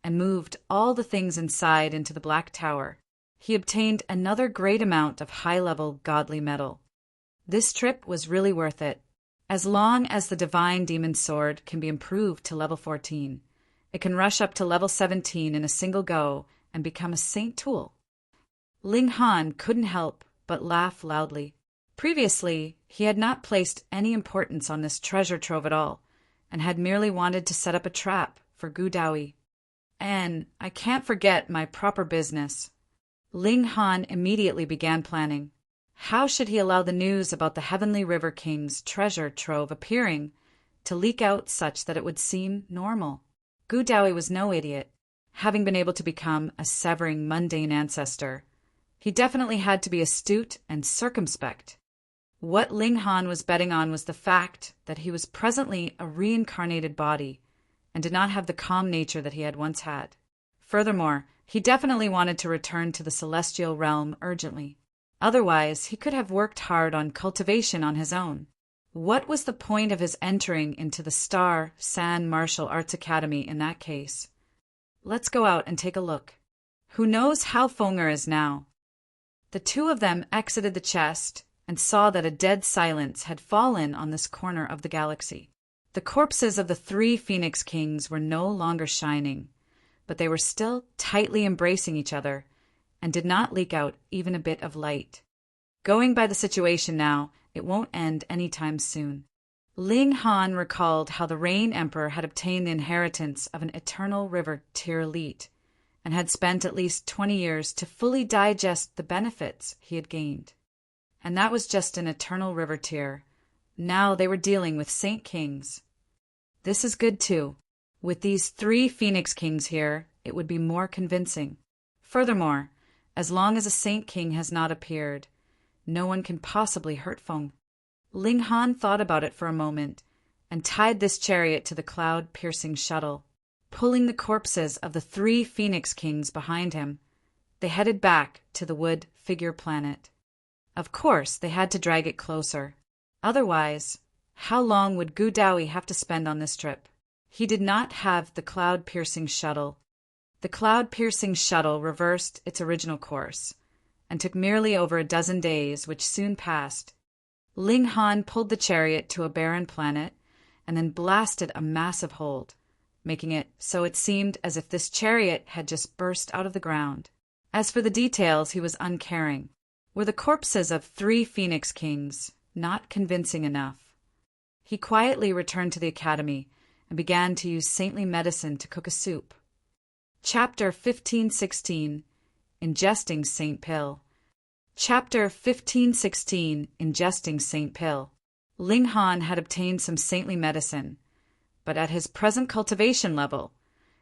and moved all the things inside into the Black Tower. He obtained another great amount of high-level godly metal. This trip was really worth it. As long as the Divine Demon Sword can be improved to level 14, it can rush up to level 17 in a single go and become a saint tool. Ling Han couldn't help but laugh loudly. Previously, he had not placed any importance on this treasure trove at all, and had merely wanted to set up a trap for Gu Dawi. And I can't forget my proper business. Ling Han immediately began planning. How should he allow the news about the Heavenly River King's treasure trove appearing to leak out such that it would seem normal? Gu Dawi was no idiot. Having been able to become a severing mundane ancestor, he definitely had to be astute and circumspect. What Ling Han was betting on was the fact that he was presently a reincarnated body and did not have the calm nature that he had once had. Furthermore, he definitely wanted to return to the celestial realm urgently. Otherwise, he could have worked hard on cultivation on his own. What was the point of his entering into the Star San Martial Arts Academy in that case? Let's go out and take a look. Who knows how Fonger is now? The 2 of them exited the chest and saw that a dead silence had fallen on this corner of the galaxy. The corpses of the 3 Phoenix Kings were no longer shining, but they were still tightly embracing each other and did not leak out even a bit of light. Going by the situation now, it won't end any time soon. Ling Han recalled how the Rain Emperor had obtained the inheritance of an eternal river Tirlit and had spent at least 20 years to fully digest the benefits he had gained. And that was just an eternal river tier. Now they were dealing with Saint Kings. This is good too. With these 3 Phoenix Kings here, it would be more convincing. Furthermore, as long as a Saint King has not appeared, no one can possibly hurt Feng. Ling Han thought about it for a moment and tied this chariot to the cloud-piercing shuttle. Pulling the corpses of the 3 Phoenix Kings behind him, they headed back to the wood figure planet. Of course, they had to drag it closer. Otherwise, how long would Gu Daoyi have to spend on this trip? He did not have the cloud-piercing shuttle. The cloud-piercing shuttle reversed its original course and took merely over a dozen days, which soon passed. Ling Han pulled the chariot to a barren planet and then blasted a massive hold, making it so it seemed as if this chariot had just burst out of the ground. As for the details, he was uncaring. Were the corpses of 3 Phoenix Kings not convincing enough? He quietly returned to the academy and began to use saintly medicine to cook a soup. Chapter 1516, Ingesting Saint Pill. Chapter 1516, Ingesting Saint Pill. Ling Han had obtained some saintly medicine, but at his present cultivation level,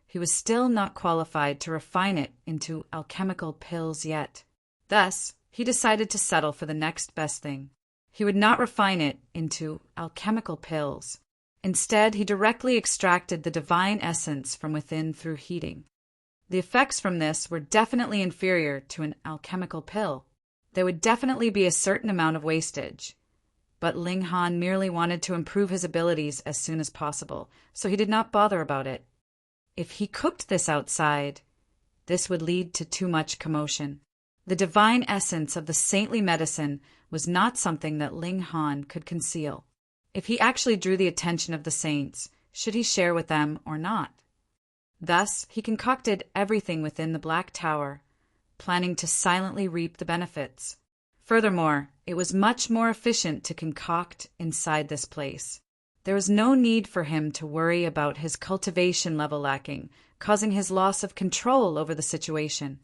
he was still not qualified to refine it into alchemical pills yet. Thus, he decided to settle for the next best thing. He would not refine it into alchemical pills. Instead, he directly extracted the divine essence from within through heating. The effects from this were definitely inferior to an alchemical pill. There would definitely be a certain amount of wastage, but Ling Han merely wanted to improve his abilities as soon as possible, so he did not bother about it. If he cooked this outside, this would lead to too much commotion. The divine essence of the saintly medicine was not something that Ling Han could conceal. If he actually drew the attention of the saints, should he share with them or not? Thus, he concocted everything within the Black Tower, planning to silently reap the benefits. Furthermore, it was much more efficient to concoct inside this place. There was no need for him to worry about his cultivation level lacking, causing his loss of control over the situation.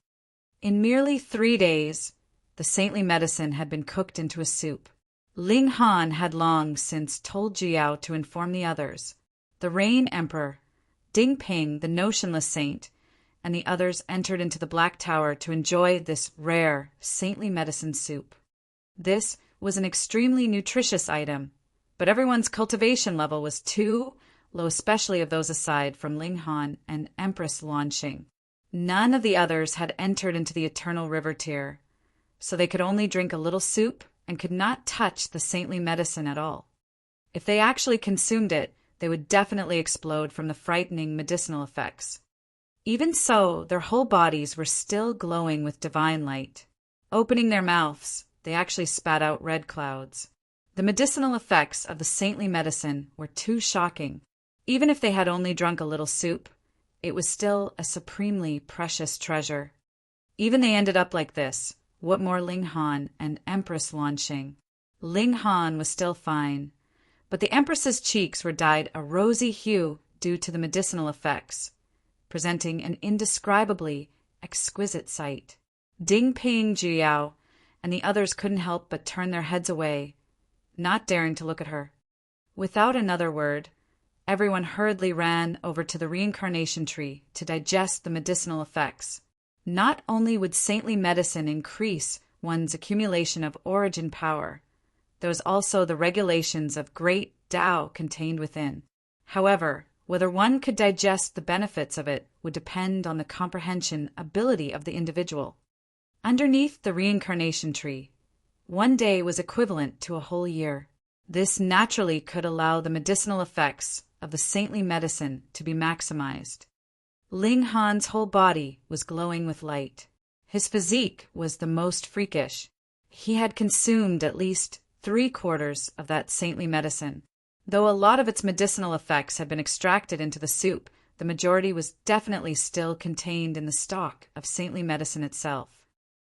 In merely 3 days, the saintly medicine had been cooked into a soup. Ling Han had long since told Jiao to inform the others. The Rain Emperor, Ding Ping, the Notionless Saint, and the others entered into the Black Tower to enjoy this rare, saintly medicine soup. This was an extremely nutritious item, but everyone's cultivation level was too low, especially of those aside from Ling Han and Empress Luanxing. None of the others had entered into the Eternal River tier, so they could only drink a little soup and could not touch the saintly medicine at all. If they actually consumed it, they would definitely explode from the frightening medicinal effects. Even so, their whole bodies were still glowing with divine light. Opening their mouths, they actually spat out red clouds. The medicinal effects of the saintly medicine were too shocking. Even if they had only drunk a little soup, it was still a supremely precious treasure. Even they ended up like this, what more Ling Han and Empress Luanxing? Ling Han was still fine, but the Empress's cheeks were dyed a rosy hue due to the medicinal effects, presenting an indescribably exquisite sight. Ding Ping, Jiao, and the others couldn't help but turn their heads away, not daring to look at her. Without another word, everyone hurriedly ran over to the reincarnation tree to digest the medicinal effects. Not only would saintly medicine increase one's accumulation of origin power, there was also the regulations of great Tao contained within. However, whether one could digest the benefits of it would depend on the comprehension ability of the individual. Underneath the reincarnation tree, 1 day was equivalent to a whole year. This naturally could allow the medicinal effects of the saintly medicine to be maximized. Ling Han's whole body was glowing with light. His physique was the most freakish. He had consumed at least 3/4 of that saintly medicine. Though a lot of its medicinal effects had been extracted into the soup, the majority was definitely still contained in the stock of saintly medicine itself.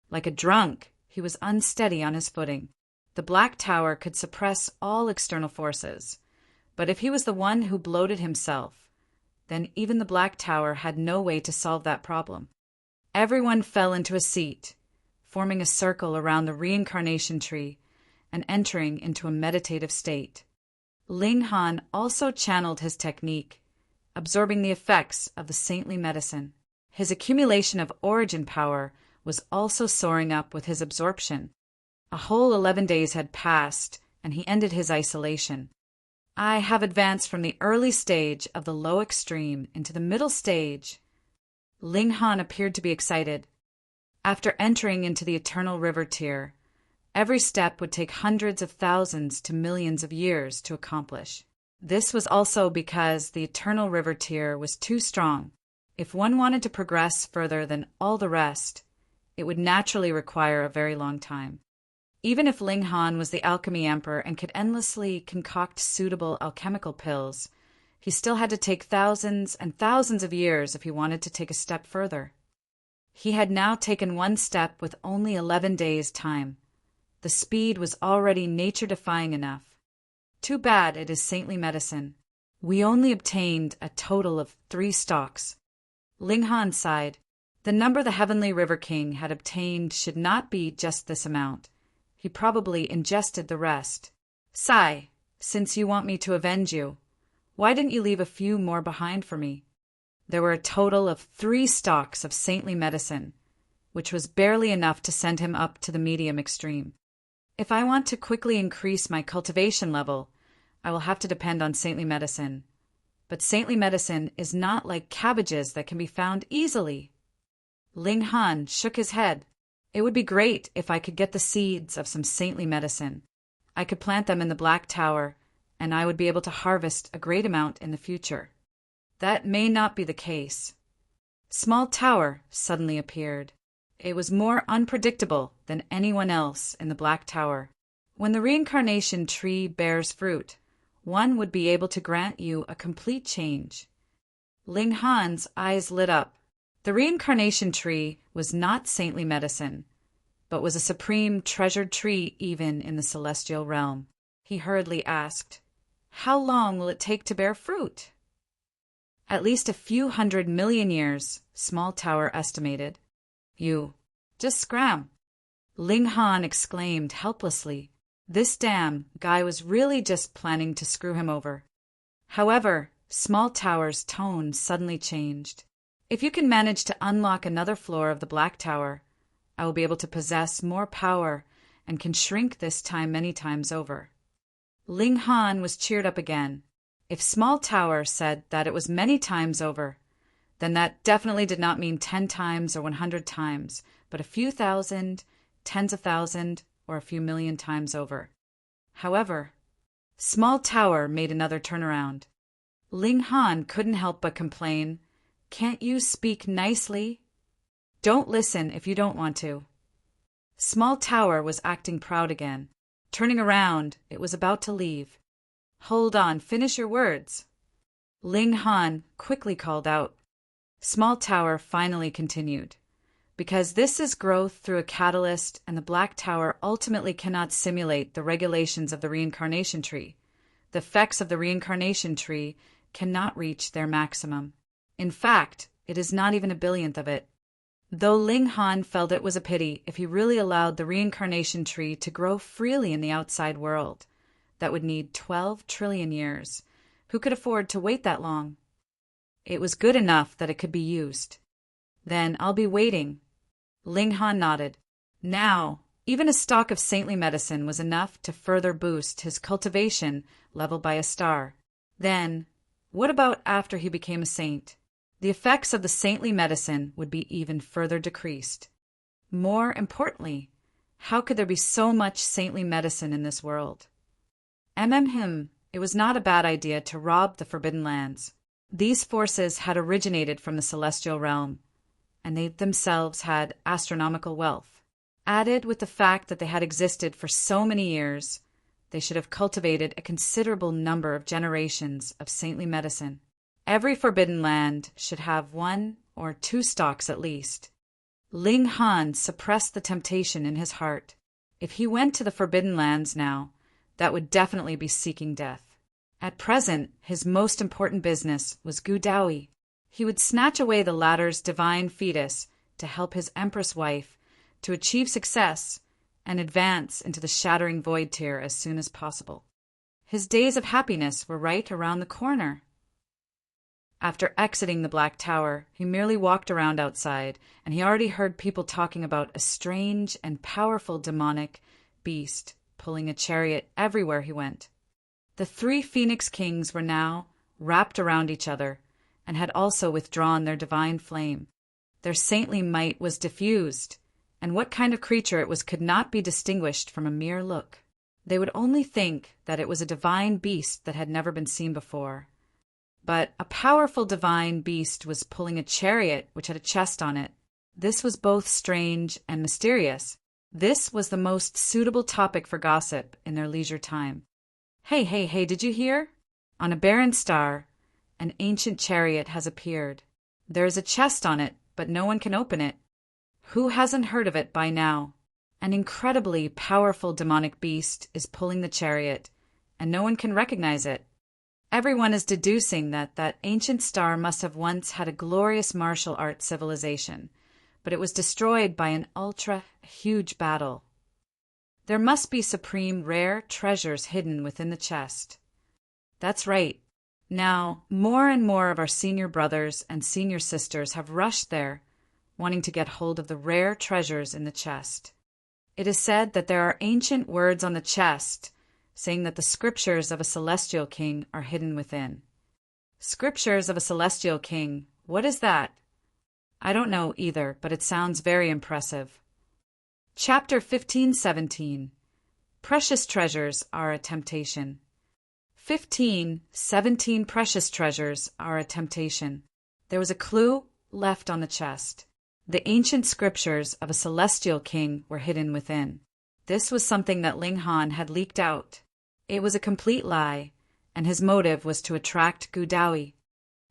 Like a drunk, he was unsteady on his footing. The Black Tower could suppress all external forces, But if he was the one who bloated himself, then even the Black Tower had no way to solve that problem. Everyone fell into a seat, forming a circle around the reincarnation tree and entering into a meditative state. Ling Han also channeled his technique, absorbing the effects of the saintly medicine. His accumulation of origin power was also soaring up with his absorption. A whole 11 days had passed, and he ended his isolation. I have advanced from the early stage of the low extreme into the middle stage. Ling Han appeared to be excited. After entering into the eternal river tier, every step would take hundreds of thousands to millions of years to accomplish. This was also because the eternal river tier was too strong. If one wanted to progress further than all the rest, it would naturally require a very long time. Even if Ling Han was the alchemy emperor and could endlessly concoct suitable alchemical pills, he still had to take thousands and thousands of years if he wanted to take a step further. He had now taken one step with only 11 days' time. The speed was already nature-defying enough. Too bad it is saintly medicine. We only obtained a total of 3 stalks. Ling Han sighed. The number the Heavenly River King had obtained should not be just this amount. He probably ingested the rest. Sai, since you want me to avenge you, why didn't you leave a few more behind for me? There were a total of 3 stalks of saintly medicine, which was barely enough to send him up to the medium extreme. If I want to quickly increase my cultivation level, I will have to depend on saintly medicine. But saintly medicine is not like cabbages that can be found easily. Ling Han shook his head. It would be great if I could get the seeds of some saintly medicine. I could plant them in the Black Tower, and I would be able to harvest a great amount in the future. That may not be the case. Small Tower suddenly appeared. It was more unpredictable than anyone else in the Black Tower. When the reincarnation tree bears fruit, one would be able to grant you a complete change. Ling Han's eyes lit up. The reincarnation tree was not saintly medicine, but was a supreme treasured tree even in the celestial realm. He hurriedly asked, "How long will it take to bear fruit?" "At least a few 100 million years," Small Tower estimated. "You just scram!" Ling Han exclaimed helplessly. This damn guy was really just planning to screw him over. However, Small Tower's tone suddenly changed. "If you can manage to unlock another floor of the Black Tower, I will be able to possess more power and can shrink this time many times over." Ling Han was cheered up again. If Small Tower said that it was many times over, then that definitely did not mean 10 times or 100 times, but a few thousand, tens of thousand, or a few million times over. However, Small Tower made another turnaround. Ling Han couldn't help but complain, "Can't you speak nicely?" "Don't listen if you don't want to." Small Tower was acting proud again. Turning around, it was about to leave. "Hold on, finish your words." Ling Han quickly called out. Small Tower finally continued. "Because this is growth through a catalyst, and the Black Tower ultimately cannot simulate the regulations of the reincarnation tree. The effects of the reincarnation tree cannot reach their maximum. In fact, it is not even a billionth of it." Though Ling Han felt it was a pity if he really allowed the reincarnation tree to grow freely in the outside world, that would need 12 trillion years. Who could afford to wait that long? It was good enough that it could be used. "Then I'll be waiting." Ling Han nodded. Now, even a stalk of saintly medicine was enough to further boost his cultivation level by a star. Then, what about after he became a saint? The effects of the saintly medicine would be even further decreased. More importantly, how could there be so much saintly medicine in this world? It was not a bad idea to rob the Forbidden Lands. These forces had originated from the celestial realm, and they themselves had astronomical wealth. Added with the fact that they had existed for so many years, they should have cultivated a considerable number of generations of saintly medicine. Every forbidden land should have 1 or 2 stalks at least. Ling Han suppressed the temptation in his heart. If he went to the Forbidden Lands now, that would definitely be seeking death. At present, his most important business was Gudawi. He would snatch away the latter's divine fetus to help his empress wife to achieve success and advance into the shattering void tier as soon as possible. His days of happiness were right around the corner. After exiting the Black Tower, he merely walked around outside, and he already heard people talking about a strange and powerful demonic beast pulling a chariot everywhere he went. The three Phoenix Kings were now wrapped around each other and had also withdrawn their divine flame. Their saintly might was diffused, and what kind of creature it was could not be distinguished from a mere look. They would only think that it was a divine beast that had never been seen before. But a powerful divine beast was pulling a chariot which had a chest on it. This was both strange and mysterious. This was the most suitable topic for gossip in their leisure time. Hey, did you hear? On a barren star, an ancient chariot has appeared. There is a chest on it, but no one can open it. Who hasn't heard of it by now? An incredibly powerful demonic beast is pulling the chariot, and no one can recognize it. Everyone is deducing that ancient star must have once had a glorious martial arts civilization, but it was destroyed by an ultra-huge battle. There must be supreme rare treasures hidden within the chest. That's right. Now, more and more of our senior brothers and senior sisters have rushed there, wanting to get hold of the rare treasures in the chest. It is said that there are ancient words on the chest saying that the scriptures of a celestial king are hidden within. Scriptures of a celestial king, what is that? I don't know either, but it sounds very impressive. Chapter 15:17. Precious treasures are a temptation. 15:17 Precious treasures are a temptation. There was a clue left on the chest. The ancient scriptures of a celestial king were hidden within. This was something that Ling Han had leaked out. It was a complete lie, and his motive was to attract Gudawi.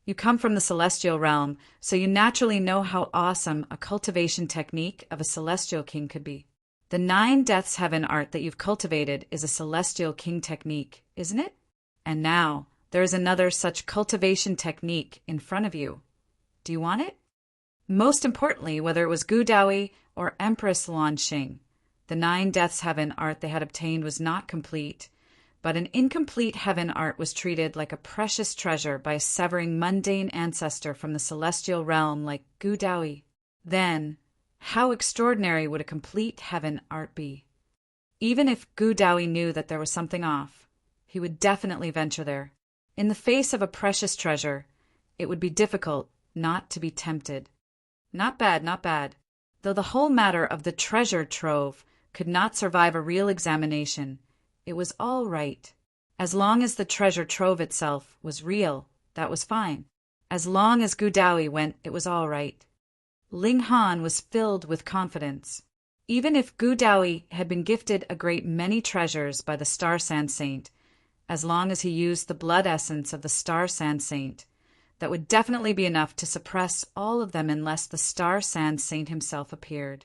You come from the celestial realm, so you naturally know how awesome a cultivation technique of a celestial king could be. The 9 Deaths Heaven art that you've cultivated is a celestial king technique, isn't it? And now, there is another such cultivation technique in front of you. Do you want it? Most importantly, whether it was Gudawi or Empress Luanxing, the 9 Deaths Heaven art they had obtained was not complete, but an incomplete heaven art was treated like a precious treasure by a severing mundane ancestor from the celestial realm like Gudawi. Then, how extraordinary would a complete heaven art be? Even if Gudawi knew that there was something off, he would definitely venture there. In the face of a precious treasure, it would be difficult not to be tempted. Not bad. Though the whole matter of the treasure trove could not survive a real examination, it was all right. As long as the treasure trove itself was real, that was fine. As long as Gudawi went, it was all right. Ling Han was filled with confidence. Even if Gudawi had been gifted a great many treasures by the Star Sand Saint, as long as he used the blood essence of the Star Sand Saint, that would definitely be enough to suppress all of them unless the Star Sand Saint himself appeared.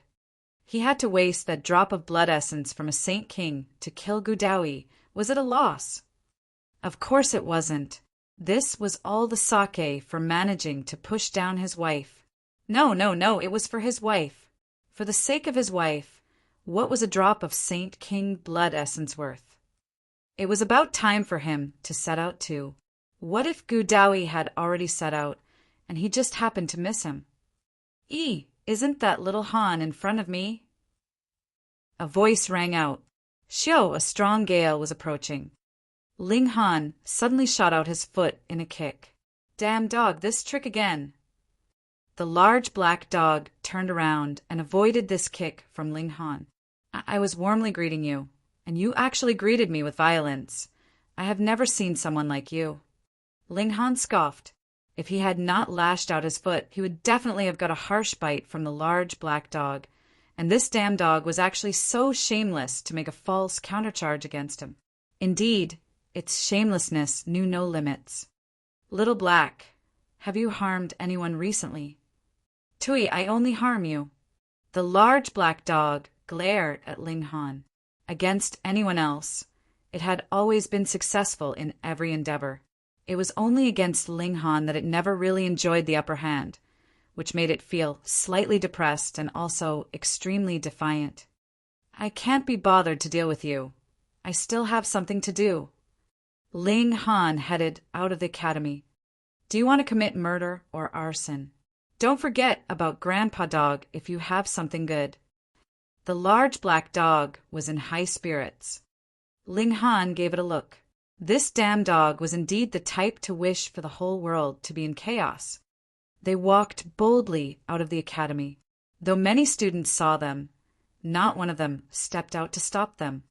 He had to waste that drop of blood essence from a Saint King to kill Gudawi. Was it a loss? Of course it wasn't. This was all the sake for managing to push down his wife. No, it was for his wife. For the sake of his wife, what was a drop of Saint King blood essence worth? It was about time for him to set out too. What if Gudawi had already set out, and he just happened to miss him? Isn't that little Han in front of me? A voice rang out. Xiao, a strong gale was approaching. Ling Han suddenly shot out his foot in a kick. Damn dog, this trick again. The large black dog turned around and avoided this kick from Ling Han. I was warmly greeting you, and you actually greeted me with violence. I have never seen someone like you. Ling Han scoffed. If he had not lashed out his foot, he would definitely have got a harsh bite from the large black dog, and this damn dog was actually so shameless to make a false countercharge against him. Indeed, its shamelessness knew no limits. Little Black, have you harmed anyone recently? Tui, I only harm you. The large black dog glared at Ling Han. Against anyone else, It had always been successful in every endeavor. It was only against Ling Han that it never really enjoyed the upper hand, which made it feel slightly depressed and also extremely defiant. I can't be bothered to deal with you. I still have something to do. Ling Han headed out of the academy. Do you want to commit murder or arson? Don't forget about Grandpa Dog if you have something good. The large black dog was in high spirits. Ling Han gave it a look. This damn dog was indeed the type to wish for the whole world to be in chaos. They walked boldly out of the academy. Though many students saw them, not one of them stepped out to stop them.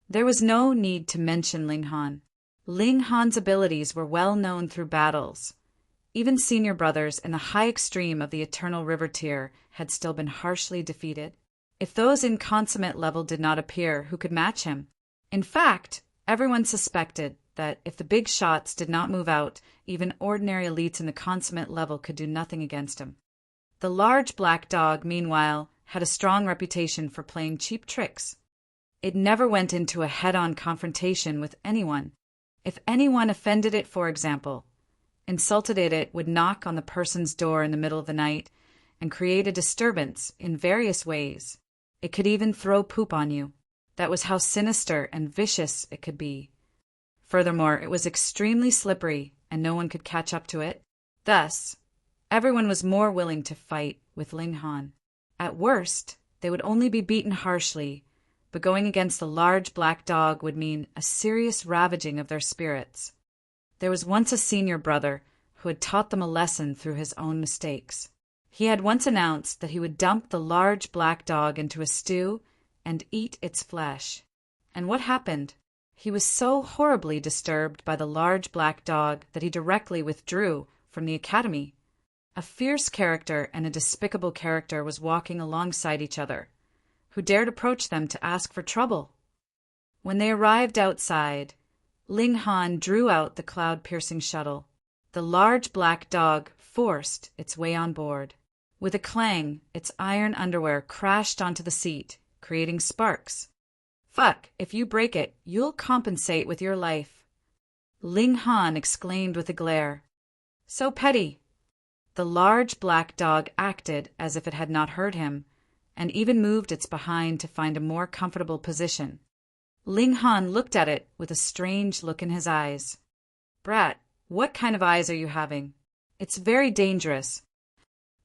There was no need to mention Ling Han. Ling Han's abilities were well known through battles. Even senior brothers in the high extreme of the Eternal River tier had still been harshly defeated. If those in consummate level did not appear, who could match him? In fact, everyone suspected that if the big shots did not move out, even ordinary elites in the consummate level could do nothing against him. The large black dog, meanwhile, had a strong reputation for playing cheap tricks. It never went into a head-on confrontation with anyone. If anyone offended it, for example, insulted it, it would knock on the person's door in the middle of the night and create a disturbance in various ways. It could even throw poop on you. That was how sinister and vicious it could be. Furthermore, it was extremely slippery, and no one could catch up to it. Thus, everyone was more willing to fight with Ling Han. At worst, they would only be beaten harshly, but going against the large black dog would mean a serious ravaging of their spirits. There was once a senior brother who had taught them a lesson through his own mistakes. He had once announced that he would dump the large black dog into a stew and eat its flesh. And what happened? He was so horribly disturbed by the large black dog that he directly withdrew from the academy. A fierce character and a despicable character was walking alongside each other. Who dared approach them to ask for trouble? When they arrived outside, Ling Han drew out the cloud-piercing shuttle. The large black dog forced its way on board. With a clang, its iron underwear crashed onto the seat, creating sparks. Fuck, if you break it, you'll compensate with your life. Ling Han exclaimed with a glare. So petty. The large black dog acted as if it had not heard him, and even moved its behind to find a more comfortable position. Ling Han looked at it with a strange look in his eyes. Brat, what kind of eyes are you having? It's very dangerous.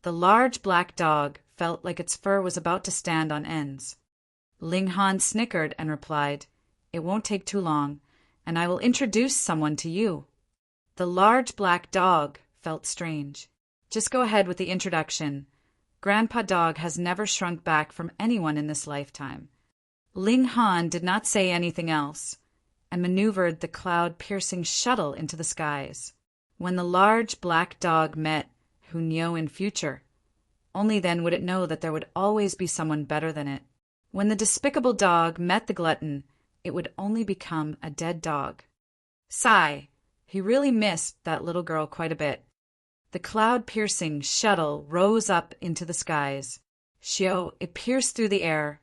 The large black dog felt like its fur was about to stand on ends. Ling Han snickered and replied, It won't take too long, and I will introduce someone to you. The large black dog felt strange. Just go ahead with the introduction. Grandpa Dog has never shrunk back from anyone in this lifetime. Ling Han did not say anything else, and maneuvered the cloud-piercing shuttle into the skies. When the large black dog met who knew in future, only then would it know that there would always be someone better than it. When the despicable dog met the glutton, it would only become a dead dog. Sigh, he really missed that little girl quite a bit. The cloud-piercing shuttle rose up into the skies. It pierced through the air,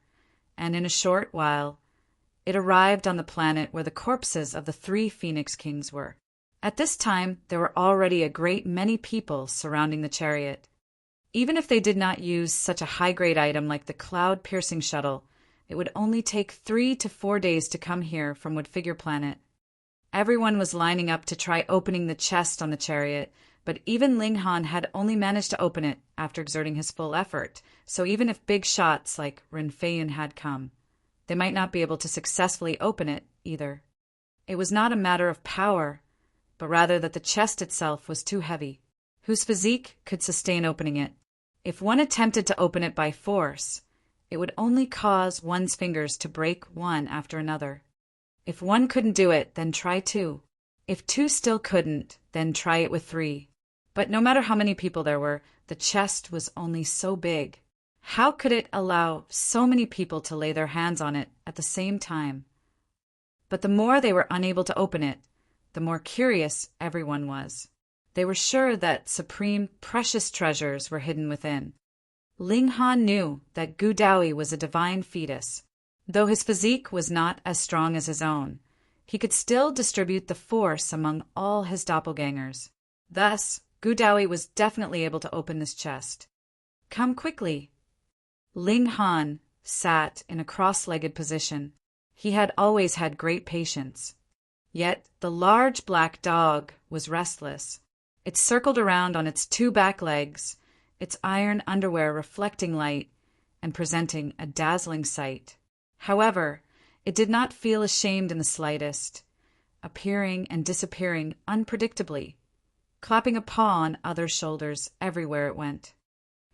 and in a short while, it arrived on the planet where the corpses of the 3 Phoenix Kings were. At this time, there were already a great many people surrounding the chariot. Even if they did not use such a high-grade item like the cloud-piercing shuttle, it would only take 3 to 4 days to come here from Woodfigure Planet. Everyone was lining up to try opening the chest on the chariot, but even Ling Han had only managed to open it after exerting his full effort, so even if big shots like Ren Feiyun had come, they might not be able to successfully open it either. It was not a matter of power, but rather that the chest itself was too heavy. Whose physique could sustain opening it? If one attempted to open it by force, it would only cause one's fingers to break one after another. If one couldn't do it, then try 2. If 2 still couldn't, then try it with 3. But no matter how many people there were, the chest was only so big. How could it allow so many people to lay their hands on it at the same time? But the more they were unable to open it, the more curious everyone was. They were sure that supreme, precious treasures were hidden within. Ling Han knew that Gu Daoyi was a divine fetus. Though his physique was not as strong as his own, he could still distribute the force among all his doppelgangers. Thus, Gu Daoyi was definitely able to open this chest. Come quickly. Ling Han sat in a cross-legged position. He had always had great patience. Yet the large black dog was restless. It circled around on its two back legs, its iron underwear reflecting light and presenting a dazzling sight. However, it did not feel ashamed in the slightest, appearing and disappearing unpredictably, clapping a paw on others' shoulders everywhere it went.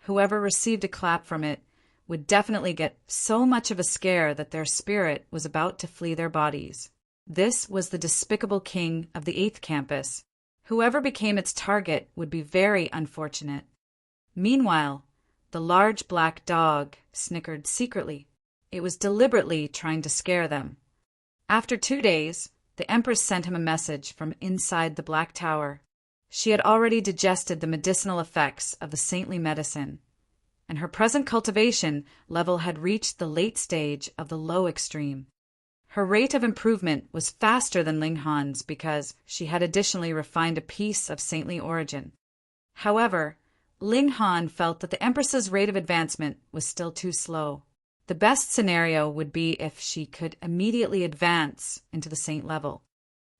Whoever received a clap from it would definitely get so much of a scare that their spirit was about to flee their bodies. This was the despicable king of the 8th campus. Whoever became its target would be very unfortunate. Meanwhile, the large black dog snickered secretly. It was deliberately trying to scare them. After 2 days, the Empress sent him a message from inside the Black Tower. She had already digested the medicinal effects of the saintly medicine, and her present cultivation level had reached the late stage of the low extreme. Her rate of improvement was faster than Ling Han's because she had additionally refined a piece of saintly origin. However, Ling Han felt that the Empress's rate of advancement was still too slow. The best scenario would be if she could immediately advance into the saint level.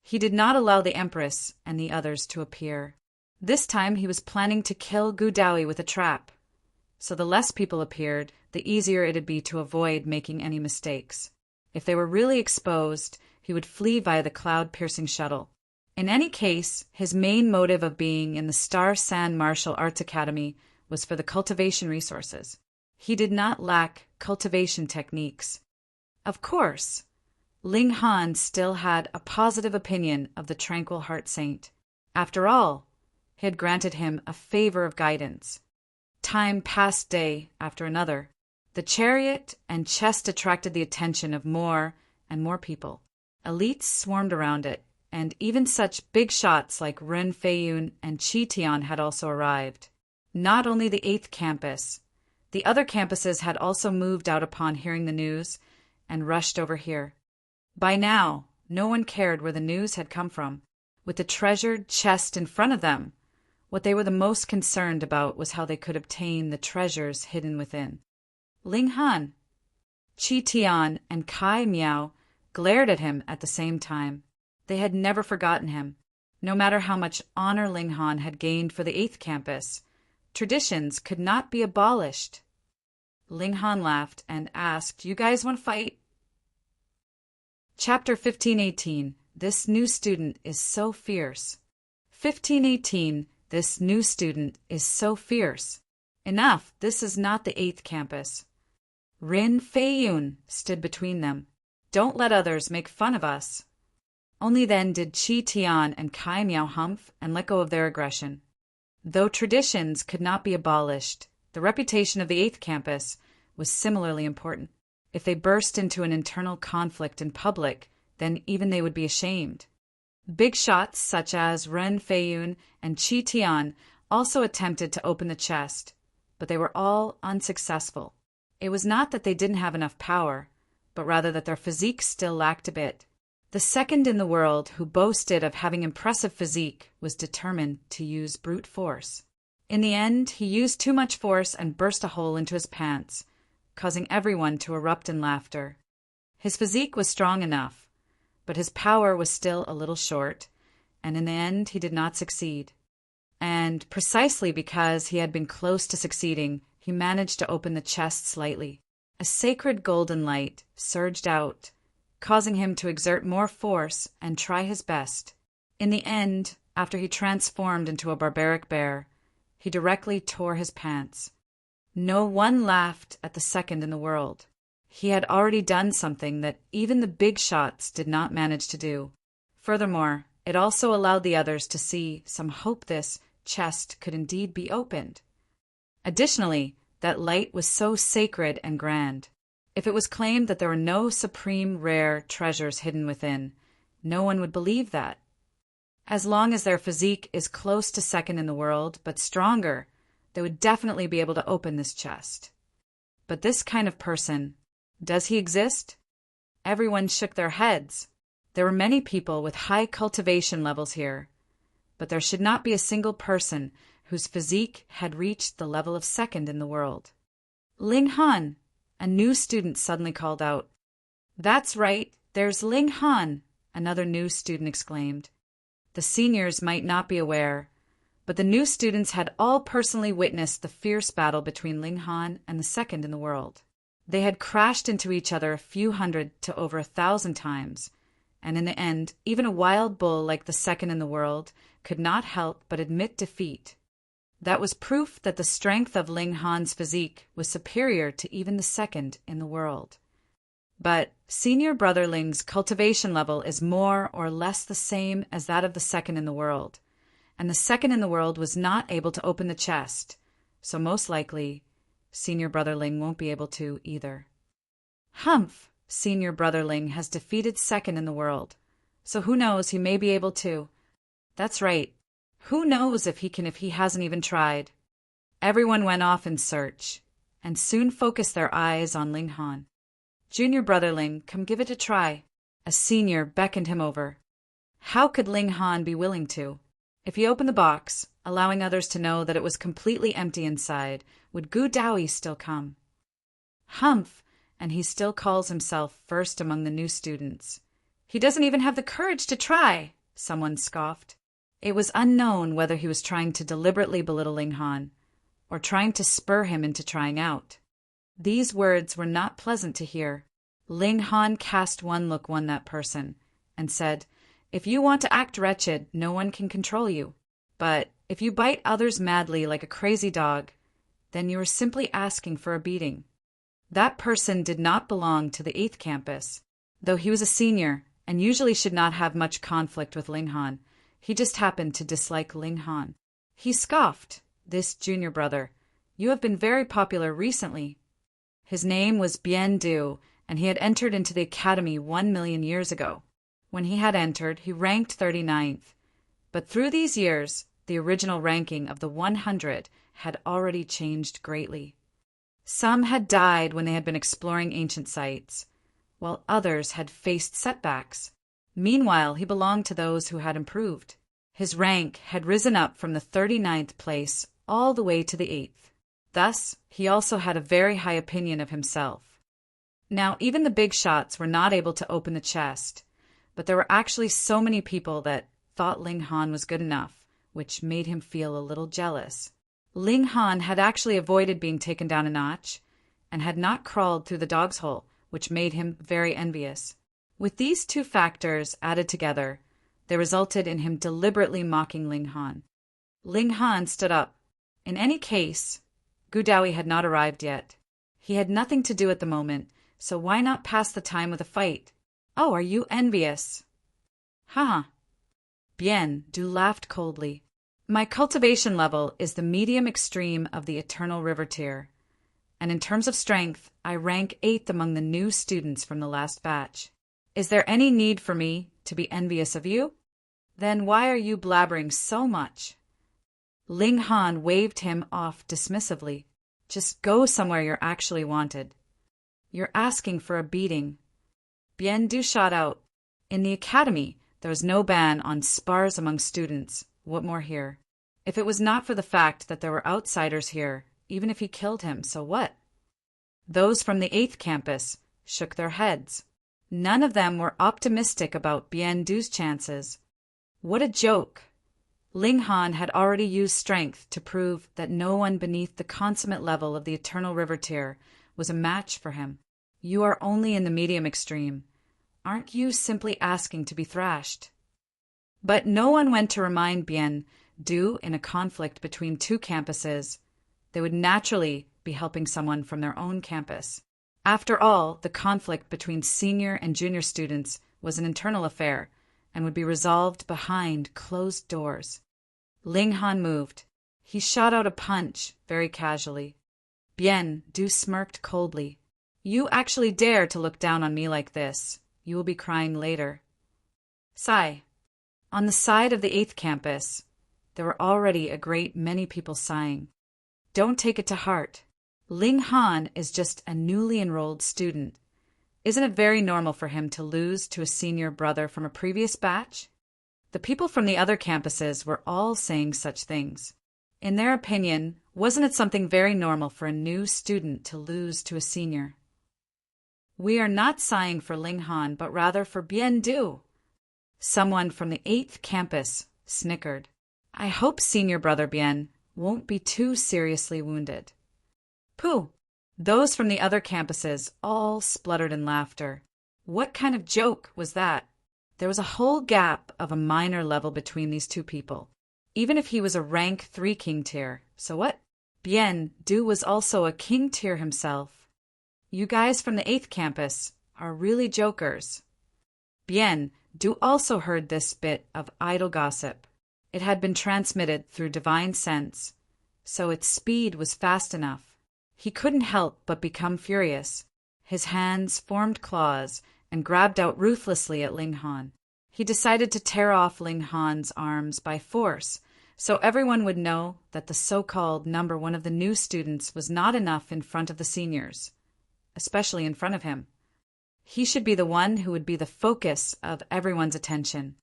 He did not allow the Empress and the others to appear. This time he was planning to kill Gu Daoyi with a trap, so the less people appeared, the easier it'd be to avoid making any mistakes. If they were really exposed, he would flee via the cloud-piercing shuttle. In any case, his main motive of being in the Star San Martial Arts Academy was for the cultivation resources. He did not lack cultivation techniques. Of course, Ling Han still had a positive opinion of the Tranquil Heart Saint. After all, he had granted him a favor of guidance. Time passed day after another. The chariot and chest attracted the attention of more and more people. Elites swarmed around it, and even such big shots like Ren Feiyun and Qi Tian had also arrived. Not only the 8th campus, the other campuses had also moved out upon hearing the news and rushed over here. By now, no one cared where the news had come from. With the treasured chest in front of them, what they were the most concerned about was how they could obtain the treasures hidden within. Ling Han, Qi Tian, and Kai Miao glared at him at the same time. They had never forgotten him. No matter how much honor Ling Han had gained for the 8th campus, traditions could not be abolished. Ling Han laughed and asked, "You guys want to fight?" Chapter 1518. This new student is so fierce. 1518. This new student is so fierce. Enough, this is not the 8th campus. Rin Feiyun stood between them. Don't let others make fun of us. Only then did Qi Tian and Kai Miao humph and let go of their aggression. Though traditions could not be abolished, the reputation of the 8th campus was similarly important. If they burst into an internal conflict in public, then even they would be ashamed. Big shots such as Ren Feiyun and Qi Tian also attempted to open the chest, but they were all unsuccessful. It was not that they didn't have enough power, but rather that their physique still lacked a bit. The second in the world who boasted of having impressive physique was determined to use brute force. In the end, he used too much force and burst a hole into his pants, causing everyone to erupt in laughter. His physique was strong enough, but his power was still a little short, and in the end he did not succeed. And precisely because he had been close to succeeding, he managed to open the chest slightly. A sacred golden light surged out, causing him to exert more force and try his best. In the end, after he transformed into a barbaric bear, he directly tore his pants. No one laughed at the second in the world. He had already done something that even the big shots did not manage to do. Furthermore, it also allowed the others to see some hope this chest could indeed be opened. Additionally, that light was so sacred and grand. If it was claimed that there were no supreme rare treasures hidden within, no one would believe that. As long as their physique is close to second in the world, but stronger, they would definitely be able to open this chest. But this kind of person, does he exist? Everyone shook their heads. There were many people with high cultivation levels here, but there should not be a single person whose physique had reached the level of second in the world. Ling Han, a new student suddenly called out. That's right, there's Ling Han, another new student exclaimed. The seniors might not be aware, but the new students had all personally witnessed the fierce battle between Ling Han and the second in the world. They had crashed into each other a few hundred to over 1,000 times, and in the end, even a wild bull like the second in the world could not help but admit defeat. That was proof that the strength of Ling Han's physique was superior to even the second in the world. But senior brother Ling's cultivation level is more or less the same as that of the second in the world, and the second in the world was not able to open the chest, so most likely, senior brother Ling won't be able to either. Humph! Senior brother Ling has defeated second in the world, so who knows, he may be able to. That's right. Who knows if he hasn't even tried. Everyone went off in search, and soon focused their eyes on Ling Han. Junior brother Ling, come give it a try. A senior beckoned him over. How could Ling Han be willing to? If he opened the box, allowing others to know that it was completely empty inside, would Gu Daoyi still come? Humph! And he still calls himself first among the new students. He doesn't even have the courage to try, someone scoffed. It was unknown whether he was trying to deliberately belittle Ling Han, or trying to spur him into trying out. These words were not pleasant to hear. Ling Han cast one look on that person, and said, If you want to act wretched, no one can control you. But if you bite others madly like a crazy dog, then you are simply asking for a beating. That person did not belong to the 8th campus. Though he was a senior, and usually should not have much conflict with Ling Han, he just happened to dislike Ling Han. He scoffed, this junior brother. You have been very popular recently. His name was Bien Du, and he had entered into the academy 1,000,000 years ago. When he had entered, he ranked 39th. But through these years, the original ranking of the 100 had already changed greatly. Some had died when they had been exploring ancient sites, while others had faced setbacks. Meanwhile, he belonged to those who had improved. His rank had risen up from the 39th place all the way to the 8th. Thus, he also had a very high opinion of himself. Now, even the big shots were not able to open the chest, but there were actually so many people that thought Ling Han was good enough, which made him feel a little jealous. Ling Han had actually avoided being taken down a notch, and had not crawled through the dog's hole, which made him very envious. With these two factors added together, they resulted in him deliberately mocking Ling Han. Ling Han stood up. In any case, Gu Daoyi had not arrived yet. He had nothing to do at the moment, so why not pass the time with a fight? Oh, are you envious? Haha. Bien Du laughed coldly. My cultivation level is the medium extreme of the Eternal River tier, and in terms of strength, I rank 8th among the new students from the last batch. Is there any need for me to be envious of you? Then why are you blabbering so much? Ling Han waved him off dismissively. Just go somewhere you're actually wanted. You're asking for a beating. Bien Du shot out. In the academy, there was no ban on spars among students. What more here? If it was not for the fact that there were outsiders here, even if he killed him, so what? Those from the 8th campus shook their heads. None of them were optimistic about Bien Du's chances. What a joke! Ling Han had already used strength to prove that no one beneath the consummate level of the Eternal River tier was a match for him. You are only in the medium extreme. Aren't you simply asking to be thrashed? But no one went to remind Bien Du in a conflict between two campuses. They would naturally be helping someone from their own campus. After all, the conflict between senior and junior students was an internal affair and would be resolved behind closed doors. Ling Han moved. He shot out a punch, very casually. Bien Du smirked coldly. You actually dare to look down on me like this. You will be crying later. Sigh. On the side of the 8th campus, there were already a great many people sighing. Don't take it to heart. Ling Han is just a newly enrolled student, Isn't it very normal for him to lose to a senior brother from a previous batch? The people from the other campuses were all saying such things. In their opinion, wasn't it something very normal for a new student to lose to a senior? We are not sighing for Ling Han, but rather for Bien Du. Someone from the 8th campus snickered. I hope senior brother Bien won't be too seriously wounded. Pooh! Those from the other campuses all spluttered in laughter. What kind of joke was that? There was a whole gap of a minor level between these two people, even if he was a rank 3 king tier. So what? Bien Du was also a king tier himself. You guys from the 8th campus are really jokers. Bien Du also heard this bit of idle gossip. It had been transmitted through divine sense, so its speed was fast enough. He couldn't help but become furious. His hands formed claws and grabbed out ruthlessly at Ling Han. He decided to tear off Ling Han's arms by force, so everyone would know that the so-called number 1 of the new students was not enough in front of the seniors, especially in front of him. He should be the one who would be the focus of everyone's attention.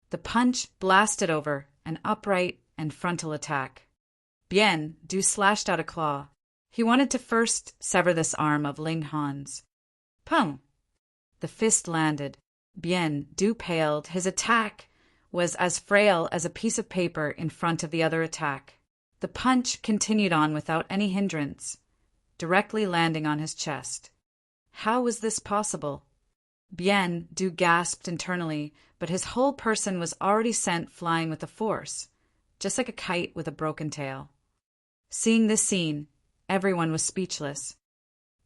The punch blasted over an upright and frontal attack. Bien Du slashed out a claw. He wanted to first sever this arm of Ling Han's. Pung! The fist landed. Bien Du paled. His attack was as frail as a piece of paper in front of the other attack. The punch continued on without any hindrance, directly landing on his chest. How was this possible? Bien Du gasped internally, but his whole person was already sent flying with a force, just like a kite with a broken tail. Seeing this scene, everyone was speechless.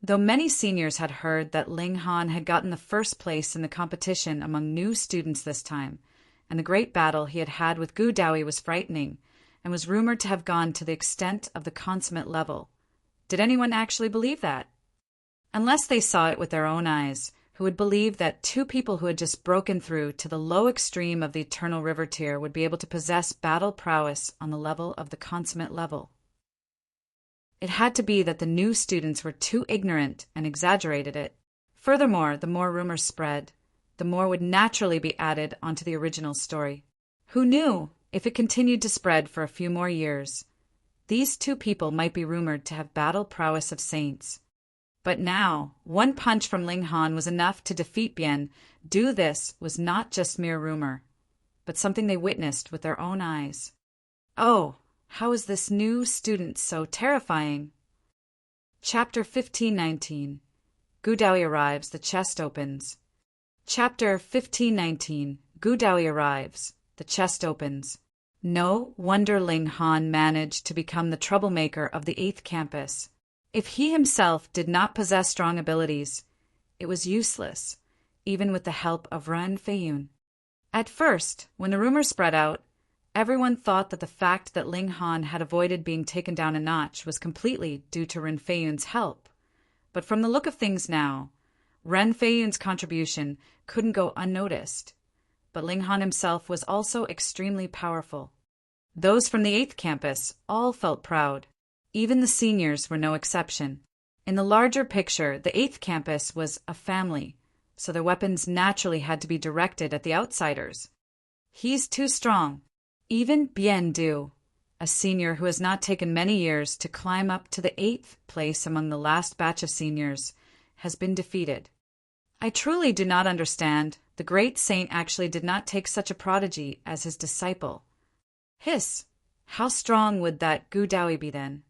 Though many seniors had heard that Ling Han had gotten the first place in the competition among new students this time, and the great battle he had had with Gu Daoyi was frightening, and was rumored to have gone to the extent of the consummate level. Did anyone actually believe that? Unless they saw it with their own eyes, who would believe that 2 people who had just broken through to the low extreme of the Eternal River tier would be able to possess battle prowess on the level of the consummate level? It had to be that the new students were too ignorant and exaggerated it. Furthermore, the more rumors spread, the more would naturally be added onto the original story. Who knew, if it continued to spread for a few more years, these 2 people might be rumored to have battle prowess of saints. But now, 1 punch from Ling Han was enough to defeat Bien Du. This was not just mere rumor, but something they witnessed with their own eyes. Oh! How is this new student so terrifying? Chapter 1519. Gu Daoyi arrives, the chest opens. Chapter 1519. Gu Daoyi arrives, the chest opens. No wonder Ling Han managed to become the troublemaker of the 8th campus. If he himself did not possess strong abilities, it was useless, even with the help of Ren Feiyun. At first, when the rumor spread out, everyone thought that the fact that Ling Han had avoided being taken down a notch was completely due to Ren Feiyun's help. But from the look of things now, Ren Feiyun's contribution couldn't go unnoticed. But Ling Han himself was also extremely powerful. Those from the 8th campus all felt proud. Even the seniors were no exception. In the larger picture, the 8th campus was a family, so their weapons naturally had to be directed at the outsiders. He's too strong. Even Bien Du, a senior who has not taken many years to climb up to the 8th place among the last batch of seniors, has been defeated. I truly do not understand. The great saint actually did not take such a prodigy as his disciple. Hiss! How strong would that Gu Daoyi be then?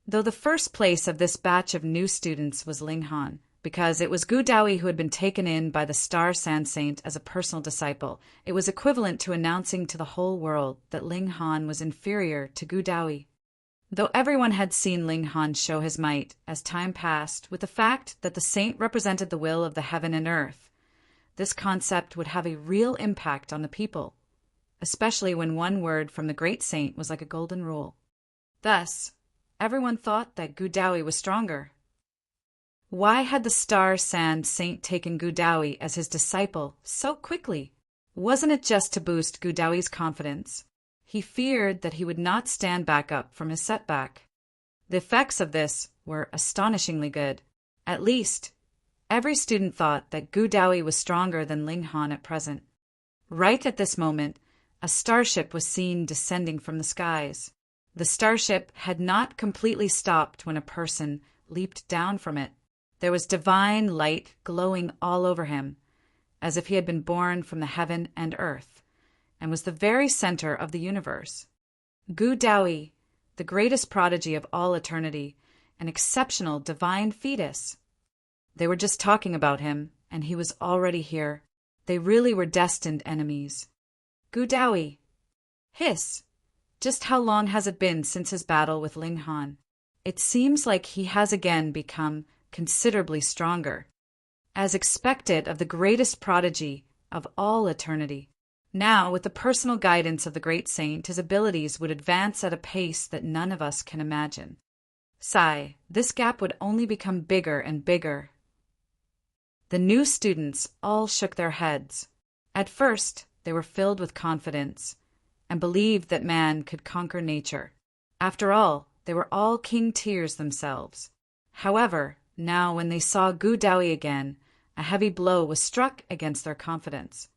Though the first place of this batch of new students was Ling Han, because it was Gu Daoyi who had been taken in by the Star Sand Saint as a personal disciple, it was equivalent to announcing to the whole world that Ling Han was inferior to Gu Daoyi. Though everyone had seen Ling Han show his might as time passed with the fact that the saint represented the will of the heaven and earth, this concept would have a real impact on the people, especially when one word from the great saint was like a golden rule. Thus, everyone thought that Gu Daoyi was stronger. Why had the Star Sand Saint taken Gu Daoyi as his disciple so quickly? Wasn't it just to boost Gu Daoyi's confidence? He feared that he would not stand back up from his setback. The effects of this were astonishingly good. At least, Every student thought that Gu Dawi was stronger than Ling Han at present. Right at this moment, a starship was seen descending from the skies. The starship had not completely stopped when a person leaped down from it. There was divine light glowing all over him, as if he had been born from the heaven and earth, and was the very center of the universe. Gu Dawi, the greatest prodigy of all eternity, an exceptional divine fetus. They were just talking about him, and he was already here. They really were destined enemies. Gu Dawi. Hiss. Just how long has it been since his battle with Ling Han? It seems like he has again become considerably stronger, as expected of the greatest prodigy of all eternity. Now, with the personal guidance of the great saint, his abilities would advance at a pace that none of us can imagine. Sigh, this gap would only become bigger and bigger. The new students all shook their heads. At first, they were filled with confidence and believed that man could conquer nature. After all, they were all king tiers themselves. However, now when they saw Gu Dawi again, a heavy blow was struck against their confidence.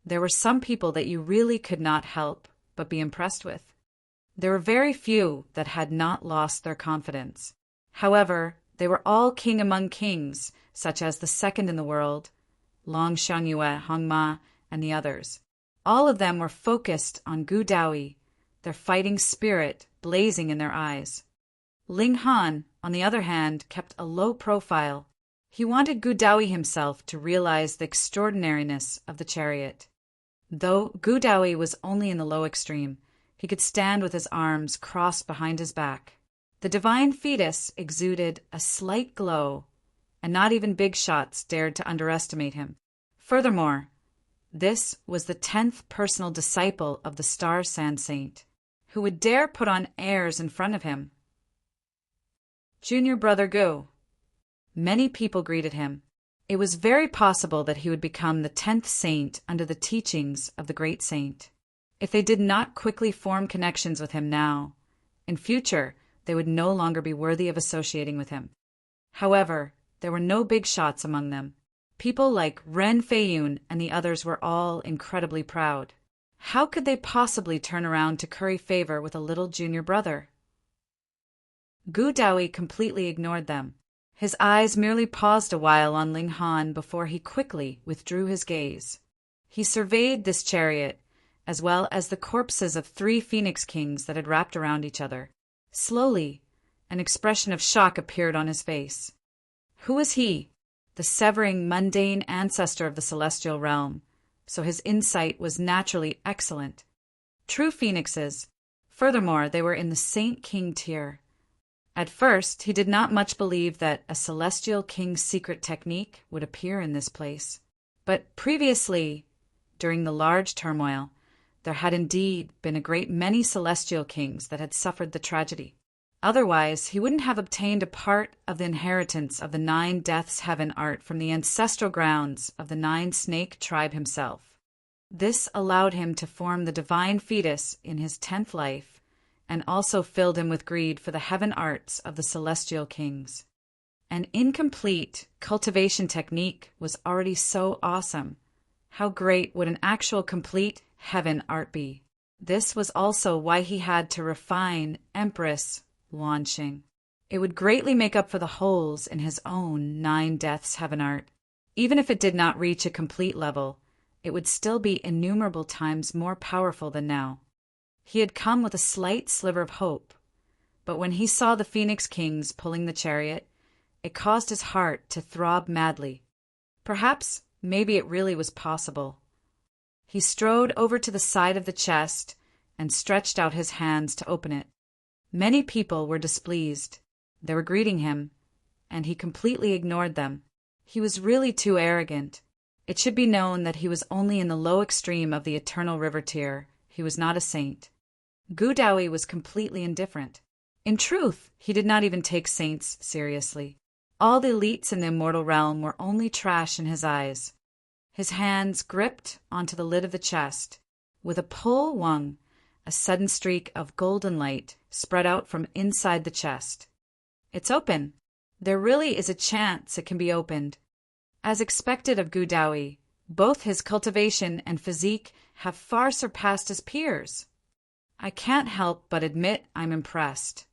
There were some people that you really could not help but be impressed with. There were very few that had not lost their confidence. However, they were all king among kings, such as the second in the world, Long Xiangyue, Hong Ma, and the others. All of them were focused on Gu Dawi, their fighting spirit blazing in their eyes. Ling Han, on the other hand, kept a low profile. He wanted Gu Dawi himself to realize the extraordinariness of the chariot. Though Gu Dawi was only in the low extreme, he could stand with his arms crossed behind his back. The divine fetus exuded a slight glow, and not even big shots dared to underestimate him. Furthermore, this was the 10th personal disciple of the Star Sand Saint. Who would dare put on airs in front of him? Junior Brother Gu. Many people greeted him. It was very possible that he would become the 10th saint under the teachings of the great saint. If they did not quickly form connections with him now, in future they would no longer be worthy of associating with him. However, there were no big shots among them. People like Ren Feiyun and the others were all incredibly proud. How could they possibly turn around to curry favor with a little junior brother? Gu Dawi completely ignored them. His eyes merely paused a while on Ling Han before he quickly withdrew his gaze. He surveyed this chariot, as well as the corpses of 3 phoenix kings that had wrapped around each other. Slowly, an expression of shock appeared on his face. Who was he? The severing, mundane ancestor of the celestial realm, so his insight was naturally excellent. True phoenixes. Furthermore, they were in the Saint King tier. At first, he did not much believe that a celestial king's secret technique would appear in this place. But previously, during the large turmoil, there had indeed been a great many celestial kings that had suffered the tragedy. Otherwise, he wouldn't have obtained a part of the inheritance of the 9 Deaths Heaven art from the ancestral grounds of the 9 Snake tribe himself. This allowed him to form the divine fetus in his 10th life, and also filled him with greed for the heaven arts of the celestial kings. An incomplete cultivation technique was already so awesome. How great would an actual complete heaven art be? This was also why he had to refine Empress launching. It would greatly make up for the holes in his own 9 Deaths Heaven art. Even if it did not reach a complete level, it would still be innumerable times more powerful than now. He had come with a slight sliver of hope, but when he saw the Phoenix Kings pulling the chariot, it caused his heart to throb madly. Perhaps, maybe it really was possible. He strode over to the side of the chest and stretched out his hands to open it. Many people were displeased. They were greeting him, and he completely ignored them. He was really too arrogant. It should be known that he was only in the low extreme of the eternal river tier. He was not a saint. Gu Dawi was completely indifferent. In truth, he did not even take saints seriously. All the elites in the immortal realm were only trash in his eyes. His hands gripped onto the lid of the chest. With a pull wung, a sudden streak of golden light spread out from inside the chest. It's open. There really is a chance it can be opened. As expected of Goudaoui, both his cultivation and physique have far surpassed his peers. I can't help but admit I'm impressed.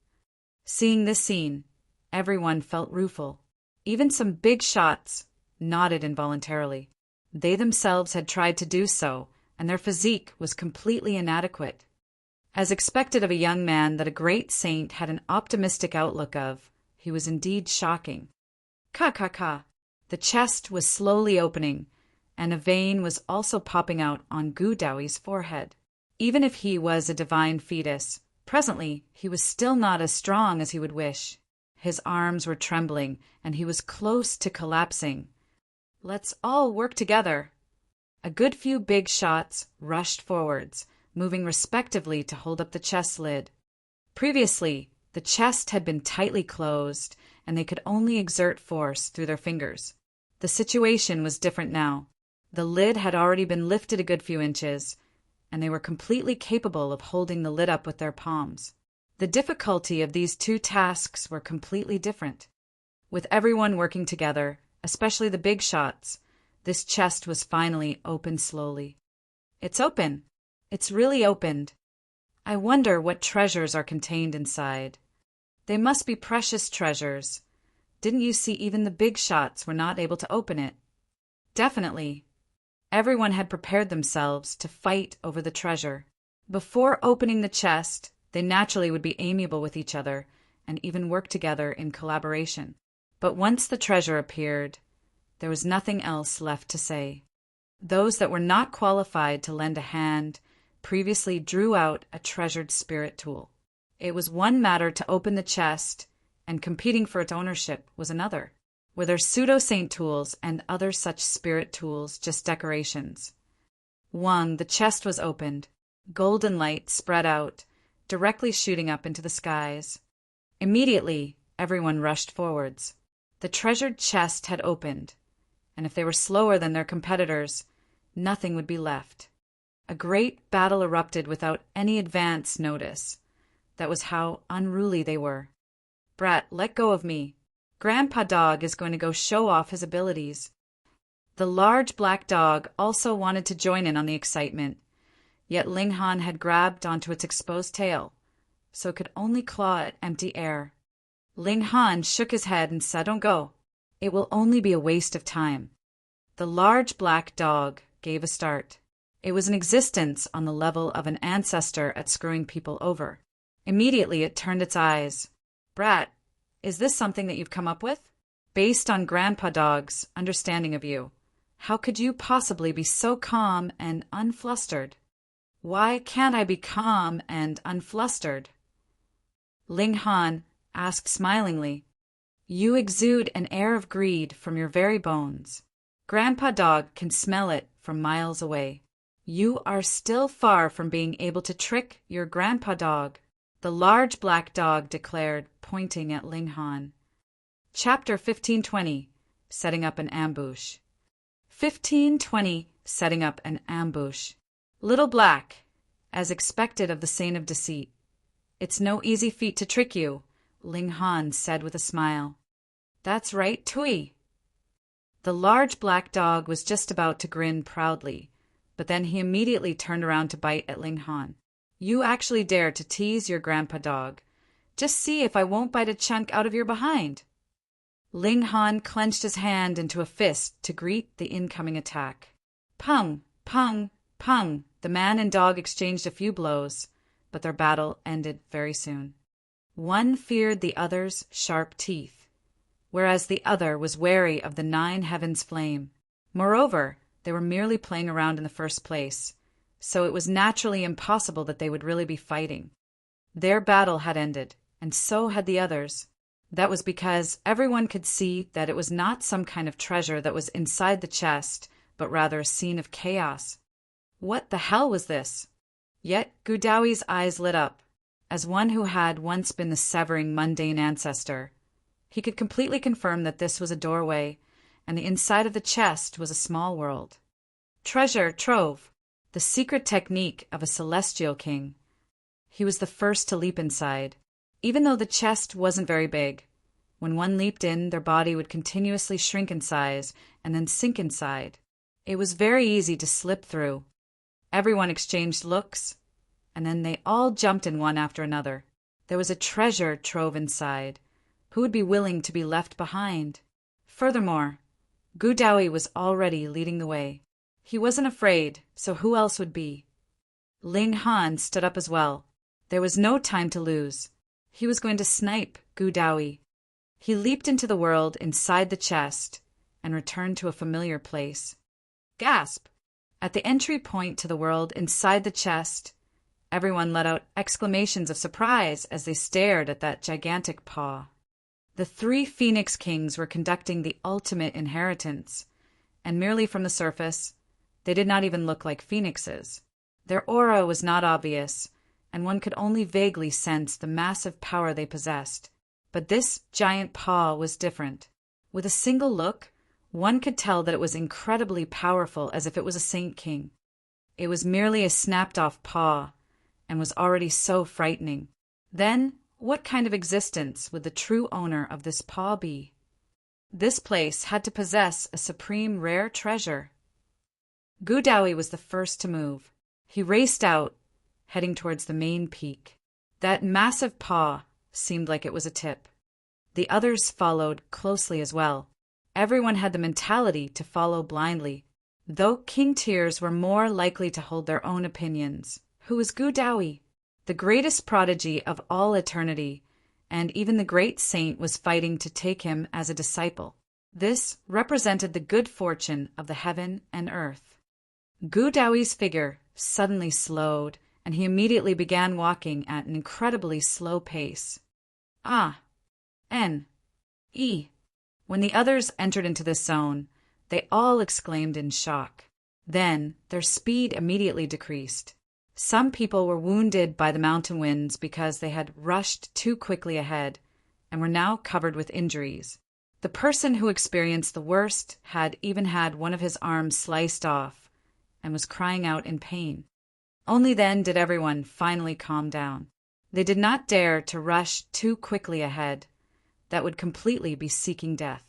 Seeing this scene, everyone felt rueful. Even some big shots nodded involuntarily. They themselves had tried to do so, and their physique was completely inadequate. As expected of a young man that a great saint had an optimistic outlook of, he was indeed shocking. Ka. The chest was slowly opening, and a vein was also popping out on Goudaouy's forehead. Even if he was a divine fetus, presently he was still not as strong as he would wish. His arms were trembling, and he was close to collapsing. Let's all work together. A good few big shots rushed forwards, moving respectively to hold up the chest lid. Previously, the chest had been tightly closed, and they could only exert force through their fingers. The situation was different now. The lid had already been lifted a good few inches, and they were completely capable of holding the lid up with their palms. The difficulty of these two tasks were completely different. With everyone working together, especially the big shots, this chest was finally opened slowly. It's open. It's really opened. I wonder what treasures are contained inside. They must be precious treasures. Didn't you see even the big shots were not able to open it? Definitely. Everyone had prepared themselves to fight over the treasure. Before opening the chest, they naturally would be amiable with each other and even work together in collaboration. But once the treasure appeared, there was nothing else left to say. Those that were not qualified to lend a hand previously drew out a treasured spirit tool. It was one matter to open the chest, and competing for its ownership was another. Were their pseudo-saint tools and other such spirit tools just decorations? The chest was opened. Golden light spread out, directly shooting up into the skies. Immediately, everyone rushed forwards. The treasured chest had opened, and if they were slower than their competitors, nothing would be left. A great battle erupted without any advance notice. That was how unruly they were. Brat, let go of me. Grandpa Dog is going to go show off his abilities. The large black dog also wanted to join in on the excitement, yet Ling Han had grabbed onto its exposed tail, so it could only claw at empty air. Ling Han shook his head and said, "Don't go. It will only be a waste of time." The large black dog gave a start. It was an existence on the level of an ancestor at screwing people over. Immediately it turned its eyes. "Brat, is this something that you've come up with? Based on Grandpa Dog's understanding of you, how could you possibly be so calm and unflustered?" "Why can't I be calm and unflustered?" Ling Han asked smilingly. "You exude an air of greed from your very bones. Grandpa Dog can smell it from miles away. You are still far from being able to trick your Grandpa Dog," the large black dog declared, pointing at Ling Han. Chapter 1520. Setting up an ambush. 1520. Setting up an ambush. Little Black, as expected of the Saint of Deceit. "It's no easy feat to trick you," Ling Han said with a smile. "That's right, Tui." The large black dog was just about to grin proudly, but then he immediately turned around to bite at Ling Han. "You actually dare to tease your Grandpa Dog. Just see if I won't bite a chunk out of your behind." Ling Han clenched his hand into a fist to greet the incoming attack. Pung, pung, pung. The man and dog exchanged a few blows, but their battle ended very soon. One feared the other's sharp teeth, whereas the other was wary of the 9 heavens flame. Moreover, they were merely playing around in the first place, so it was naturally impossible that they would really be fighting. Their battle had ended, and so had the others. That was because everyone could see that it was not some kind of treasure that was inside the chest, but rather a scene of chaos. What the hell was this? Yet Goudaouy's eyes lit up. As one who had once been the severing mundane ancestor, he could completely confirm that this was a doorway, and the inside of the chest was a small world. Treasure trove, the secret technique of a celestial king. He was the first to leap inside. Even though the chest wasn't very big, When one leaped in, their body would continuously shrink in size and then sink inside. It was very easy to slip through. Everyone exchanged looks, and then they all jumped in one after another. There was a treasure trove inside. Who would be willing to be left behind? Furthermore, Gudawi was already leading the way. He wasn't afraid, so who else would be? Ling Han stood up as well. There was no time to lose. He was going to snipe Gudawi. He leaped into the world inside the chest and returned to a familiar place. Gasp! At the entry point to the world inside the chest, everyone let out exclamations of surprise as they stared at that gigantic paw. The 3 Phoenix Kings were conducting the ultimate inheritance, and merely from the surface, they did not even look like phoenixes. Their aura was not obvious, and one could only vaguely sense the massive power they possessed. But this giant paw was different. With a single look, one could tell that it was incredibly powerful, as if it was a Saint King. It was merely a snapped-off paw, and was already so frightening. Then, what kind of existence would the true owner of this paw be? This place had to possess a supreme rare treasure. Gudawi was the first to move. He raced out, heading towards the main peak. That massive paw seemed like it was a tip. The others followed closely as well. Everyone had the mentality to follow blindly, though King Tears were more likely to hold their own opinions. Who was Gudawi? The greatest prodigy of all eternity, and even the great saint was fighting to take him as a disciple. This represented the good fortune of the heaven and earth. Gudawi's figure suddenly slowed, and he immediately began walking at an incredibly slow pace. N-E. When the others entered into this zone, they all exclaimed in shock. Then their speed immediately decreased. Some people were wounded by the mountain winds because they had rushed too quickly ahead and were now covered with injuries. The person who experienced the worst had even had one of his arms sliced off and was crying out in pain. Only then did everyone finally calm down. They did not dare to rush too quickly ahead. That would completely be seeking death.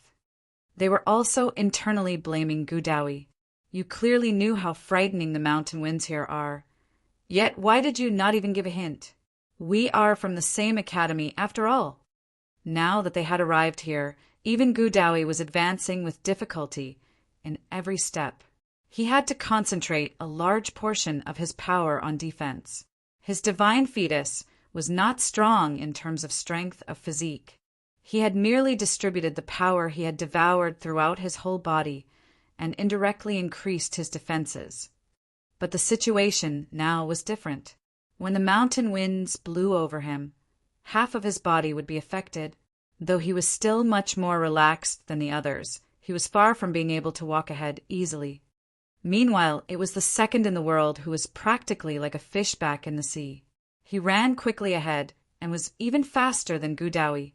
They were also internally blaming Gudawi. You clearly knew how frightening the mountain winds here are. Yet why did you not even give a hint? We are from the same academy after all. Now that they had arrived here, even Gudawi was advancing with difficulty in every step. He had to concentrate a large portion of his power on defense. His divine fetus was not strong in terms of strength of physique. He had merely distributed the power he had devoured throughout his whole body and indirectly increased his defenses. But the situation now was different. When the mountain winds blew over him, half of his body would be affected. Though he was still much more relaxed than the others, he was far from being able to walk ahead easily. Meanwhile, it was the second in the world who was practically like a fish back in the sea. He ran quickly ahead and was even faster than Gudawi.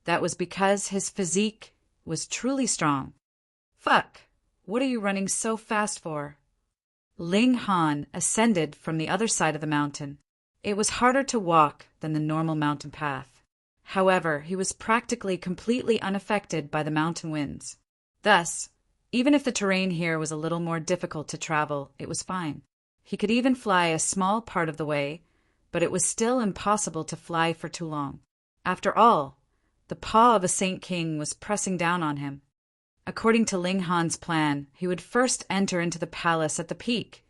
That was because his physique was truly strong. Fuck! What are you running so fast for? Ling Han ascended from the other side of the mountain. It was harder to walk than the normal mountain path. However, he was practically completely unaffected by the mountain winds. Thus, even if the terrain here was a little more difficult to travel, it was fine. He could even fly a small part of the way, but it was still impossible to fly for too long. After all, the paw of a Saint King was pressing down on him. According to Ling Han's plan, he would first enter into the palace at the peak,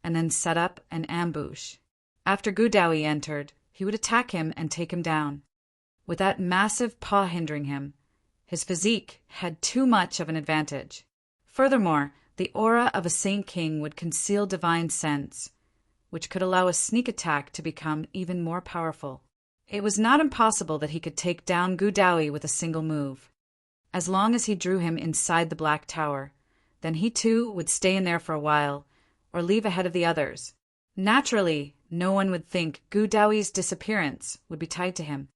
and then set up an ambush. After Gudawi entered, he would attack him and take him down. With that massive paw hindering him, his physique had too much of an advantage. Furthermore, the aura of a Saint King would conceal divine sense, which could allow a sneak attack to become even more powerful. It was not impossible that he could take down Gudawi with a single move. As long as he drew him inside the Black Tower, then he too would stay in there for a while, or leave ahead of the others. Naturally, no one would think Gudawi's disappearance would be tied to him.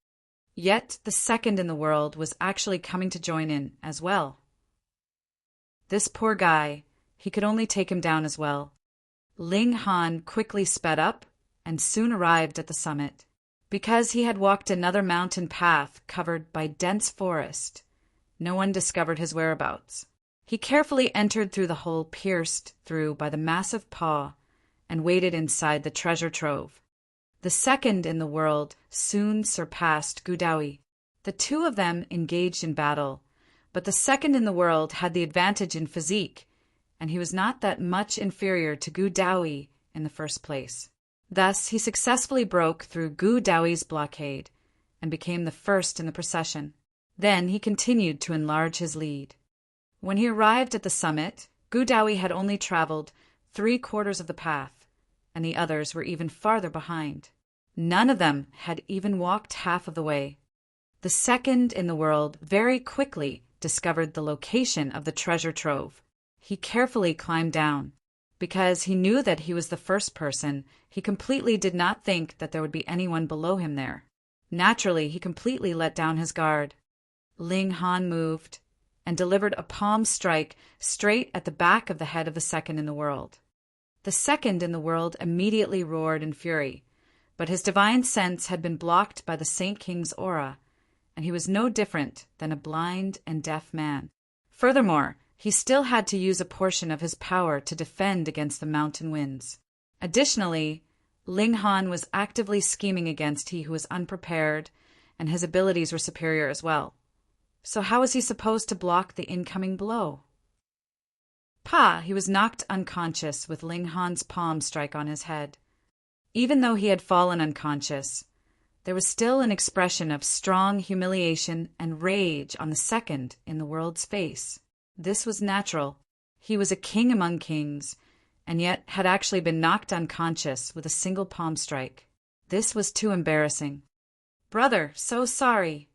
Yet the second in the world was actually coming to join in as well. This poor guy, he could only take him down as well. Ling Han quickly sped up and soon arrived at the summit. Because he had walked another mountain path covered by dense forest, no one discovered his whereabouts. He carefully entered through the hole pierced through by the massive paw and waited inside the treasure trove. The second in the world soon surpassed Gudawi. The two of them engaged in battle, but the second in the world had the advantage in physique, and he was not that much inferior to Gudawi in the first place. Thus, he successfully broke through Gudawi's blockade and became the first in the procession. Then he continued to enlarge his lead. When he arrived at the summit, Gudawi had only traveled 3/4 of the path, and the others were even farther behind. None of them had even walked half of the way. The second in the world very quickly discovered the location of the treasure trove. He carefully climbed down. Because he knew that he was the first person, he completely did not think that there would be anyone below him there. Naturally, he completely let down his guard. Ling Han moved and delivered a palm strike straight at the back of the head of the second in the world. The second in the world immediately roared in fury, but his divine sense had been blocked by the Saint King's aura, and he was no different than a blind and deaf man. Furthermore, he still had to use a portion of his power to defend against the mountain winds. Additionally, Ling Han was actively scheming against he who was unprepared, and his abilities were superior as well. So how was he supposed to block the incoming blow? He was knocked unconscious with Ling Han's palm strike on his head. Even though he had fallen unconscious, there was still an expression of strong humiliation and rage on the second in the world's face. This was natural. He was a king among kings, and yet had actually been knocked unconscious with a single palm strike. This was too embarrassing. "Brother, so sorry."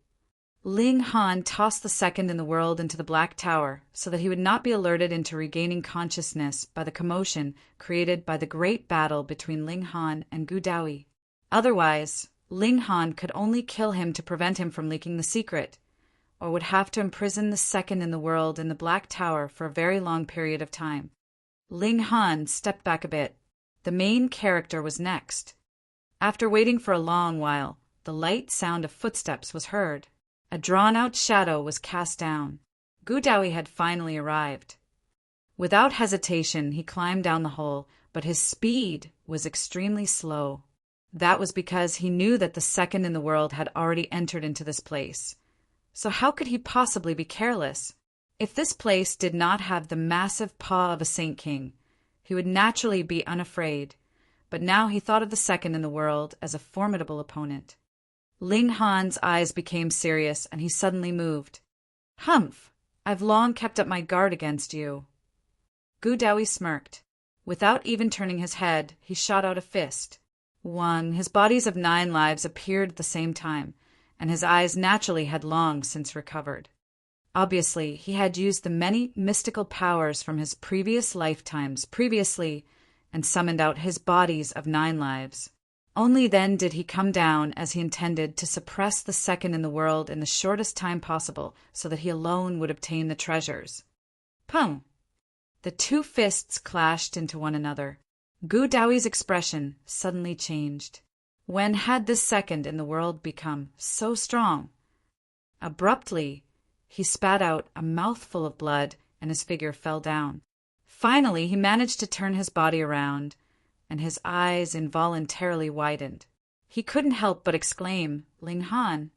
Ling Han tossed the second in the world into the Black Tower so that he would not be alerted into regaining consciousness by the commotion created by the great battle between Ling Han and Gudawi. Otherwise, Ling Han could only kill him to prevent him from leaking the secret, or would have to imprison the second in the world in the Black Tower for a very long period of time. Ling Han stepped back a bit. The main character was next. After waiting for a long while, the light sound of footsteps was heard. A drawn-out shadow was cast down. Gudawi had finally arrived. Without hesitation, he climbed down the hole, but his speed was extremely slow. That was because he knew that the second in the world had already entered into this place. So how could he possibly be careless? If this place did not have the massive paw of a Saint King, he would naturally be unafraid, but now he thought of the second in the world as a formidable opponent. Ling Han's eyes became serious, and he suddenly moved. "Humph! I've long kept up my guard against you." Gudawi smirked. Without even turning his head, he shot out a fist. His bodies of 9 lives appeared at the same time, and his eyes naturally had long since recovered. Obviously, he had used the many mystical powers from his previous lifetimes previously and summoned out his bodies of 9 lives. Only then did he come down as he intended to suppress the second in the world in the shortest time possible so that he alone would obtain the treasures. Pum! The 2 fists clashed into one another. Gudawi's expression suddenly changed. When had this second in the world become so strong? Abruptly, he spat out a mouthful of blood and his figure fell down. Finally, he managed to turn his body around, and his eyes involuntarily widened. He couldn't help but exclaim, "Ling Han,